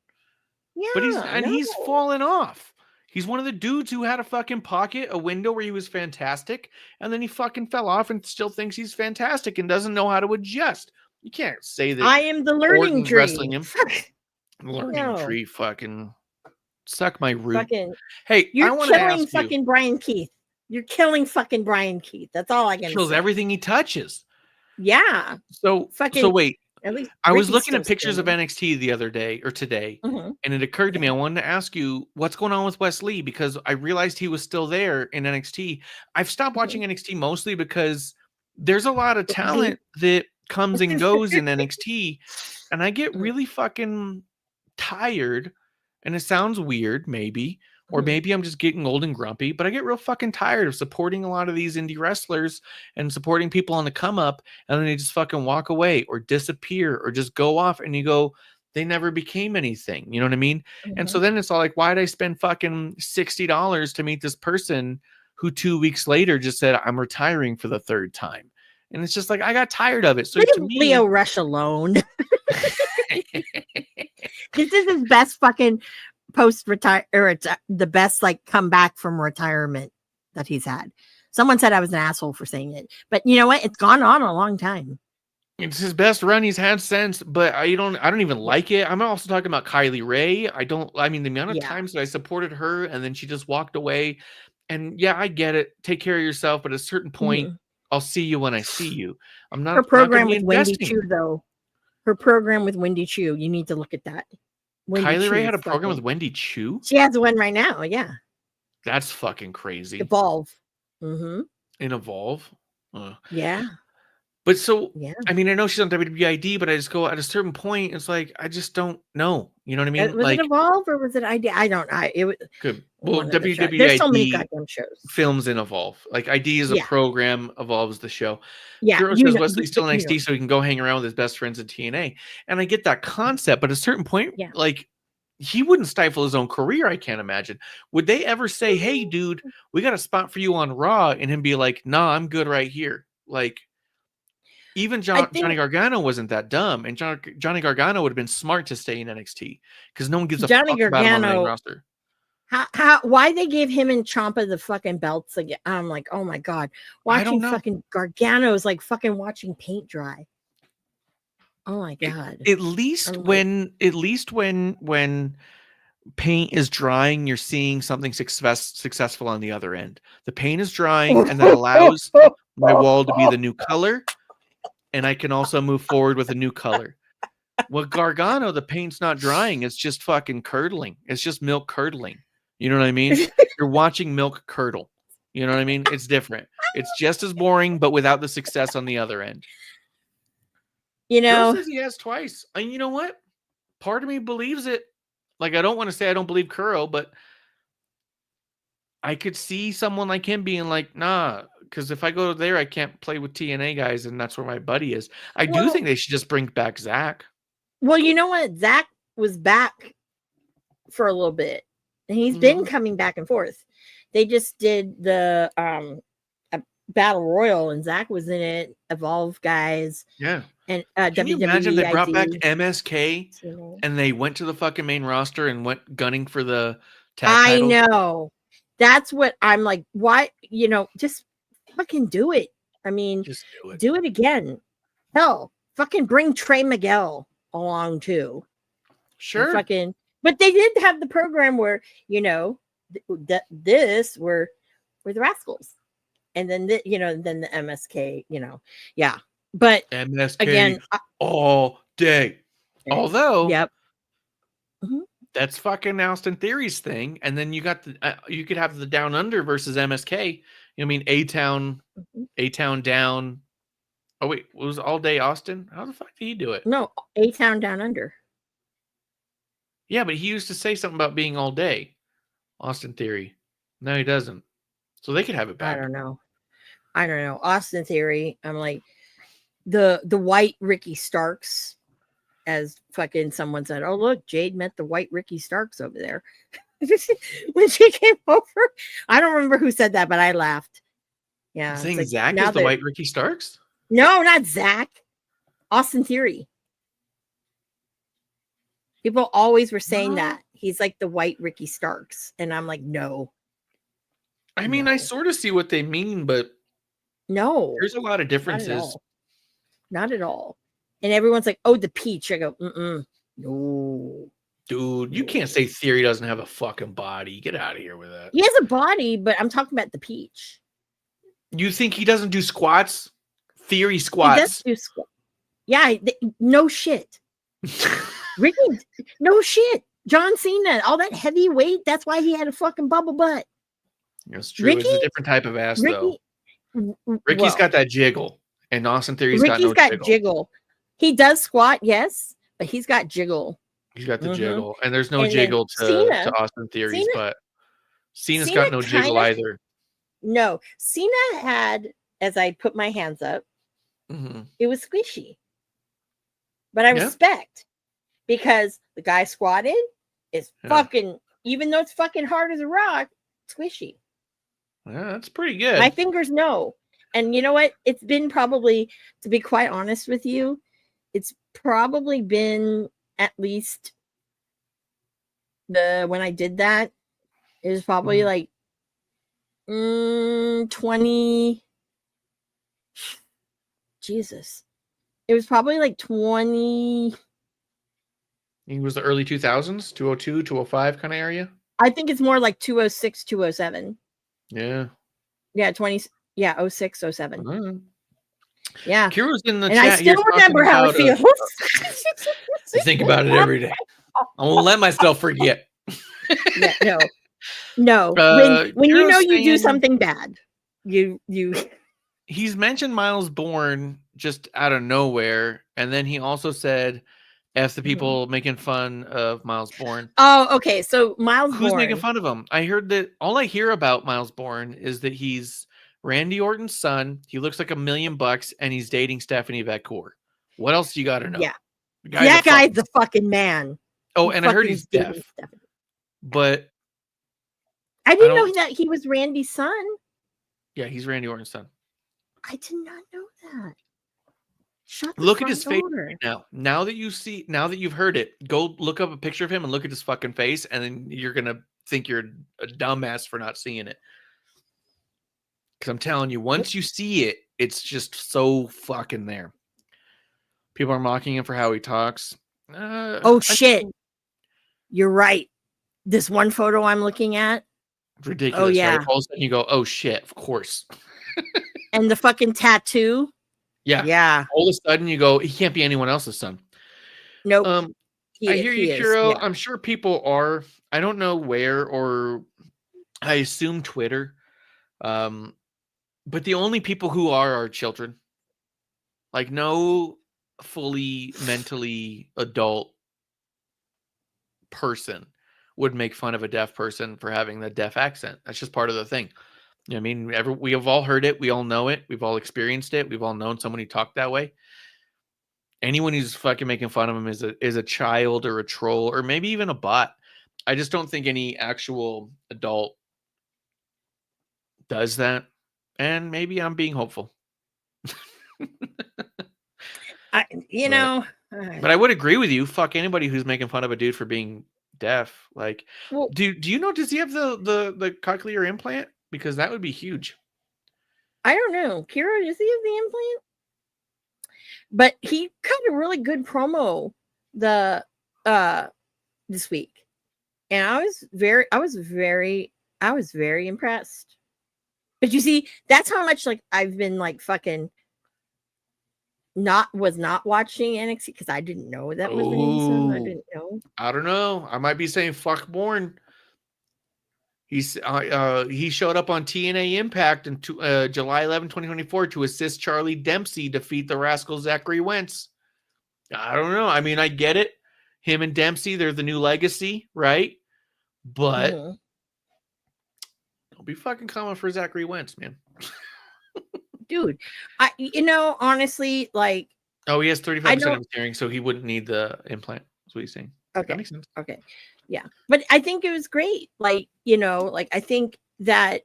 Yeah, but he's fallen off. He's one of the dudes who had a fucking pocket, a window where he was fantastic, and then he fucking fell off and still thinks he's fantastic and doesn't know how to adjust. You can't say that. I am the learning tree. Wrestling him. Learning tree, fucking suck my root. Hey, you're killing fucking Brian Keith. You're killing fucking Brian Keith. That's all I can say. Kills everything he touches. Yeah. So wait. At least I was looking at pictures of NXT the other day or today, and it occurred to me I wanted to ask you what's going on with Wes Lee, because I realized he was still there in NXT. I've stopped watching NXT mostly because there's a lot of talent that comes and goes in NXT, and I get really fucking tired. And it sounds weird, maybe, or maybe I'm just getting old and grumpy, but I get real fucking tired of supporting a lot of these indie wrestlers and supporting people on the come up, and then they just fucking walk away or disappear or just go off, and you go, they never became anything. You know what I mean? And so then it's all like, why did I spend fucking $60 to meet this person who 2 weeks later just said, I'm retiring for the third time? And it's just like, I got tired of it. So to me, Leo Rush alone. This is his best fucking post-retire, or the best like comeback from retirement. that he's had. Someone said I was an asshole for saying it, but you know what? It's gone on a long time. It's his best run he's had since, but I don't even like it. I'm also talking about Kylie Ray. I mean, the amount of times that I supported her and then she just walked away. And yeah, I get it. Take care of yourself, but at a certain point, I'll see you when I see you. I'm not. Her program not with Wendy Chu, though. Her program with Wendy Chu. You need to look at that. Wendy Kylie Chu Ray had a program with Wendy Chu. She has one right now. Yeah, that's fucking crazy. Evolve. In Evolve. Yeah. But so, I mean, I know she's on WWID, but I just go at a certain point, it's like, I just don't know. You know what I mean? Was it Evolve or was it ID? I don't know. It was good. Well, WWID there's so many goddamn shows. Films in Evolve. Like ID is a program, Evolve is the show. Yeah. Hero says Wesley's still in NXT so he can go hang around with his best friends in TNA. And I get that concept, but at a certain point, like he wouldn't stifle his own career, I can't imagine. Would they ever say, hey, dude, we got a spot for you on Raw, and him be like, nah, I'm good right here. Like, even Johnny Gargano wasn't that dumb, and Johnny Gargano would have been smart to stay in NXT because no one gives a fuck about him on the main roster. Why they gave him and Ciampa the fucking belts again? I'm like, oh my god, watching fucking Gargano is like fucking watching paint dry. Oh my god! At least when paint is drying, you're seeing something successful on the other end. The paint is drying, and that allows my wall to be the new color. And I can also move forward with a new color. With Gargano, the paint's not drying. It's just fucking curdling. It's just milk curdling. You know what I mean? You're watching milk curdle. You know what I mean? It's different. It's just as boring, but without the success on the other end. You know, Kuro says he has twice. And you know what? Part of me believes it. Like, I don't want to say I don't believe Kuro, but I could see someone like him being like, nah, because if I go there, I can't play with TNA guys, and that's where my buddy is. I do think they should just bring back Zach. Well, you know what? Zach was back for a little bit, and he's been coming back and forth. They just did the Battle Royal, and Zach was in it. Evolve guys. Yeah. And can you imagine they brought back MSK and they went to the fucking main roster and went gunning for the tag title? I know. That's what I'm like. Why? You know, just fucking do it. I mean, just do it again. Hell, fucking bring Trey Miguel along too. Sure. But they did have the program where, you know, this were the Rascals. And then then the MSK, you know. Yeah. But MSK again, all day. Although that's fucking Austin Theory's thing. And then you got you could have the Down Under versus MSK. You know what I mean? A-Town down. Oh wait, it was all day Austin? How the fuck did he do it? No, A-Town Down Under. Yeah, but he used to say something about being all day. Austin Theory. No, he doesn't. So they could have it back. I don't know. Austin Theory. I'm like the white Ricky Starks, as fucking someone said. Oh look, Jade met the white Ricky Starks over there when she came over. I don't remember who said that, but I laughed. Yeah, saying like, Zach is the white Ricky Starks. No, not Zach. Austin Theory. People always were saying that he's like the white Ricky Starks, and I'm like, no. I mean, I sort of see what they mean, but no, there's a lot of differences. Not at all. And everyone's like, oh, the peach. I go, no. Dude, you can't say Theory doesn't have a fucking body. Get out of here with that. He has a body, but I'm talking about the peach. You think he doesn't do squats? Theory squats. He does do squats. Yeah, no shit. Ricky, no shit. John Cena, all that heavy weight. That's why he had a fucking bubble butt. That's true. It's a different type of ass, though. Ricky's got that jiggle, and Austin Theory's got no jiggle. He does squat, yes, but he's got jiggle. He's got the jiggle, and there's no jiggle to Austin Theory's, but Cena's got no jiggle either. No, Cena had, as I put my hands up, it was squishy. But I respect, because the guy squatted is fucking, even though it's fucking hard as a rock, squishy. Yeah, that's pretty good. My fingers know. And you know what? It's been probably, to be quite honest with you, it's probably been at least when I did that, it was probably like 20. Jesus. It was probably like 20. It was the early 2000s, 202, 205 kind of area. I think it's more like 206, 207. Yeah. Yeah, 20. Yeah, 06, 07. Mm-hmm. Yeah. Kira's in the And chat. I still remember how it feels. I think about it every day. I won't let myself forget. Yeah, no. When you know you do something bad, you. He's mentioned Miles Bourne just out of nowhere, and then he also said, "F the people making fun of Miles Bourne." Oh, okay. So Miles Who's Bourne. making fun of him? I heard that all I hear about Miles Bourne is that he's Randy Orton's son. He looks like $1 million, and he's dating Stephanie Becour. What else you got to know? Yeah, The that guy's the fucking man. Oh, and I heard he's deaf. Stephanie. But I didn't know that he was Randy's son. Yeah, he's Randy Orton's son. I did not know that. Look at his face right now. Now that you've heard it, go look up a picture of him and look at his fucking face, and then you're gonna think you're a dumbass for not seeing it. Because I'm telling you, once you see it, it's just so fucking there. People are mocking him for how he talks. Shit. You're right. This one photo I'm looking at. Ridiculous. Oh, yeah. Right? All of a sudden you go, oh shit, of course. And the fucking tattoo. Yeah. Yeah. All of a sudden you go, he can't be anyone else's son. Nope. I hear you, Kiro. Yeah. I'm sure people are. I don't know where, or I assume Twitter. But the only people who are children. Like no fully mentally adult person would make fun of a deaf person for having the deaf accent. That's just part of the thing. You know what I mean? We have all heard it. We all know it. We've all experienced it. We've all known someone who talked that way. Anyone who's fucking making fun of him is a child or a troll or maybe even a bot. I just don't think any actual adult does that. And maybe I'm being hopeful. But I would agree with you. Fuck anybody who's making fun of a dude for being deaf. Like, well, do you know? Does he have the cochlear implant? Because that would be huge. I don't know, Kira. Does he have the implant? But he cut a really good promo this week, and I was very impressed. But you see, that's how much like I've been like fucking not watching NXT because I didn't know that was the name. I didn't know. I don't know. I might be saying fuck Bourne. He showed up on TNA Impact in July 11, 2024 to assist Charlie Dempsey defeat the rascal Zachary Wentz. I don't know. I mean, I get it. Him and Dempsey, they're the new legacy, right? But don't be fucking coming for Zachary Wentz, man. Dude, honestly, like... Oh, he has 35% of hearing, so he wouldn't need the implant. That's what he's saying. Okay. That makes sense. Okay. Yeah. But I think it was great. Like, I think that,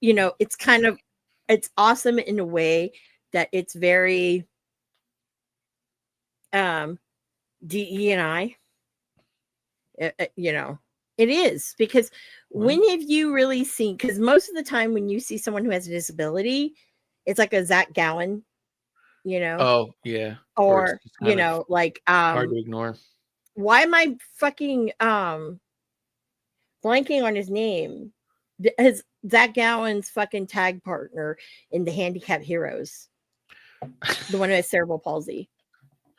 it's awesome in a way that it's very DE&I. It is because when have you really seen, because most of the time when you see someone who has a disability, it's like a Zach Gowen, Oh, yeah. Or hard to ignore. Why am I fucking blanking on his name? His Zach Gowen's fucking tag partner in the Handicap Heroes. The one who has cerebral palsy.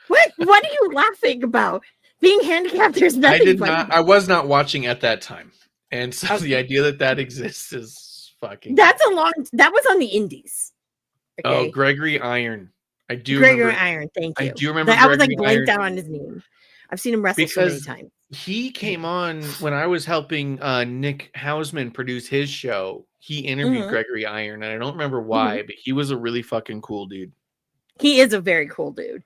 What are you laughing about? Being handicapped, there's nothing. I was not watching at that time. And so the idea that exists is fucking. That was on the Indies. Okay? Oh, Gregory Iron. I do Gregory remember. Iron, thank you. I do remember. I was like blanked out on his name. I've seen him wrestle so many times. He came on when I was helping Nick Hausman produce his show. He interviewed Gregory Iron, and I don't remember why, but he was a really fucking cool dude. He is a very cool dude.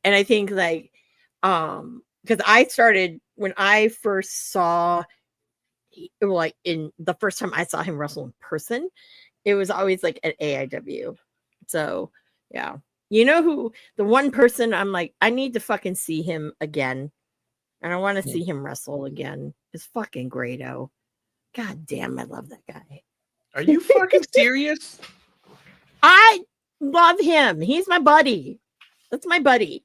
And I think because I started when I first saw, in the first time I saw him wrestle in person, it was always like at AIW. So yeah. Who the one person I'm like, I need to fucking see him again. And I want to see him wrestle again. It's fucking Grado. God damn, I love that guy. Are you fucking serious? I love him. He's my buddy. That's my buddy.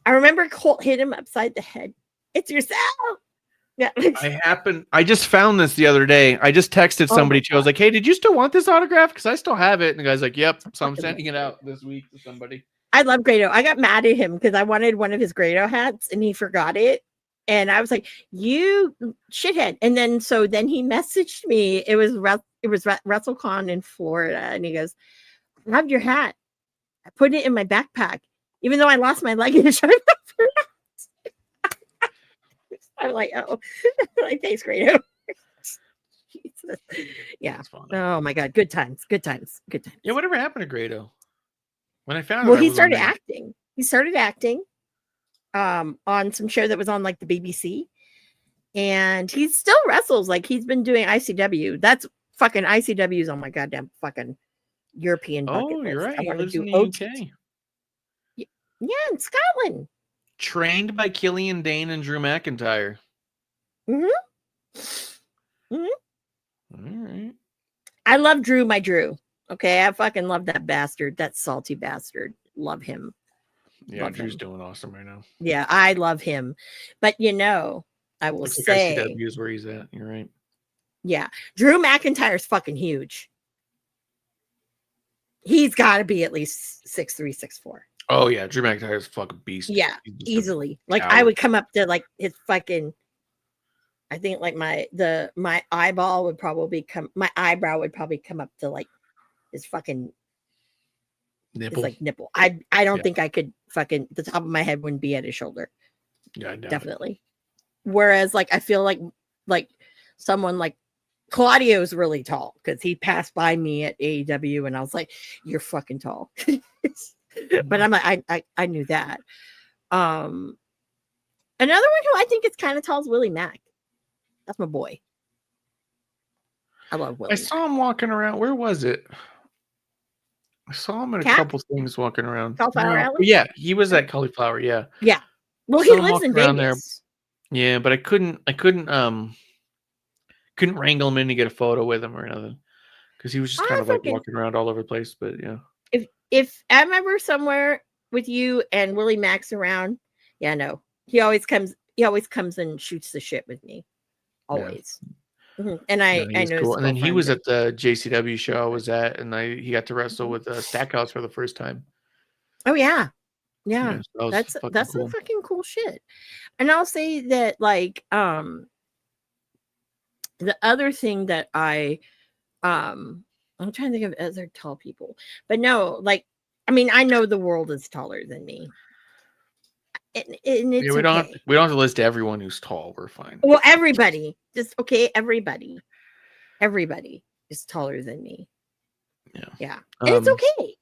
I remember Colt hit him upside the head. It's yourself. Yeah. I just found this the other day. I just texted Oh somebody. my I was like, hey, did you still want this autograph? Because I still have it. And the guy's like, yep. So I'm Fucking sending it out this week to somebody. I love Grado. I got mad at him because I wanted one of his Grado hats and he forgot it. And I was like, you shithead. And then he messaged me. It was WrestleCon in Florida. And he goes, I have your hat. I put it in my backpack. Even though I lost my luggage, I'm like, oh, like, thanks, Grado. Jesus. Yeah. Oh my God. Good times. Good times. Good times. Yeah. Whatever happened to Grado? When I found Well, it, he started acting. He started acting on some show that was on like the BBC. And he still wrestles. Like he's been doing ICW. That's fucking ICW's on my goddamn fucking European bucket list. You're right. I want to do in the UK. Yeah, in Scotland. Trained by Killian Dane and Drew McIntyre. Mm-hmm. All right. I love Drew, my Drew. Okay, I fucking love that bastard. That salty bastard. Love him. Yeah, love Drew's him. doing awesome right now. Yeah, I love him. But I will Looks say, like ICW is where he's at. You're right. Yeah, Drew McIntyre's fucking huge. He's got to be at least 6'3", 6'4". Oh yeah, Drew McIntyre's a fucking beast. Yeah, easily. Like coward. I would come up to like his fucking. I think like my eyebrow would probably come up to like his fucking nipple. His like nipple. I don't think I could fucking the top of my head wouldn't be at his shoulder. Yeah, definitely. Whereas like I feel like someone like Claudio's really tall because he passed by me at AEW and I was like, you're fucking tall. But I'm like, I knew that. Another one who I think is kind of tall is Willie Mack. That's my boy. I love Willie. I saw him walking around. Where was it? I saw him in a couple things walking around. Cauliflower Alley? Yeah, he was at Cauliflower. Yeah. Yeah. Well, he lives in Vegas. There. Yeah, but I couldn't wrangle him in to get a photo with him or anything because he was just kind of like walking around all over the place. But yeah. If I'm ever somewhere with you and Willie Mack's around, yeah, no, he always comes and shoots the shit with me, always. Yeah. Mm-hmm. And I know. Cool. And then he was at the JCW show I was at, and he got to wrestle with Stackhouse for the first time. Oh yeah, yeah. So that's cool. Some fucking cool shit. And I'll say that like the other thing that I'm trying to think of other tall people, but no, like, I mean, I know the world is taller than me. And it's we don't have to list everyone who's tall. We're fine. Well, everybody, everybody is taller than me. Yeah. And it's okay.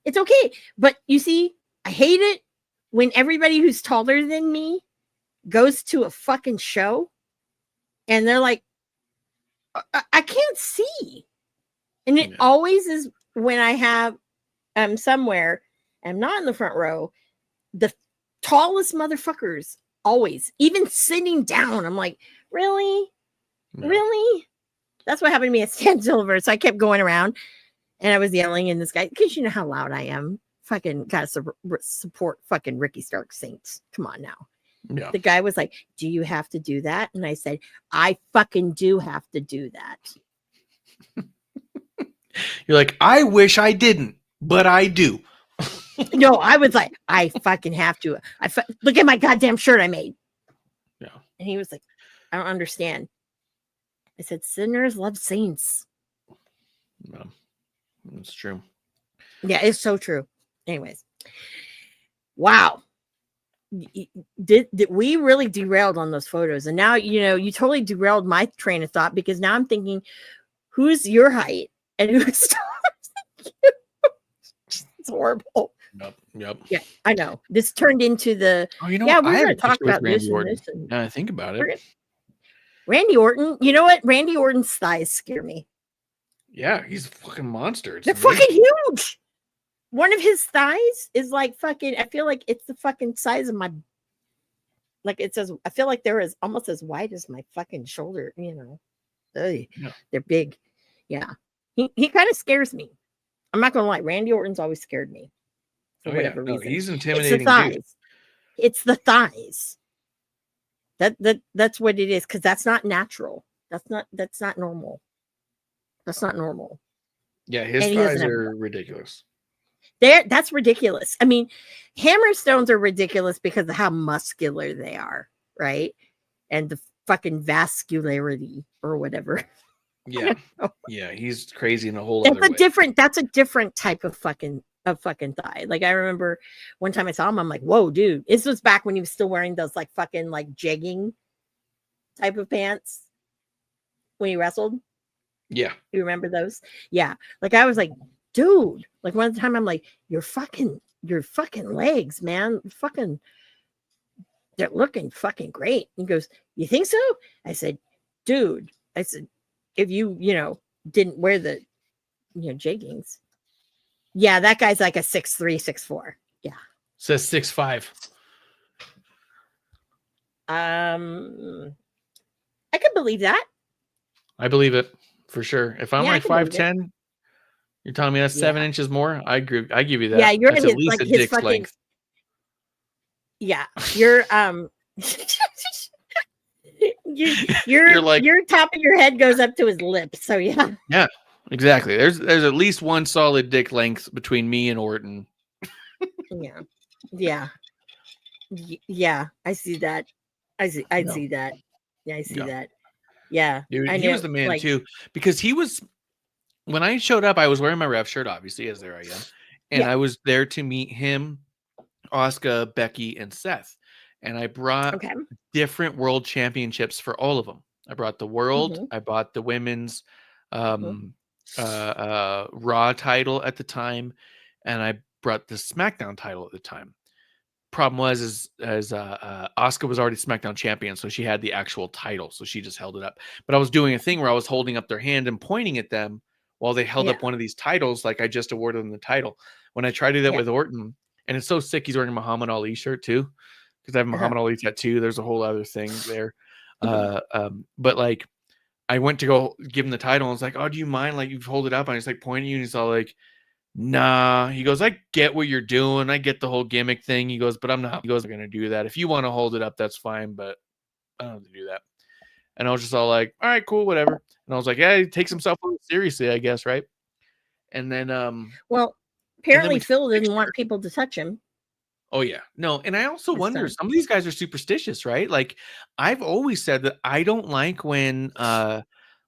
It's okay. But you see, I hate it when everybody who's taller than me goes to a fucking show and they're like, I can't see. And it always is when I have somewhere, I'm not in the front row, the tallest motherfuckers always, even sitting down. I'm like, really? Really? That's what happened to me at Stan Silver. So I kept going around and I was yelling, and this guy, because you know how loud I am, fucking gotta support fucking Ricky Stark Saints. Come on now. Yeah. The guy was like, do you have to do that? And I said, I fucking do have to do that. You're like, I wish I didn't, but I do. No, I was like, I fucking have to. Look at my goddamn shirt I made. Yeah. And he was like, I don't understand. I said, sinners love saints. No, it's true. Yeah, it's so true. Anyways. Wow. Did we really derailed on those photos? And now, you totally derailed my train of thought because now I'm thinking, who's your height and who's taller than you? It's horrible. Yep. Yeah, I know. This turned into the. Oh, we're going to talk about this and this. Now I think about it. Randy Orton. You know what? Randy Orton's thighs scare me. Yeah, he's a fucking monster. They're fucking huge. One of his thighs is like fucking. I feel like it's the fucking size of my. Like it says, I feel like they're almost as wide as my fucking shoulder. They're big. Yeah. He kind of scares me. I'm not gonna lie. Randy Orton's always scared me for whatever No, reason. he's It's the intimidating too. thighs. It's the thighs. That's what it is, because that's not natural. That's not normal. That's not normal. Yeah, his And he thighs doesn't have are ridiculous. that's ridiculous. I mean, hammerstones are ridiculous because of how muscular they are, right? And the fucking vascularity or whatever. Yeah, yeah, he's crazy in a whole That's other a way. different type of fucking thigh. Like, I remember one time I saw him, I'm like, whoa, dude. This was back when he was still wearing those like fucking like jegging type of pants when he wrestled. Yeah, You remember those? Yeah. Like, I was like, dude, like one time I'm like, your fucking legs, man. Fucking, they're looking fucking great. He goes, you think so? I said, dude, if you didn't wear the jeggings. Yeah, that guy's like a 6'3", 6'4". Yeah. says 6'5". I could believe that. I believe it for sure. If I'm Yeah, I like can believe it. 5'10", you're telling me that's 7 inches more. I agree. I give you that. Yeah, you're that's his, at least like a his dick's fucking length. Yeah, you're You're like, your top of your head goes up to his lips. So yeah. yeah, exactly. There's at least one solid dick length between me and Orton. Yeah. Yeah. Yeah, I see that. I see that. Yeah, I see that. Yeah. Dude, I he know, was the man like, too, because he was, when I showed up, I was wearing my ref shirt, obviously, as there I am. And Yeah. I was there to meet him, Oscar, Becky, and Seth. And I brought okay. different world championships for all of them. I brought the world, Mhm. I bought the women's Mhm. Raw title at the time, and I brought the SmackDown title at the time. Problem was, is Asuka was already SmackDown champion, so she had the actual title, so she just held it up. But I was doing a thing where I was holding up their hand and pointing at them while they held up one of these titles, like I just awarded them the title. When I tried to do that with Orton, and it's so sick, he's wearing a Muhammad Ali shirt too, because I have a Muhammad Ali tattoo. There's a whole other thing there. But like, I went to go give him the title, and I was like, "Oh, do you mind? Like, you hold it up." And I just like pointing you, and he's all like, "Nah." He goes, "I get what you're doing. I get the whole gimmick thing." He goes, "But I'm not." He goes, "I'm gonna do that. If you want to hold it up, that's fine, but I don't have to do that." And I was just all like, "All right, cool, whatever." And I was like, "Yeah, he takes himself a little seriously, I guess, right?" And then, well, and then apparently we Phil didn't want people to touch him. oh yeah, no, and I also His wonder, son. some of these guys are superstitious, right? Like, I've always said that I don't like when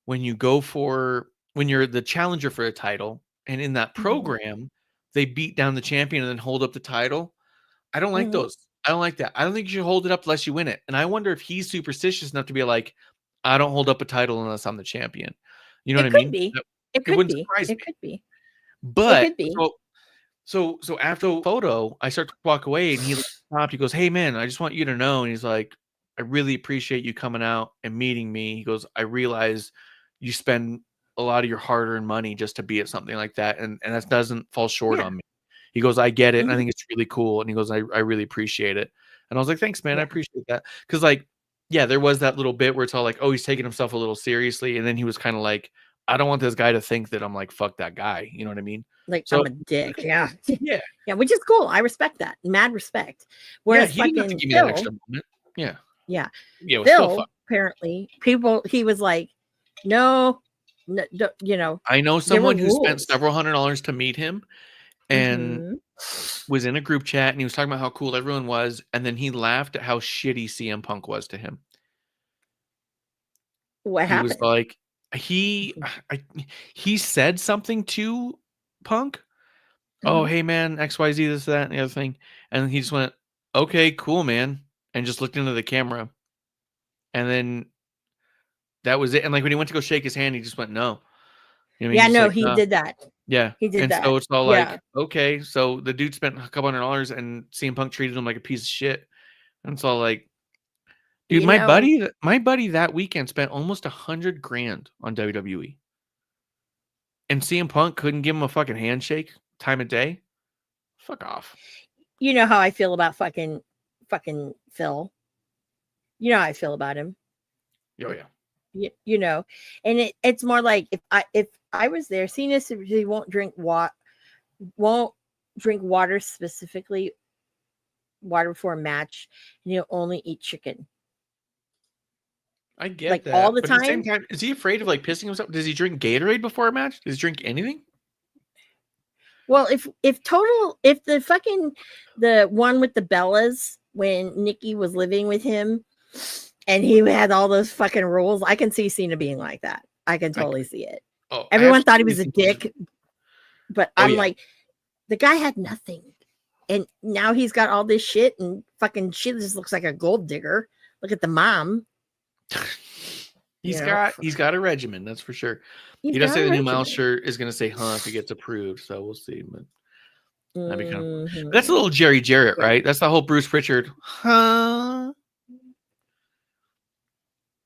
you go for, when you're the challenger for a title, and in that program they beat down the champion and then hold up the title. I don't like those. I don't like that. I don't think you should hold it up unless you win it. And I wonder if he's superstitious enough to be like, I don't hold up a title unless I'm the champion. You know what I mean? It It could wouldn't be. surprise It me. could be. It But could be. so after the photo, I start to walk away, and he stopped. He goes, "Hey man, I just want you to know." And he's like, "I really appreciate you coming out and meeting me." He goes, "I realize you spend a lot of your hard-earned money just to be at something like that, and that doesn't fall short Yeah. on me." He goes, "I get it, and I Mhm. think it's really cool." And he goes, I really appreciate it." And I was like, "Thanks, man. I Yeah. appreciate that." Because like, yeah, there was that little bit where it's all like, "Oh, he's taking himself a little seriously," and then he was kind of like, "I don't want this guy to think that I'm like, fuck that guy." You know what I mean? Like, So I'm a dick. Yeah. yeah. Yeah, which is cool. I respect that. Mad respect. Yeah, Whereas he didn't have to fucking give me that Phil, extra moment. Yeah. yeah, Yeah, it was still Phil, fun. apparently, he was like, no, no, I know there were someone who spent rules. several $100s to meet him and Mhm. was in a group chat, and he was talking about how cool everyone was, and then he laughed at how shitty CM Punk was to him. What He was happened? like, he said something to Punk. "Oh, Uh-huh. hey man, XYZ, this, that, and the other thing." And he just went, "Okay, cool, man," and just looked into the camera. And then that was it. And like when he went to go shake his hand, he just went, "No." You know, he's Yeah, just no, like, he "No." did that. Yeah. He did And that. so it's all Yeah. like, okay, so the dude spent a couple $100 and CM Punk treated him like a piece of shit. And it's all like, dude, You know, my buddy that weekend spent almost $100,000 on WWE. And CM Punk couldn't give him a fucking handshake time of day. Fuck off. you know how I feel about fucking Phil. You know how I feel about him. Oh yeah. you know, and it's more like if I was there, seeing as he won't drink water, specifically water before a match, and he'll only eat chicken. I get Like, that. all the But at the same time? time, is he afraid of like pissing himself? Does he drink Gatorade before a match? Does he drink anything? Well, if the one with the Bellas, when Nikki was living with him and he had all those fucking rules, I can see Cena being like that. I can totally see it. Oh, Everyone thought he was a absolutely think dick, but Oh, I'm yeah. like, the guy had nothing. And now he's got all this shit, and fucking she just looks like a gold digger. Look at the mom. He's You know, got a regimen, that's for sure. he's He does got say a the new Malt regimen. shirt is gonna say "huh" if it gets approved, so we'll see. But that'd be kind of fun. Mhm. That's a little Jerry Jarrett, Yeah. right? That's the whole Bruce Pritchard, huh?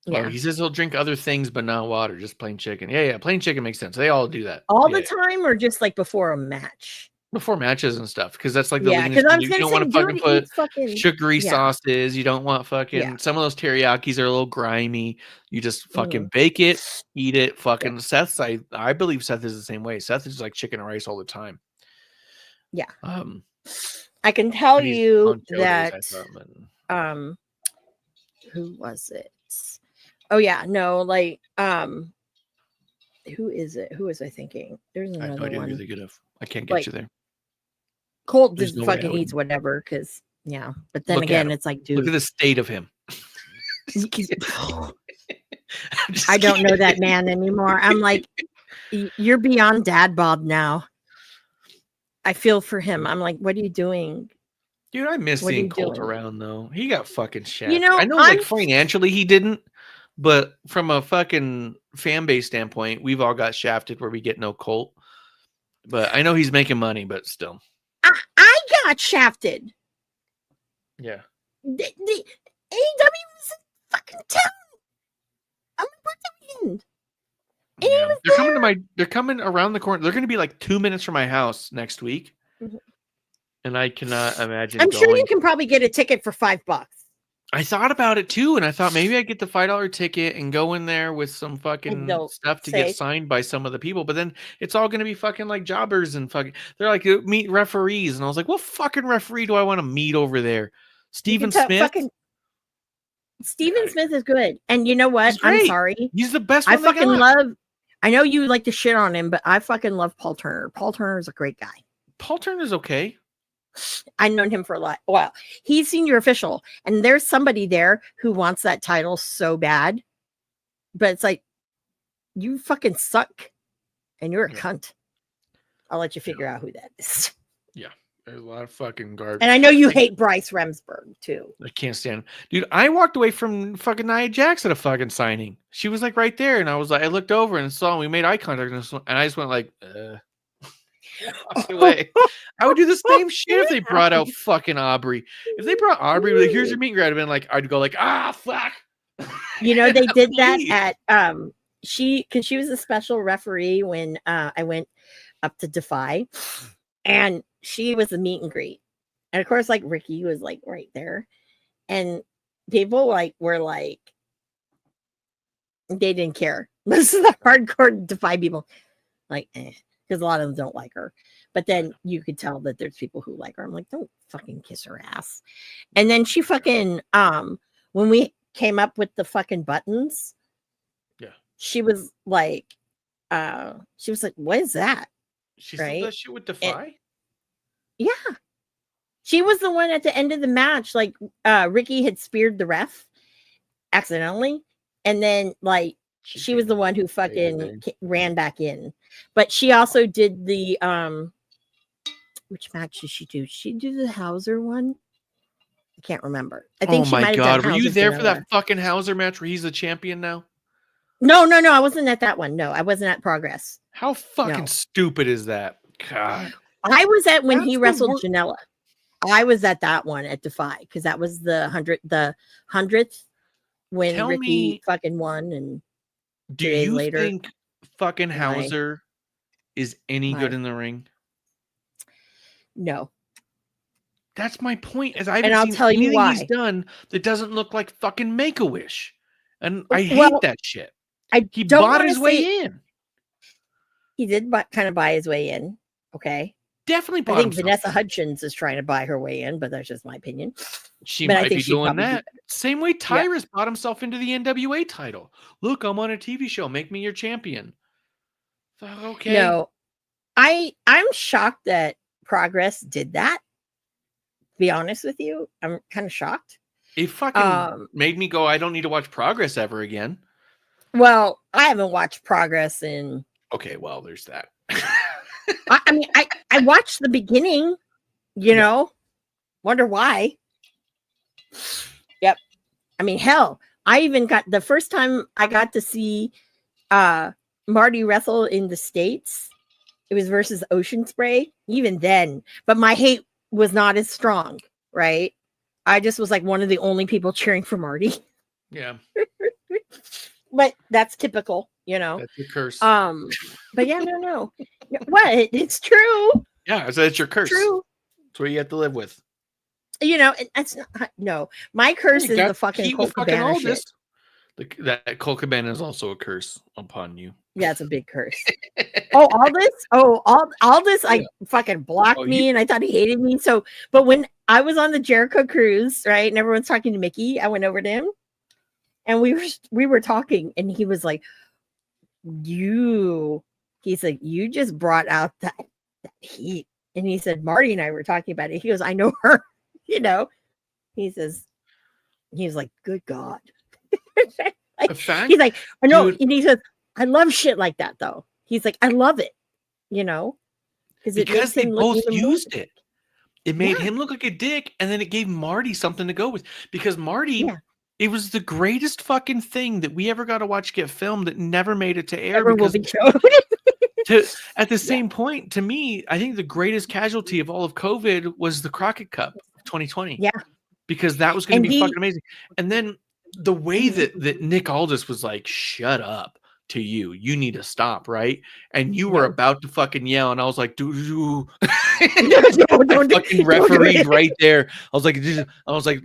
Yeah. Oh, he says he'll drink other things, but not water, just plain chicken. Yeah, plain chicken makes sense. They all do that All Yeah, the time, or just like before a match? before matches and stuff, because that's like the Yeah, leanest. because I was You gonna don't say, want to fucking dude put eats fucking sugary yeah. sauces. You don't want fucking Yeah. some of those teriyakis are a little grimy. You just fucking Mhm. bake it, eat it. Fucking Seth's, I believe Seth is the same way. Seth is like chicken and rice all the time. Yeah. Um, I can tell when he's you on show days, I that thought, but who was it? Oh yeah, no, like who is it? Who was I thinking? There's I have no another idea who one. they could have. I can't get Like, you there. Colt There's just no way I fucking would. eats whatever, because yeah. But then Look at again, him. it's like, Look at dude, the state of him. I don't know that man anymore. I'm like, you're beyond dad bod now. I feel for him. I'm like, what are you doing? Dude, I miss What are seeing you Colt doing? around though. He got fucking shafted. You know, I know, like financially he didn't, but from a fucking fan base standpoint, we've all got shafted where we get no Colt. But I know he's making money, but still. I got shafted. Yeah. The AEW is in fucking town. I'm my birthday weekend. And he was They're coming there. they're coming around the corner. They're gonna be like 2 minutes from my house next week. Mhm. And I cannot imagine I'm sure you going. can probably get a ticket for $5. I thought about it too, and I thought maybe I get the $5 ticket and go in there with some fucking they'll stuff to say- get signed by some of the people. But then it's all going to be fucking like jobbers and fucking. They're like meet referees, and I was like, what fucking referee do I want to meet over there? Steven Smith. Steven Smith is good, and you know what? He's great. I'm sorry. He's the best. I one they fucking got. love. I know you like to shit on him, but I fucking love Paul Turner. Paul Turner is a great guy. Paul Turner's okay. I've known him for a lot. Well, he's senior official, and there's somebody there who wants that title so bad, but it's like, you fucking suck, and you're a cunt. I'll let you figure out who that is. Yeah, there's a lot of fucking garbage. And I know you hate Bryce Remsburg too. I can't stand him. Dude, I walked away from fucking Nia Jax at a fucking signing. She was like right there, and I was like, I looked over and saw, and we made eye contact, and I just went like, walked away. I would do the same shit if they brought out fucking Aubrey. If they brought Aubrey, like, here's your meet and greet, I'd been like, I'd go like, fuck. You know, they did that at because she was a special referee when I went up to Defy, and she was the meet and greet, and of course, like, Ricky was like right there, and people were like, they didn't care. This is the hardcore Defy people, like, because a lot of them don't like her. But then you could tell that there's people who like her. I'm like, don't fucking kiss her ass. And then she fucking when we came up with the fucking buttons, she was like, what is that? She said that shit with Defy? Yeah. She was the one at the end of the match, like, Ricky had speared the ref accidentally, and then like she was the one who fucking ran back in. But she also did the which match did she do? Did she do the Hauser one? I can't remember. I think oh she my might have god, done were you Hauser there for Vanilla. that fucking Hauser match where he's the champion now? No, I wasn't at that one. No, I wasn't at Progress. How fucking stupid is that? God. I was at when That's he the wrestled Janela. I was at that one at Defy because that was the 100th when Tell Ricky me, fucking won. And do 2 days you later, think fucking Hauser is any good my- in the ring? no. That's my point. As And I'll tell you anything why. he's done that doesn't look like fucking Make-A-Wish, and I hate Well, that shit. He don't bought wanna his way in. He did kind of buy his way in. Okay. Definitely I bought think himself Vanessa in. Hudgens is trying to buy her way in, but that's just my opinion. She But I might think be she'd doing probably do that. better. Same way Tyrus bought himself into the NWA title. Look, I'm on a TV show. Make me your champion. Okay. No, I'm shocked that Progress did that. To be honest with you, I'm kind of shocked. It fucking made me go, I don't need to watch Progress ever again. Well, I haven't watched Progress in. Okay, well, there's that. I mean, I watched the beginning. You know, wonder why. Yep. I mean, hell, I even got the first time I got to see Marty wrestle in the States. It was versus Ocean Spray. Even then, but my hate was not as strong, right? I just was like one of the only people cheering for Marty. Yeah. But that's typical, you know. That's your curse. But yeah, no. What? It's true. Yeah, so that's your curse. True. That's what you have to live with. You know, it's not, no. My curse is the fucking Colt Cabana shit. That Colt Cabana is also a curse upon you. Yeah, it's a big curse. Oh, all this, I fucking blocked me, and I thought he hated me. So, but when I was on the Jericho cruise, right, and everyone's talking to Mickey, I went over to him, and we were talking, and he was like, he's like, you just brought out that heat, and he said, Marty and I were talking about it. He goes, I know her, you know. He was like, good God. He's like, I know, and he says, I love shit like that, though. He's like, I love it, you know, because they both used it. It made him look like a dick, and then it gave Marty something to go with. Because Marty, it was the greatest fucking thing that we ever got to watch get filmed that never made it to air. Never will be showed. At the same point, to me, I think the greatest casualty of all of COVID was the Crockett Cup of 2020. Yeah, because that was going to be fucking amazing. And then the way that Nick Aldis was like, "Shut up." To you need to stop, right? And you were about to fucking yell, and I was like, "Dude, don't fucking refereed right there." I was like,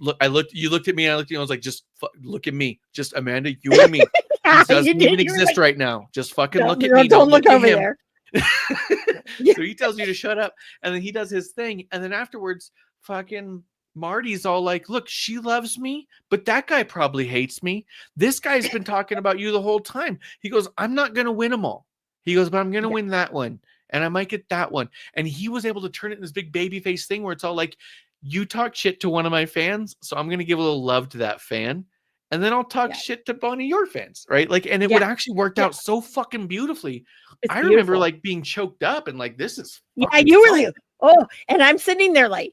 look, you looked at me, and I looked at you, I was like, just look at me, just Amanda, you and me. This doesn't even exist right now. Just fucking look at me. Don't look over there. So he tells you to shut up, and then he does his thing, and then afterwards, fucking Marty's all like, look, she loves me, but that guy probably hates me. This guy's been talking about you the whole time. He goes, I'm not going to win them all. He goes, but I'm going to win that one. And I might get that one. And he was able to turn it in this big baby face thing where it's all like, you talk shit to one of my fans, so I'm going to give a little love to that fan. And then I'll talk shit to one of your fans, right? Like, and it would actually worked out so fucking beautifully. I remember like being choked up and like, this is you were like, oh, and I'm sitting there like,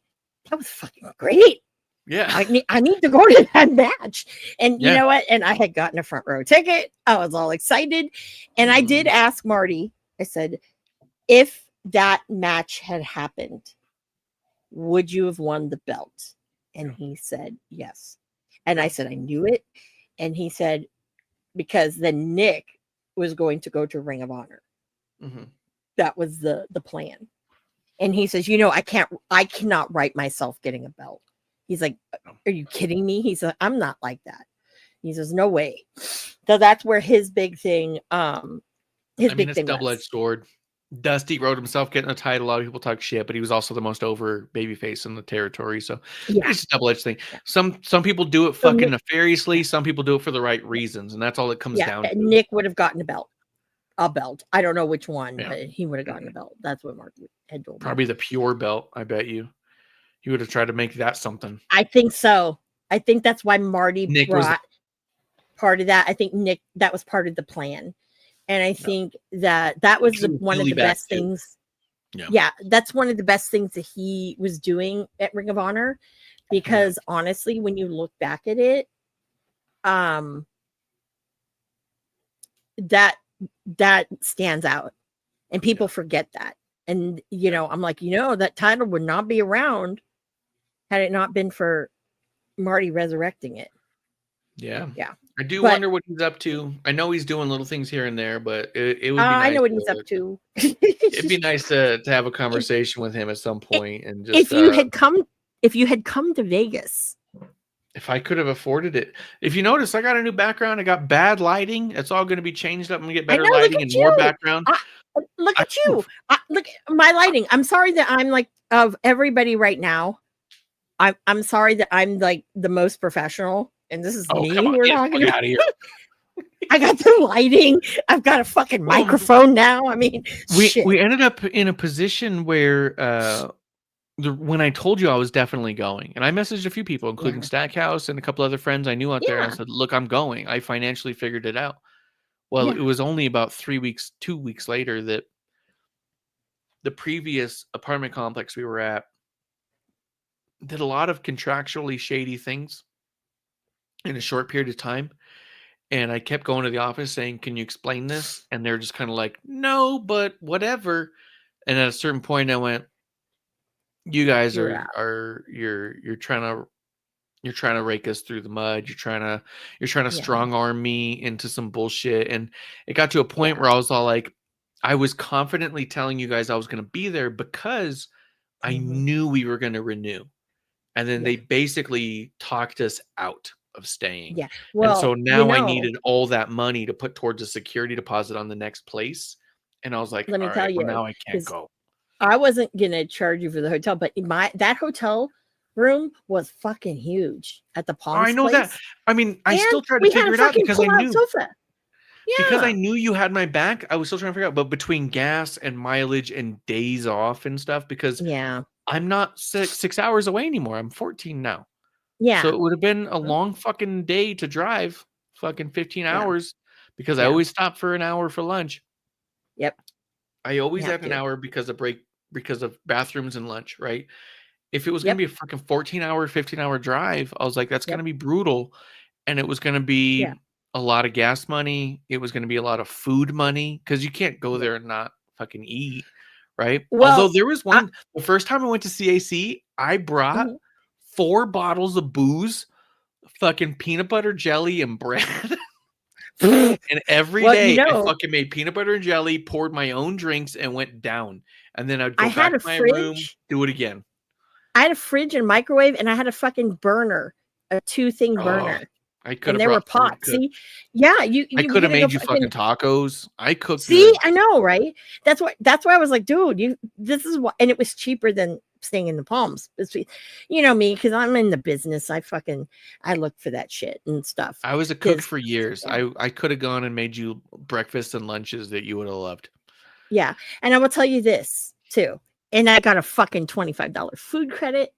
that was fucking great. Yeah. I need to go to that match. And you know what? And I had gotten a front row ticket. I was all excited. And I did ask Marty, I said, if that match had happened, would you have won the belt? And he said, yes. And I said, I knew it. And he said, because then Nick was going to go to Ring of Honor. Mm-hmm. That was the plan. And he says, you know, I cannot write myself getting a belt. He's like, are you kidding me? He said, I'm not like that. He says, no way. So that's where his big thing, big thing double-edged sword. Dusty wrote himself getting a title. A lot of people talk shit, but he was also the most over babyface in the territory. So it's a double-edged thing. Yeah. Some people do it fucking nefariously. Some people do it for the right reasons. And that's all it comes down to. Nick would have gotten a belt. I don't know which one, but he would have gotten a belt. That's what Mark had told me. Probably the pure belt, I bet you. He would have tried to make that something. I think so. I think that's why Marty brought part of that. I think Nick, that was part of the plan. And I think that was one of the best things. Yeah, that's one of the best things that he was doing at Ring of Honor. Because honestly, when you look back at it, that stands out and people forget that. And you know, I'm like, that title would not be around had it not been for Marty resurrecting it. Yeah I do wonder what he's up to. I know he's doing little things here and there, but it would be nice. I know what he's up to. It'd be nice to have a conversation with him at some point. And just if you had come to Vegas If I could have afforded it. If you notice, I got a new background. I got bad lighting. It's all going to be changed up. I'm going to get better lighting and more background. Look at you. Look at my lighting. I'm sorry that I'm like, of everybody right now, I'm sorry that I'm like the most professional. And this is me who we're talking about. Out of here. I got the lighting. I've got a fucking microphone now. I mean, we ended up in a position where when I told you I was definitely going, and I messaged a few people, including Stackhouse and a couple other friends I knew out there. And I said, look, I'm going. I financially figured it out. Well, it was only about 2 weeks later that the previous apartment complex we were at did a lot of contractually shady things in a short period of time. And I kept going to the office saying, can you explain this? And they're just kind of like, no, but whatever. And at a certain point I went, you guys you're trying to rake us through the mud. You're trying to strong arm me into some bullshit. And it got to a point where I was all like, I was confidently telling you guys I was going to be there because I knew we were going to renew. And then they basically talked us out of staying. Yeah. Well, and so now I needed all that money to put towards a security deposit on the next place. And I was like, let me tell you, now I can't go. I wasn't gonna charge you for the hotel, but that hotel room was fucking huge at the Palms. I know place. that. I mean, I still tried to figure it out because I knew. Sofa. Yeah. Because I knew you had my back, I was still trying to figure out. But between gas and mileage and days off and stuff, because I'm not 6 hours away anymore. I'm 14 now. Yeah. So it would have been a long fucking day to drive, fucking 15 hours, because I always stop for an hour for lunch. Yep. I always have an hour because of bathrooms and lunch, right? If it was going to be a fucking 14-hour, 15-hour drive, I was like, that's going to be brutal. And it was going to be a lot of gas money. It was going to be a lot of food money because you can't go there and not fucking eat, right? Well, although there was one, the first time I went to CAC, I brought 4 bottles of booze, fucking peanut butter jelly and bread. And every day I fucking made peanut butter and jelly, poured my own drinks, and went down. And then I'd go back to my room, do it again. I had a fridge and microwave, and I had a fucking burner, a 2-thing burner. I could have. And there were pots. See, I could have made you fucking tacos. I cooked. See, I know, right? That's why I was like, dude, this is what, and it was cheaper than staying in the Palms. You know me, because I'm in the business. I look for that shit and stuff. I was a cook for years. I could have gone and made you breakfast and lunches that you would have loved. Yeah, and I will tell you this too. And I got a fucking $25 food credit.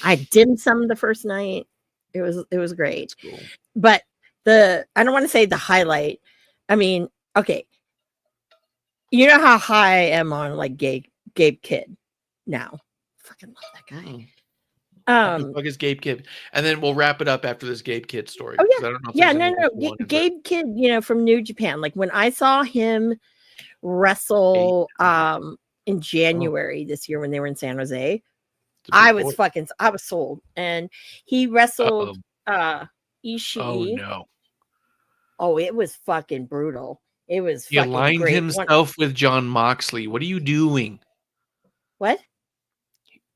I dim sum the first night. It was great. Cool. But I don't want to say the highlight. I mean, okay. You know how high I am on like Gabe Kidd now. Fucking love that guy. Who the fuck is Gabe Kidd? And then we'll wrap it up after this Gabe Kidd story. Oh yeah. I don't know no. Gabe Kidd, from New Japan. Like when I saw him wrestle in January this year when they were in San Jose, I was sold. And he wrestled Ishii. Oh no. Oh, it was fucking brutal. It was he aligned himself with John Moxley. What are you doing? What?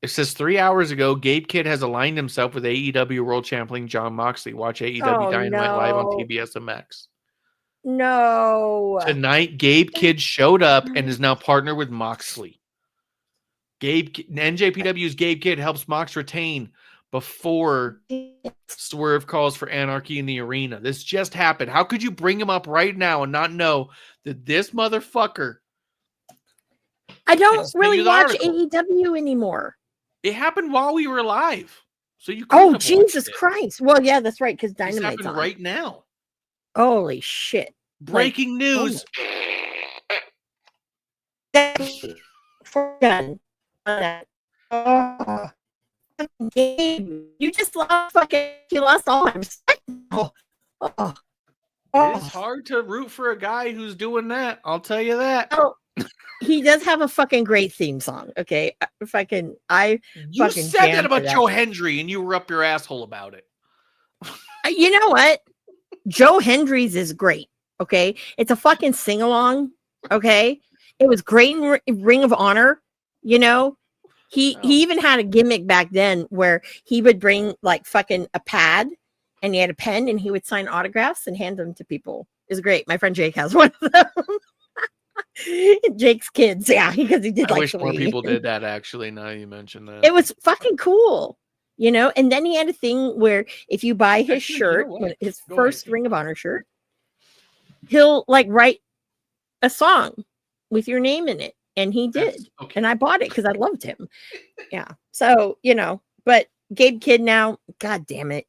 It says 3 hours ago, Gabe Kidd has aligned himself with AEW World Champion John Moxley. Watch AEW Dynamite live on TBS MX. No. Tonight, Gabe Kidd showed up and is now partnered with Moxley. NJPW's Gabe Kidd helps Mox retain before Swerve calls for anarchy in the arena. This just happened. How could you bring him up right now and not know that this motherfucker? I don't really watch AEW anymore. It happened while we were live. So you Oh, Jesus Christ. Well, yeah, that's right, because Dynamite's on. Right now. Holy shit. Breaking news. Done. Oh, Gabe, you just lost all my respect. It's hard to root for a guy who's doing that. I'll tell you that. Oh, he does have a fucking great theme song. Okay, you said that about Joe Hendry, and you were up your asshole about it. You know what? Joe Hendry's is great. Okay, it's a fucking sing along. Okay, it was great in Ring of Honor. He even had a gimmick back then where he would bring like fucking a pad and he had a pen and he would sign autographs and hand them to people. It was great. My friend Jake has one of them. Jake's kids, yeah, because he did I like wish more 3. people did that. Actually, now you mentioned that. It was fucking cool, you know. And then he had a thing where if you buy his Actually, shirt, you know what? his Go first ahead. Ring of Honor shirt, he'll like write a song with your name in it. And he did. Okay. And I bought it because I loved him. Yeah. So, you know, but Gabe Kidd now, God damn it.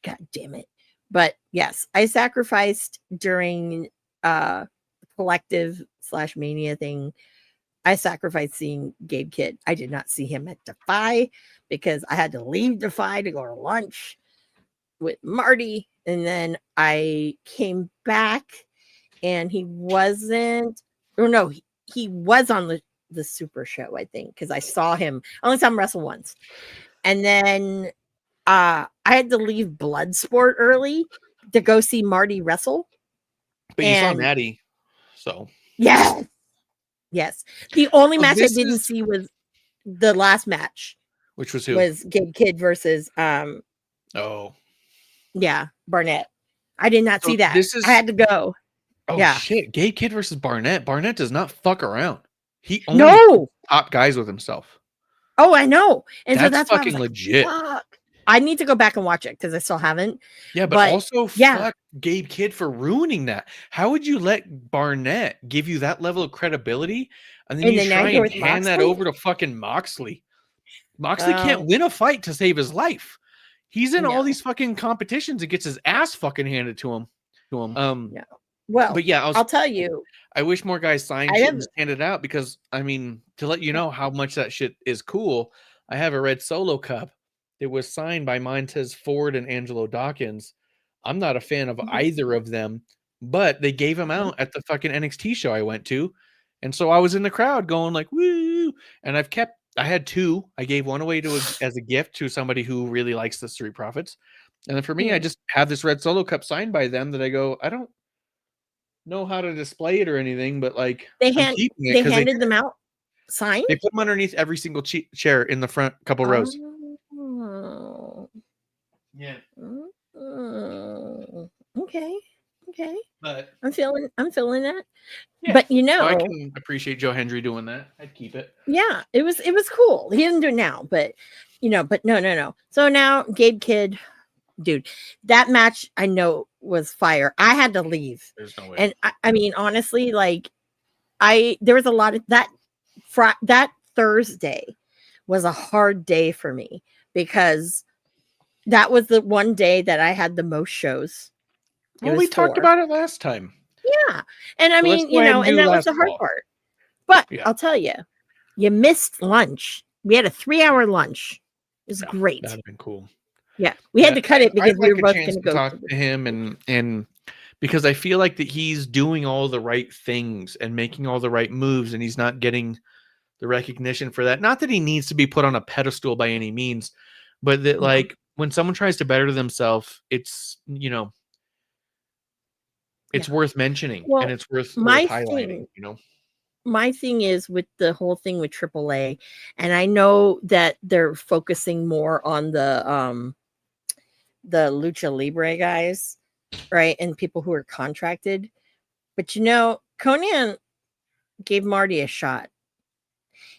God damn it. But yes, I sacrificed during collective / mania thing. I sacrificed seeing Gabe Kidd. I did not see him at Defy because I had to leave Defy to go to lunch with Marty. And then I came back and he wasn't, or no, he was on the Super Show, I think, because I saw him. I only saw him wrestle once. And then I had to leave Bloodsport early to go see Marty wrestle. But you saw Natty, so yes. The only So match I this didn't is- see was the last match, which was who? was Gabe Kidd versus Barnett. I did not So see that. this is- I had to go. Oh Yeah. shit! Gabe Kidd versus Barnett. Barnett does not fuck around. He only No. top guys with himself. Oh, I know. And so that's why I was fucking like, legit. fuck. I need to go back and watch it because I still haven't. Yeah, but But, also yeah. fuck Gabe Kidd for ruining that. How would you let Barnett give you that level of credibility and then And you then now try you're and with hand that Moxley? over to fucking Moxley? Moxley Well- can't win a fight to save his life. He's in all No. these fucking competitions and gets his ass fucking handed to him. Yeah. Well, but yeah, I'll tell you. I wish more guys signed I shit have- and just handed it out because I mean, to let you know how much that shit is cool, I have a red Solo cup. It was signed by Montez Ford and Angelo Dawkins. I'm not a fan of either of them, but they gave them out at the fucking NXT show I went to. And so I was in the crowd going like, woo. And I had 2. I gave one away as a gift to somebody who really likes the Street Profits. And then for me, I just have this red Solo cup signed by them that I go, I don't know how to display it or anything, but like They I'm keeping it they 'cause handed them out signed. they put them underneath every single chair in the front couple rows. Oh. Yeah. Okay. But I'm feeling that. yeah. But you So I know, can appreciate Joe Hendry doing that. I'd keep it. yeah, it was cool. He doesn't do it now, but you know, but no. So now Gabe Kidd, dude, that match I know was fire. I had to leave. There's no way. And I mean, honestly, like there was a lot of that Thursday was a hard day for me because that was the one day that I had the most shows. Well, we talked about it last time. Yeah. And I So let's mean, go you ahead know, and do and that was last the hard call. part. But Yeah. I'll tell you, you missed lunch. We had a 3-hour lunch. It was great. That'd have been cool. Yeah. We had to cut it because I'd we like were a both chance going to go talk to him and because I feel like that he's doing all the right things and making all the right moves and he's not getting the recognition for that. Not that he needs to be put on a pedestal by any means, but that like when someone tries to better themselves, it's, you know, it's worth mentioning and it's worth highlighting, you know. My thing is with the whole thing with AAA, and I know that they're focusing more on the Lucha Libre guys, right? And people who are contracted. But you know, Conan gave Marty a shot.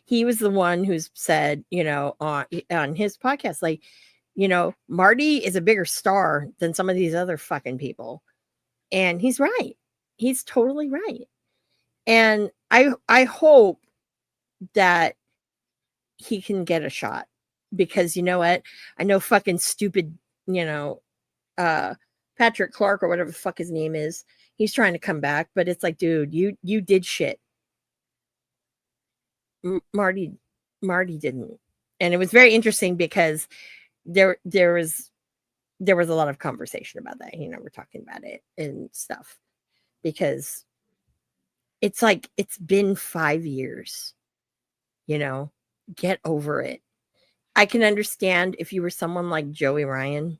He was the one who's said, you know, on his podcast, like, you know, Marty is a bigger star than some of these other fucking people. And he's right. He's totally right. And I hope that he can get a shot because you know what? I know fucking stupid, you know, Patrick Clark or whatever the fuck his name is. He's trying to come back, but it's like, dude, you did shit. Marty didn't. And it was very interesting because there was a lot of conversation about that. You know, we're talking about it and stuff because it's like it's been 5 years. You know, get over it. I can understand if you were someone like Joey Ryan.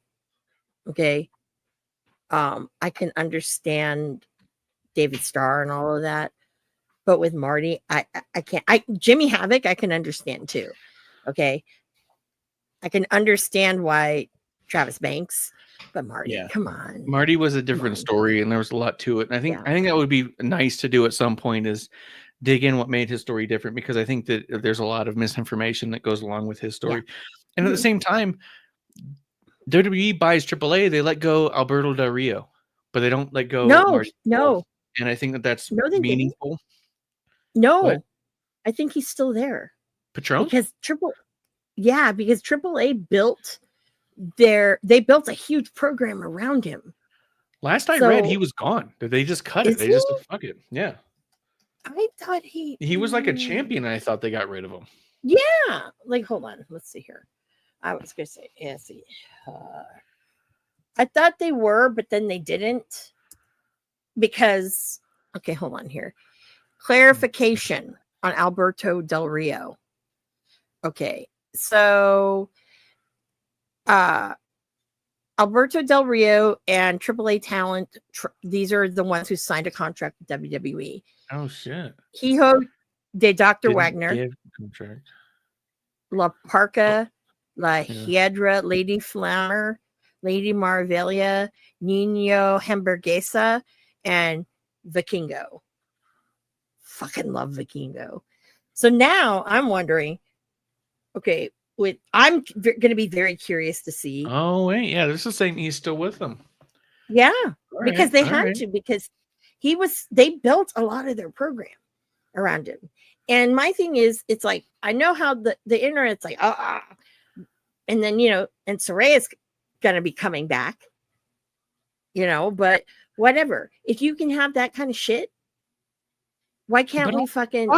Okay. I can understand David Starr and all of that. But with Marty, I can't. Jimmy Havoc, I can understand too. Okay, I can understand why Travis Banks, but Marty, Yeah. come on. Marty was a different story, and there was a lot to it. And I think that would be nice to do at some point is dig in what made his story different, because I think that there's a lot of misinformation that goes along with his story. And at the same time, WWE buys AAA, they let go Alberto Del Rio, but they don't let go Marty. No. And I think that that's they meaningful. Didn't. No, what? I think he's still there. Patron? Because AAA built they built a huge program around him. Last I read, he was gone. They just cut it. They just said, fuck it. Yeah. I thought he was like a champion, and I thought they got rid of him. Yeah. Like, hold on. Let's see here. I was going to say, I thought they were, but then they didn't. Because, okay, hold on here. Clarification on Alberto Del Rio. Okay. So, Alberto Del Rio and AAA talent, these are the ones who signed a contract with WWE. Oh, shit. Hijo de Dr. Wagner. Contract. La Parca, La Hiedra, Lady Flammer, Lady Marvelia, Nino Hamburguesa, and Vikingo. Fucking love Vikingo. So now I'm wondering, okay, I'm going to be very curious to see. Oh, wait. Yeah, this is saying he's still with them. Yeah, because they had to, because they built a lot of their program around him. And my thing is, it's like, I know how the internet's like, and then, and Soraya's going to be coming back, but whatever. If you can have that kind of shit, why can't we fucking...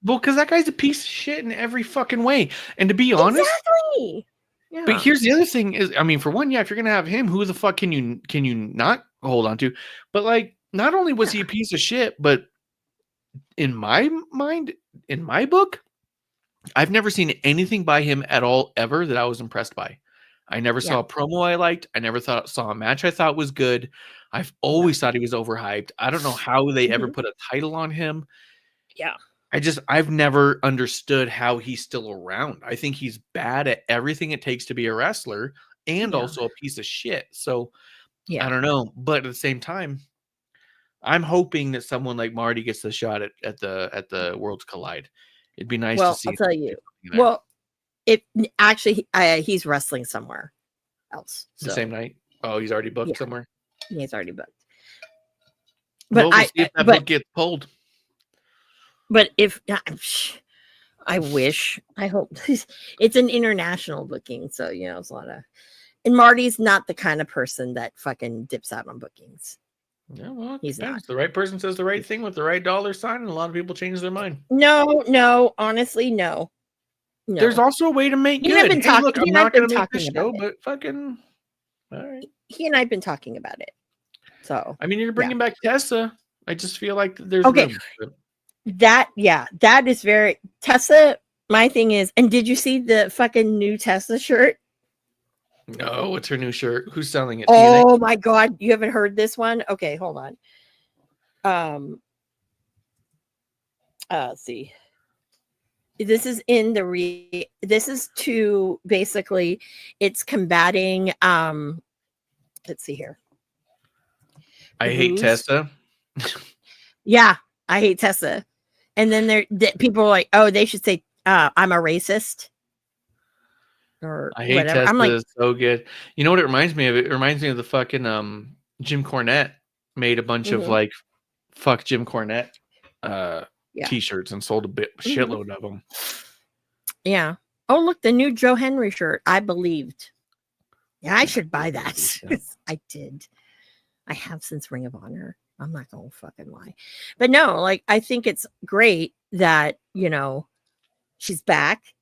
Well, because that guy's a piece of shit in every fucking way. And to be honest... Exactly. Yeah. But here's the other thing is, I mean, for one, if you're going to have him, who the fuck can you not hold on to? But like, not only was he a piece of shit, but in my mind, in my book, I've never seen anything by him at all ever that I was impressed by. I never saw a promo I liked. I never saw a match I thought was good. I've always thought he was overhyped. I don't know how they ever put a title on him. Yeah. I've never understood how he's still around. I think he's bad at everything it takes to be a wrestler and also a piece of shit. So I don't know. But at the same time, I'm hoping that someone like Marty gets the shot at the Worlds Collide. It'd be nice to see. I'll tell you. Well, he's wrestling somewhere else. The same night. Oh, he's already booked somewhere. He's already booked. But we'll see if that book gets pulled. But if I wish, I hope it's an international booking. So, it's a lot of, and Marty's not the kind of person that fucking dips out on bookings. Yeah, well, he's not. The right person says the right thing with the right dollar sign, and a lot of people change their mind. No, honestly, no. There's also a way to make good. I'm not going to make this show, but fucking, all right. He and I've been talking about it. So, I mean, you're bringing back Tessa. I just feel like there's room. That is very Tessa. My thing is, and did you see the fucking new Tessa shirt? No, what's her new shirt? Who's selling it? Oh my god, you haven't heard this one? Okay, hold on. Let's see. This is this is to basically, it's combating. Let's see here. I hate Tessa. Yeah, I hate Tessa. And then people are like, oh, they should say, I'm a racist. Or I hate whatever. Tessa. I'm like, is so good. You know what it reminds me of? It reminds me of the fucking Jim Cornette made a bunch of like fuck Jim Cornette t-shirts and sold a shitload of them. Yeah. Oh, look, the new Joe Henry shirt. I believed. Yeah, I should buy that. I did. I have since Ring of Honor. I'm not gonna fucking lie. But no, like, I think it's great that, she's back.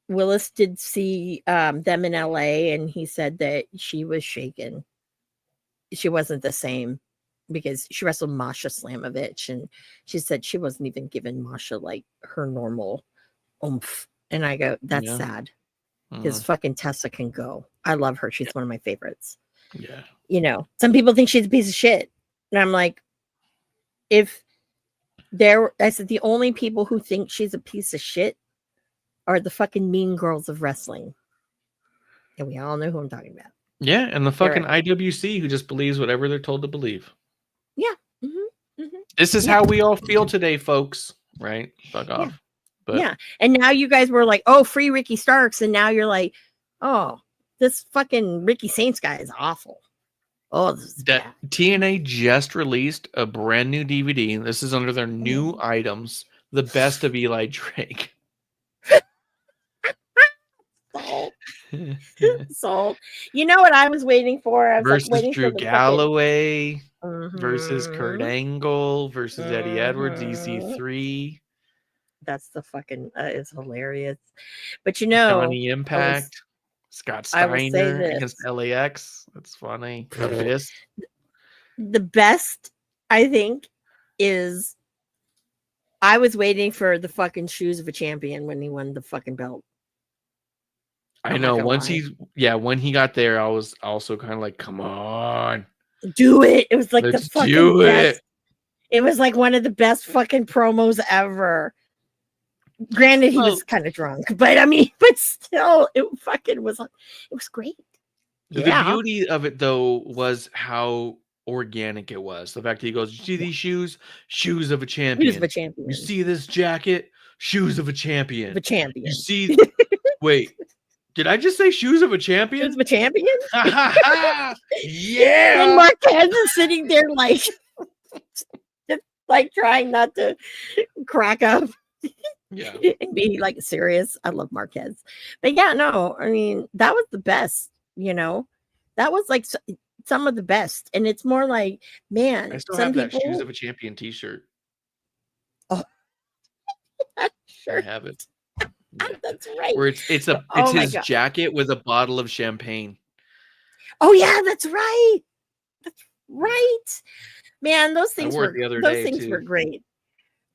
Willis did see them in LA, and he said that she was shaken. She wasn't the same because she wrestled Masha Slamovich, and she said she wasn't even giving Masha like her normal oomph. And I go, that's sad, because fucking Tessa can go. I love her. She's one of my favorites. Yeah. Some people think she's a piece of shit. And I'm like, if I said the only people who think she's a piece of shit are the fucking mean girls of wrestling. And we all know who I'm talking about. Yeah, and the fucking IWC who just believes whatever they're told to believe. Yeah. Mm-hmm. Mm-hmm. This is how we all feel today, folks. Right? Fuck off. But yeah. And now you guys were like, oh, free Ricky Starks. And now you're like, oh, this fucking Ricky Saints guy is awful. Oh, this is bad. TNA just released a brand new DVD. This is under their new items. The best of Eli Drake. Salt. Salt. You know what I was waiting for? I was versus waiting Drew for the Galloway fucking... versus Kurt Angle versus Eddie Edwards, EC3. That's the fucking it's hilarious. But you know, Johnny Impact, Scott Steiner against LAX. That's funny. Abyss. The best, I think, is I was waiting for the fucking shoes of a champion when he won the fucking belt. I know. When he got there, I was also kind of like, come on. Do it. It was like Let's the fucking do best. it. It was like one of the best fucking promos ever. Granted, he was kind of drunk, but I mean, but still, it fucking was. It was great. The beauty of it, though, was how organic it was. The fact that he goes, "You see these shoes? Shoes of a champion. Shoes of a champion. You see this jacket? Shoes of a champion. Of a champion. You see? Wait, did I just say shoes of a champion? Shoes of a champion? Yeah. And Marquez is sitting there like, just like trying not to crack up. Yeah. And be like serious. I love Marquez. But yeah, no, I mean, that was the best, you know. That was like some of the best. And it's more like, man, I still have that shoes of a champion t-shirt. Oh, sure. I have it. Yeah. That's right. Where it's his jacket with a bottle of champagne. Oh yeah, that's right. That's right. Man, those things were great.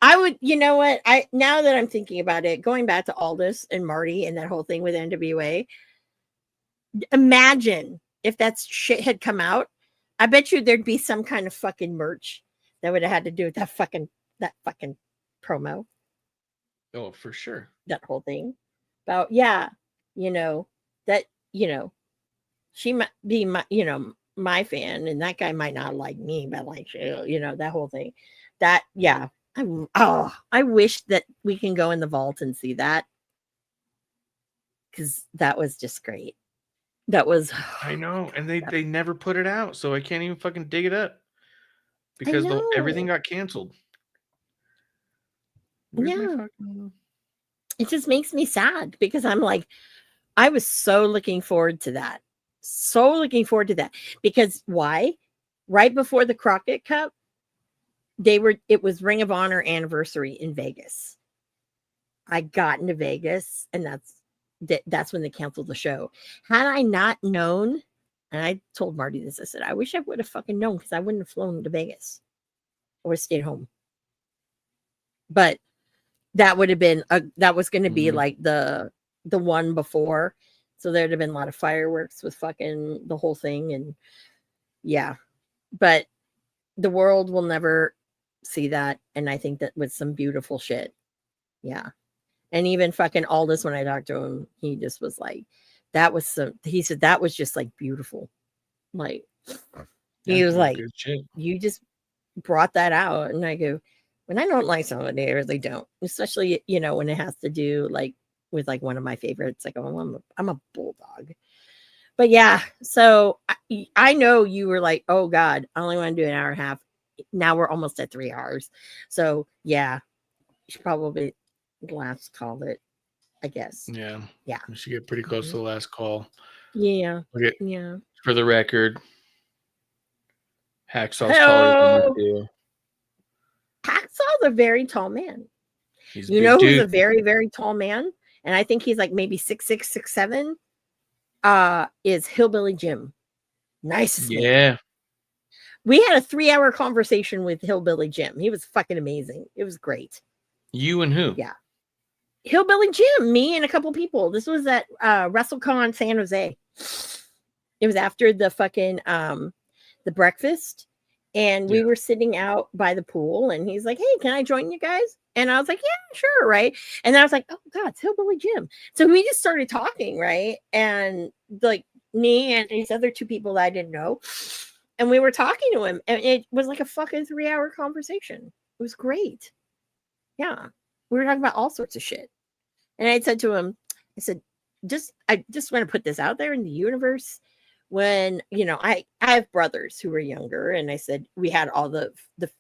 I would, you know what? Now that I'm thinking about it, going back to Aldous and Marty and that whole thing with NWA, imagine if that shit had come out. I bet you there'd be some kind of fucking merch that would have had to do with that fucking promo. Oh, for sure. That whole thing about, yeah, you know, that, you know, she might be my, you know, my fan, and that guy might not like me, but like, you know, that whole thing. That, yeah. I wish that we can go in the vault and see that, because that was just great. That was. I know, and they never put it out, so I can't even fucking dig it up because everything got canceled. It just makes me sad because I'm like, I was so looking forward to that. So looking forward to that. Because why? Right before the Crockett Cup, it was Ring of Honor anniversary in Vegas. I got into Vegas, and that's when they canceled the show. Had I not known, and I told Marty this, I said, I wish I would have fucking known, because I wouldn't have flown to Vegas or stayed home. But that would have been that was going to be like the one before, so there'd have been a lot of fireworks with fucking the whole thing, and yeah, but the world will never see that, and I think that was some beautiful shit. Yeah. And even fucking Aldous, when I talked to him, he just was like, he said that was just like beautiful. Like, he was like, you just brought that out. And I go, when I don't like somebody, I really don't, especially, you know, when it has to do like with like one of my favorites, like, oh, I'm a bulldog. But yeah, so I know you were like, oh God, I only want to do an hour and a half. Now we're almost at 3 hours. So yeah, you should probably last call it, I guess. Yeah. Yeah. We should get pretty close to the last call. Yeah. Okay. Yeah. For the record, Hacksaw's taller than you. Hacksaw's a very tall man. He's you know who's a very, very tall man? And I think he's like maybe 6'6", 6'7", is Hillbilly Jim. Nicest man. Yeah. We had a 3-hour conversation with Hillbilly Jim. He was fucking amazing. It was great. You and who? Yeah. Hillbilly Jim, me and a couple people. This was at WrestleCon San Jose. It was after the fucking the breakfast, And we were sitting out by the pool, and he's like, "Hey, can I join you guys?" And I was like, "Yeah, sure, right." And then I was like, "Oh God, it's Hillbilly Jim." So we just started talking, right? And like me and these other two people that I didn't know, and we were talking to him, and it was like a fucking 3-hour conversation. It was great. Yeah, we were talking about all sorts of shit. And I said to him, I said, I just want to put this out there in the universe. When, you know, I have brothers who were younger, and I said, we had all the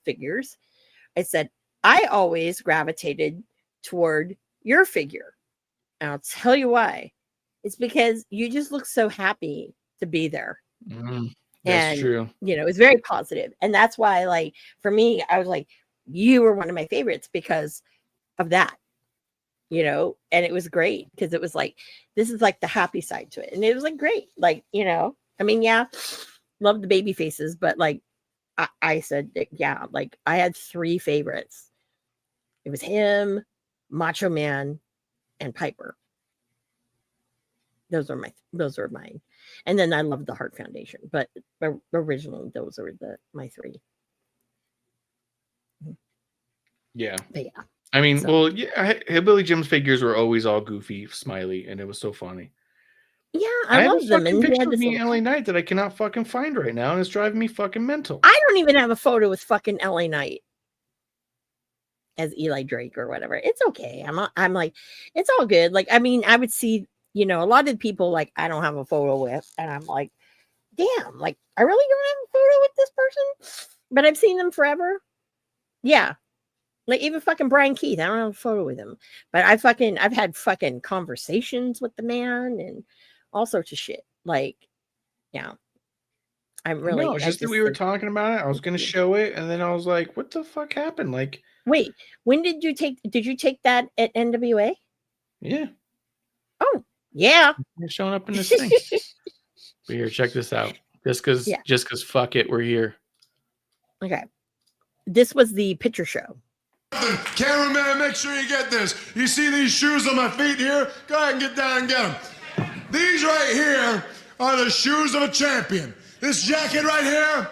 figures. I said, I always gravitated toward your figure. And I'll tell you why. It's because you just look so happy to be there. That's true. You know, it's very positive. And that's why, like, for me, I was like, you were one of my favorites because of that. You know, and it was great because it was like, this is like the happy side to it. And it was like great. Like, you know, I mean, yeah, love the baby faces, but like I said, yeah, like I had 3 favorites. It was him, Macho Man, and Piper. Those are mine. And then I loved the Heart Foundation, but originally those are my 3. Yeah. But yeah. I mean, well, yeah, Hillbilly Jim's figures were always all goofy, smiley, and it was so funny. Yeah, I love them. have a And picture of me in LA Knight that I cannot fucking find right now, and it's driving me fucking mental. I don't even have a photo with fucking LA Knight as Eli Drake or whatever. It's okay. I'm like, it's all good. Like, I mean, I would see, you know, a lot of people like I don't have a photo with, and I'm like, damn, like I really don't have a photo with this person, but I've seen them forever. Yeah. Like even fucking Brian Keith, I don't have a photo with him, but I've had fucking conversations with the man and all sorts of shit. Like, yeah, I'm really. No, it's just that we were talking about it. I was gonna show it, and then I was like, "What the fuck happened?" Like, wait, when did you take? Did you take that at NWA? Yeah. Oh, yeah. You're showing up in this thing. But here, check this out. Just because fuck it, we're here. Okay, this was the picture show. Cameraman, make sure you get this. You see these shoes on my feet here? Go ahead and get down and get them. These right here are the shoes of a champion. This jacket right here,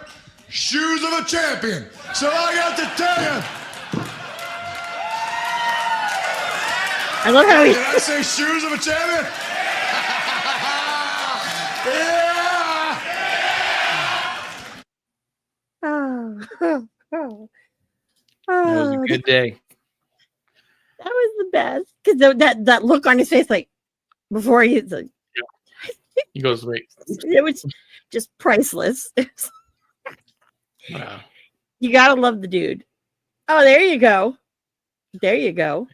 shoes of a champion. So I got to tell you. I love how he... Did I say shoes of a champion? Oh. That was a good day. That was the best because that look on his face, like before he's like, he goes, wait. It was just priceless. Wow. You gotta love the dude. Oh, there you go. There you go.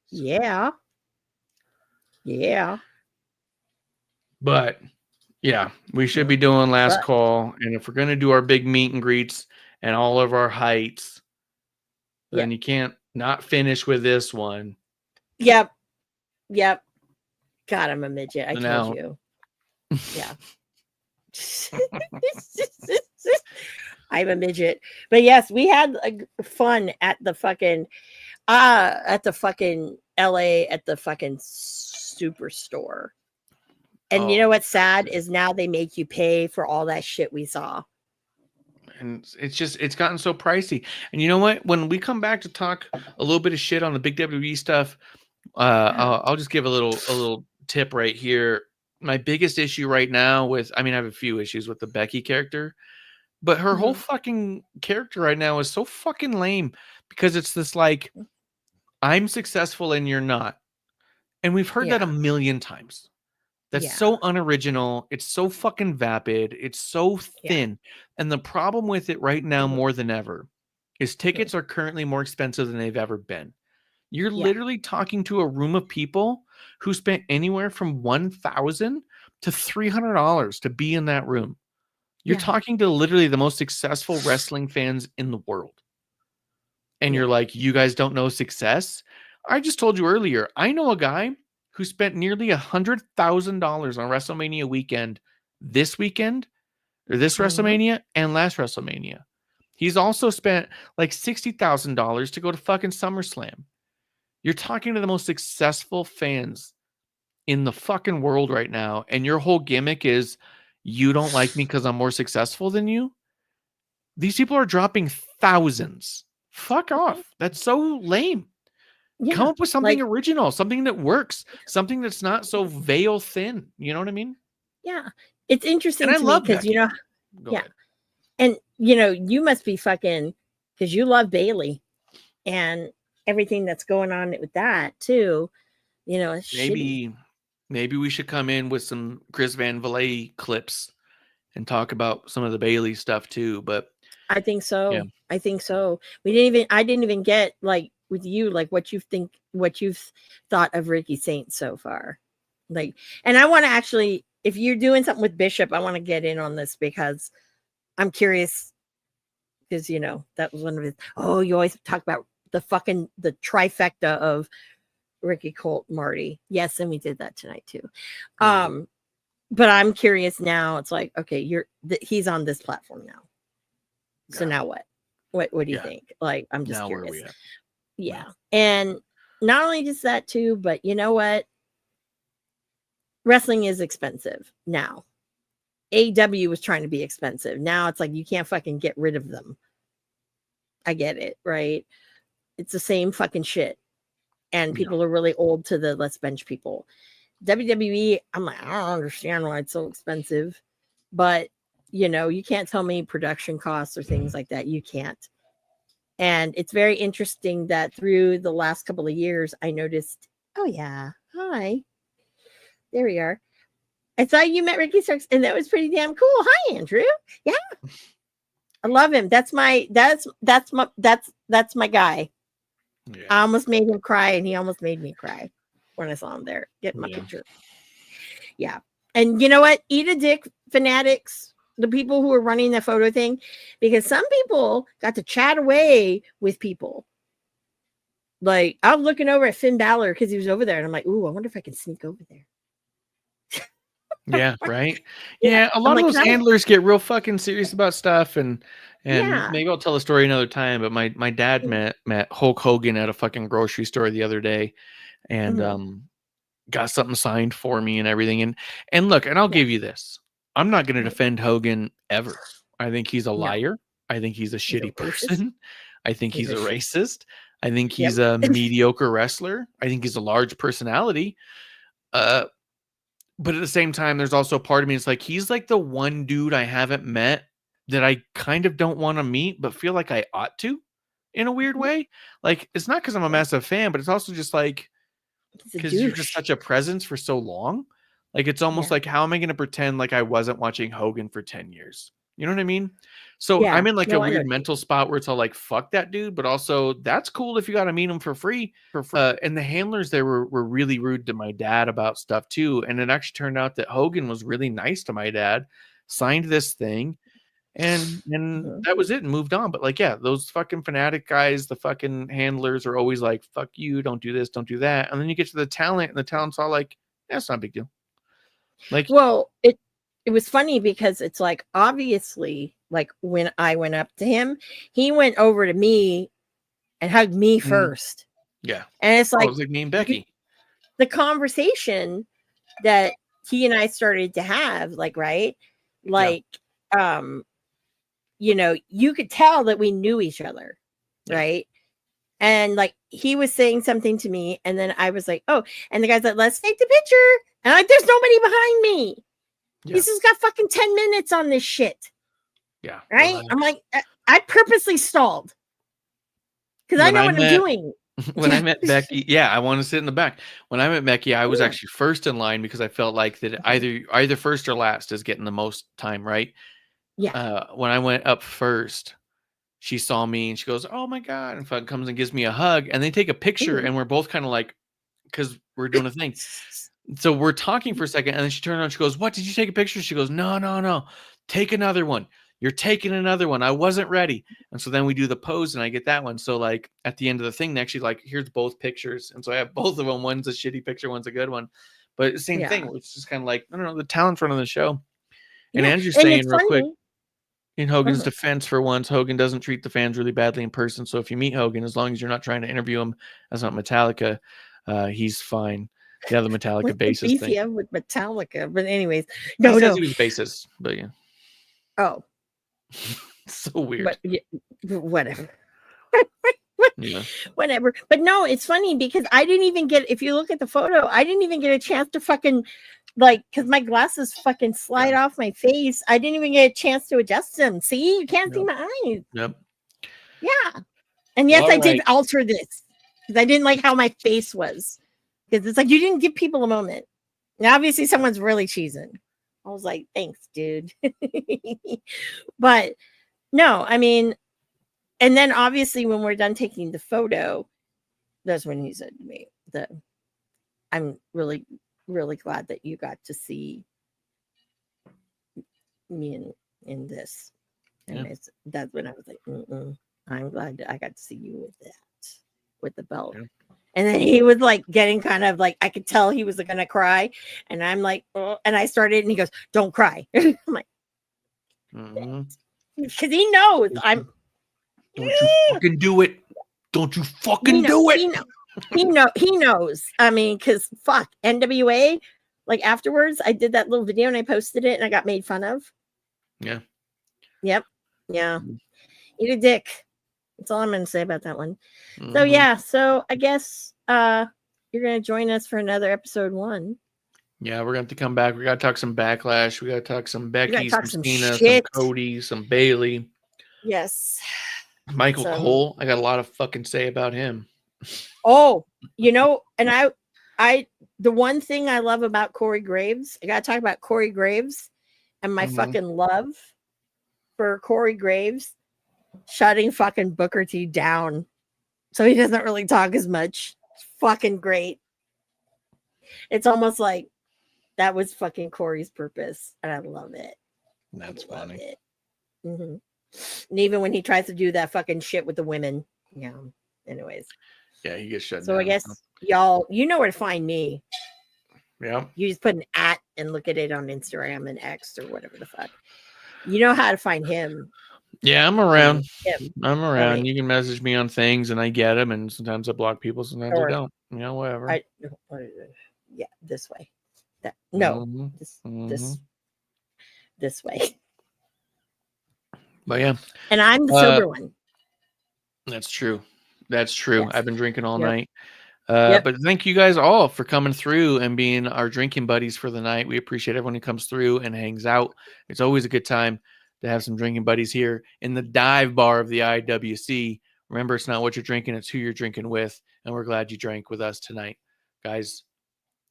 Yeah. Yeah. But yeah, we should be doing last call, and if we're gonna do our big meet and greets and all of our heights, then you can't not finish with this one. Yep. God, I'm a midget. I told you. Yeah. I'm a midget. But yes, we had fun at the fucking LA at the fucking Superstore. And you know what's sad is now they make you pay for all that shit we saw. And it's gotten so pricey. And you know what? When we come back to talk a little bit of shit on the big WWE stuff, I'll just give a little tip right here. My biggest issue right now I have a few issues with the Becky character, but her whole fucking character right now is so fucking lame because it's this like, I'm successful and you're not. And we've heard that a million times. That's so unoriginal. It's so fucking vapid. It's so thin. And the problem with it right now more than ever is tickets are currently more expensive than they've ever been. You're literally talking to a room of people who spent anywhere from $1,000 to $300 to be in that room. You're talking to literally the most successful wrestling fans in the world. And you're like, you guys don't know success? I just told you earlier, I know a guy who spent nearly $100,000 on WrestleMania weekend this weekend, or this WrestleMania and last WrestleMania. He's also spent like $60,000 to go to fucking SummerSlam. You're talking to the most successful fans in the fucking world right now, and your whole gimmick is you don't like me because I'm more successful than you. These people are dropping thousands. Fuck off. That's so lame. Yeah, Come up with something like, original, something that works, something that's not so veil thin. You know what I mean? yeah. It's interesting And I to me love because, you Becky. know, Go yeah. ahead. And, you know, you must be fucking, because you love Bailey and everything that's going on with that too. You know, it's shitty. Maybe we should come in with some Chris Van Vliet clips and talk about some of the Bailey stuff too. But I think so. yeah. I think so. I didn't even get like with you, like what you've thought of Ricky Saint so far. Like, and I want to actually, if you're doing something with Bishop, I want to get in on this because I'm curious. Because, you know, that was one of his, you always talk about the trifecta of Ricky, Colt, Marty. Yes, and we did that tonight too. But I'm curious now. It's like, okay, he's on this platform now. So now what? What do you think? Like, I'm just curious. Where are we at? Yeah. And not only just that too, but you know what? Wrestling is expensive now. AEW was trying to be expensive. Now it's like you can't fucking get rid of them. I get it, right? It's the same fucking shit. And people are really old to the let's bench people. WWE, I'm like, I don't understand why it's so expensive. But, you know, you can't tell me production costs or things like that. You can't. And it's very interesting that through the last couple of years, I noticed, oh yeah, hi. There we are. I saw you met Ricky Starks, and that was pretty damn cool. Hi, Andrew. Yeah. I love him. That's my guy. Yeah. I almost made him cry, and he almost made me cry when I saw him there. Get my picture. Yeah. And you know what? Eat a dick, fanatics, the people who are running the photo thing, because some people got to chat away with people. Like, I was looking over at Finn Balor because he was over there, and I'm like, ooh, I wonder if I can sneak over there. Yeah, right. Yeah, a lot of those handlers get real fucking serious about stuff, and maybe I'll tell the story another time. But my dad met Hulk Hogan at a fucking grocery store the other day, and got something signed for me and everything. And look, and I'll give you this: I'm not going to defend Hogan ever. I think he's a liar. I think he's a shitty person. I think he's a racist. I think he's a mediocre wrestler. I think he's a large personality. But at the same time, there's also a part of me. It's like he's like the one dude I haven't met that I kind of don't want to meet, but feel like I ought to, in a weird way. Like it's not because I'm a massive fan, but it's also just like because you're just such a presence for so long. Like it's almost like how am I going to pretend like I wasn't watching Hogan for 10 years? You know what I mean? So I'm in like a weird mental spot where it's all like fuck that dude, but also that's cool if you got to meet him for free. And the handlers there were really rude to my dad about stuff too. And it actually turned out that Hogan was really nice to my dad, signed this thing, and that was it, and moved on. But like, yeah, those fucking fanatic guys, the fucking handlers are always like, fuck you, don't do this, don't do that. And then you get to the talent, and the talent's all like, that's not a big deal. Like, well, it was funny because it's like, obviously, like when I went up to him, he went over to me and hugged me first. Yeah. And it's like, it was like me and Becky. The conversation that he and I started to have, like, right? Like, you know, you could tell that we knew each other, right? And like he was saying something to me, and then I was like, oh, and the guy's like, let's take the picture. And I'm like, there's nobody behind me. Yeah. This has got fucking 10 minutes on this shit. Yeah. Right? Well, I'm like, I purposely stalled. Because I know what I'm doing. When I met Becky, I want to sit in the back. When I met Becky, I was actually first in line because I felt like that either first or last is getting the most time, right? Yeah. When I went up first, she saw me and she goes, "Oh my God," and comes and gives me a hug, and they take a picture, and we're both kind of like, because we're doing a thing. So we're talking for a second, and then she turned around, she goes, "What, did you take a picture?" She goes, No. Take another one. You're taking another one. I wasn't ready. And so then we do the pose, and I get that one. So like at the end of the thing, they actually like, here's both pictures. And so I have both of them. One's a shitty picture, one's a good one. But same thing. It's just kind of like, no, the talent's running the show. And Andrew's saying real quick, in Hogan's defense, for once, Hogan doesn't treat the fans really badly in person. So if you meet Hogan, as long as you're not trying to interview him as not Metallica, he's fine. Yeah, the Metallica bassist thing. Yeah, with Metallica. But anyways, no. He was bassist, but yeah. Oh. So weird. But yeah, whatever. Yeah. Whatever. But no, it's funny because I didn't even get, if you look at the photo, I didn't even get a chance to fucking, like, because my glasses fucking slide off my face. I didn't even get a chance to adjust them. See, you can't see my eyes. Yep. Yeah. And yes, Well, I did alter this because I didn't like how my face was. Because it's like, you didn't give people a moment. Now, obviously, someone's really cheesing. I was like, thanks, dude. But no, I mean, and then obviously when we're done taking the photo, that's when he said to me that I'm really, really glad that you got to see me in this. And that's when I was like, I'm glad that I got to see you with that, with the belt. Yeah. And then he was like getting kind of like, I could tell he was going to cry. And I'm like, oh, and I started and he goes, don't cry. I'm like, because he knows I'm. Don't you fucking do it. Don't you fucking do it. He knows. I mean, because fuck, NWA, like afterwards, I did that little video and I posted it and I got made fun of. Yeah. Yep. Yeah. Eat a dick. That's all I'm going to say about that one. So yeah, so I guess you're going to join us for another episode 1. Yeah, we're going to have to come back. We got to talk some Backlash. We got to talk some Becky, some Cena, shit. some Cody, some Bailey. Yes. Michael Cole. I got a lot of fucking say about him. Oh, you know, and I the one thing I love about Corey Graves, I got to talk about Corey Graves and my fucking love for Corey Graves shutting fucking Booker T down so he doesn't really talk as much. It's fucking great. It's almost like that was fucking Corey's purpose, and I love it. That's funny. And even when he tries to do that fucking shit with the women, yeah. Anyways, yeah, he gets shut down. So I guess y'all, you know where to find me. Yeah, you just put an @ and look at it on Instagram and X or whatever the fuck. You know how to find him. Yeah, I'm around. I'm around. Right. You can message me on things, and I get them. And sometimes I block people, sometimes I don't. You know, whatever. Yeah, this way. This way. But yeah, and I'm the sober one. That's true. That's true. Yes. I've been drinking all night. But thank you guys all for coming through and being our drinking buddies for the night. We appreciate everyone who comes through and hangs out. It's always a good time to have some drinking buddies here in the dive bar of the IWC. Remember, it's not what you're drinking, it's who you're drinking with. And we're glad you drank with us tonight. Guys,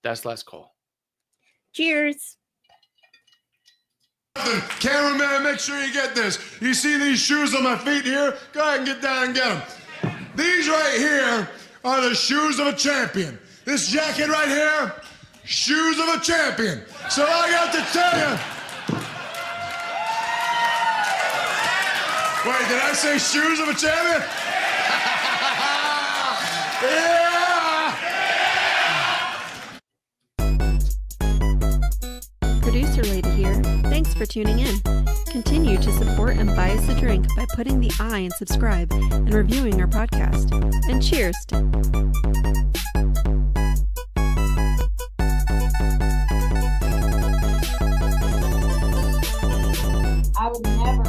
that's last call. Cheers. Cameraman, make sure you get this. You see these shoes on my feet here? Go ahead and get down and get them. These right here are the shoes of a champion. This jacket right here, shoes of a champion. So I got to tell you. Wait, did I say shoes of a champion? Yeah! Producer Lady here. Thanks for tuning in. Continue to support and buy us a drink by putting the I in subscribe and reviewing our podcast. And cheers. I would never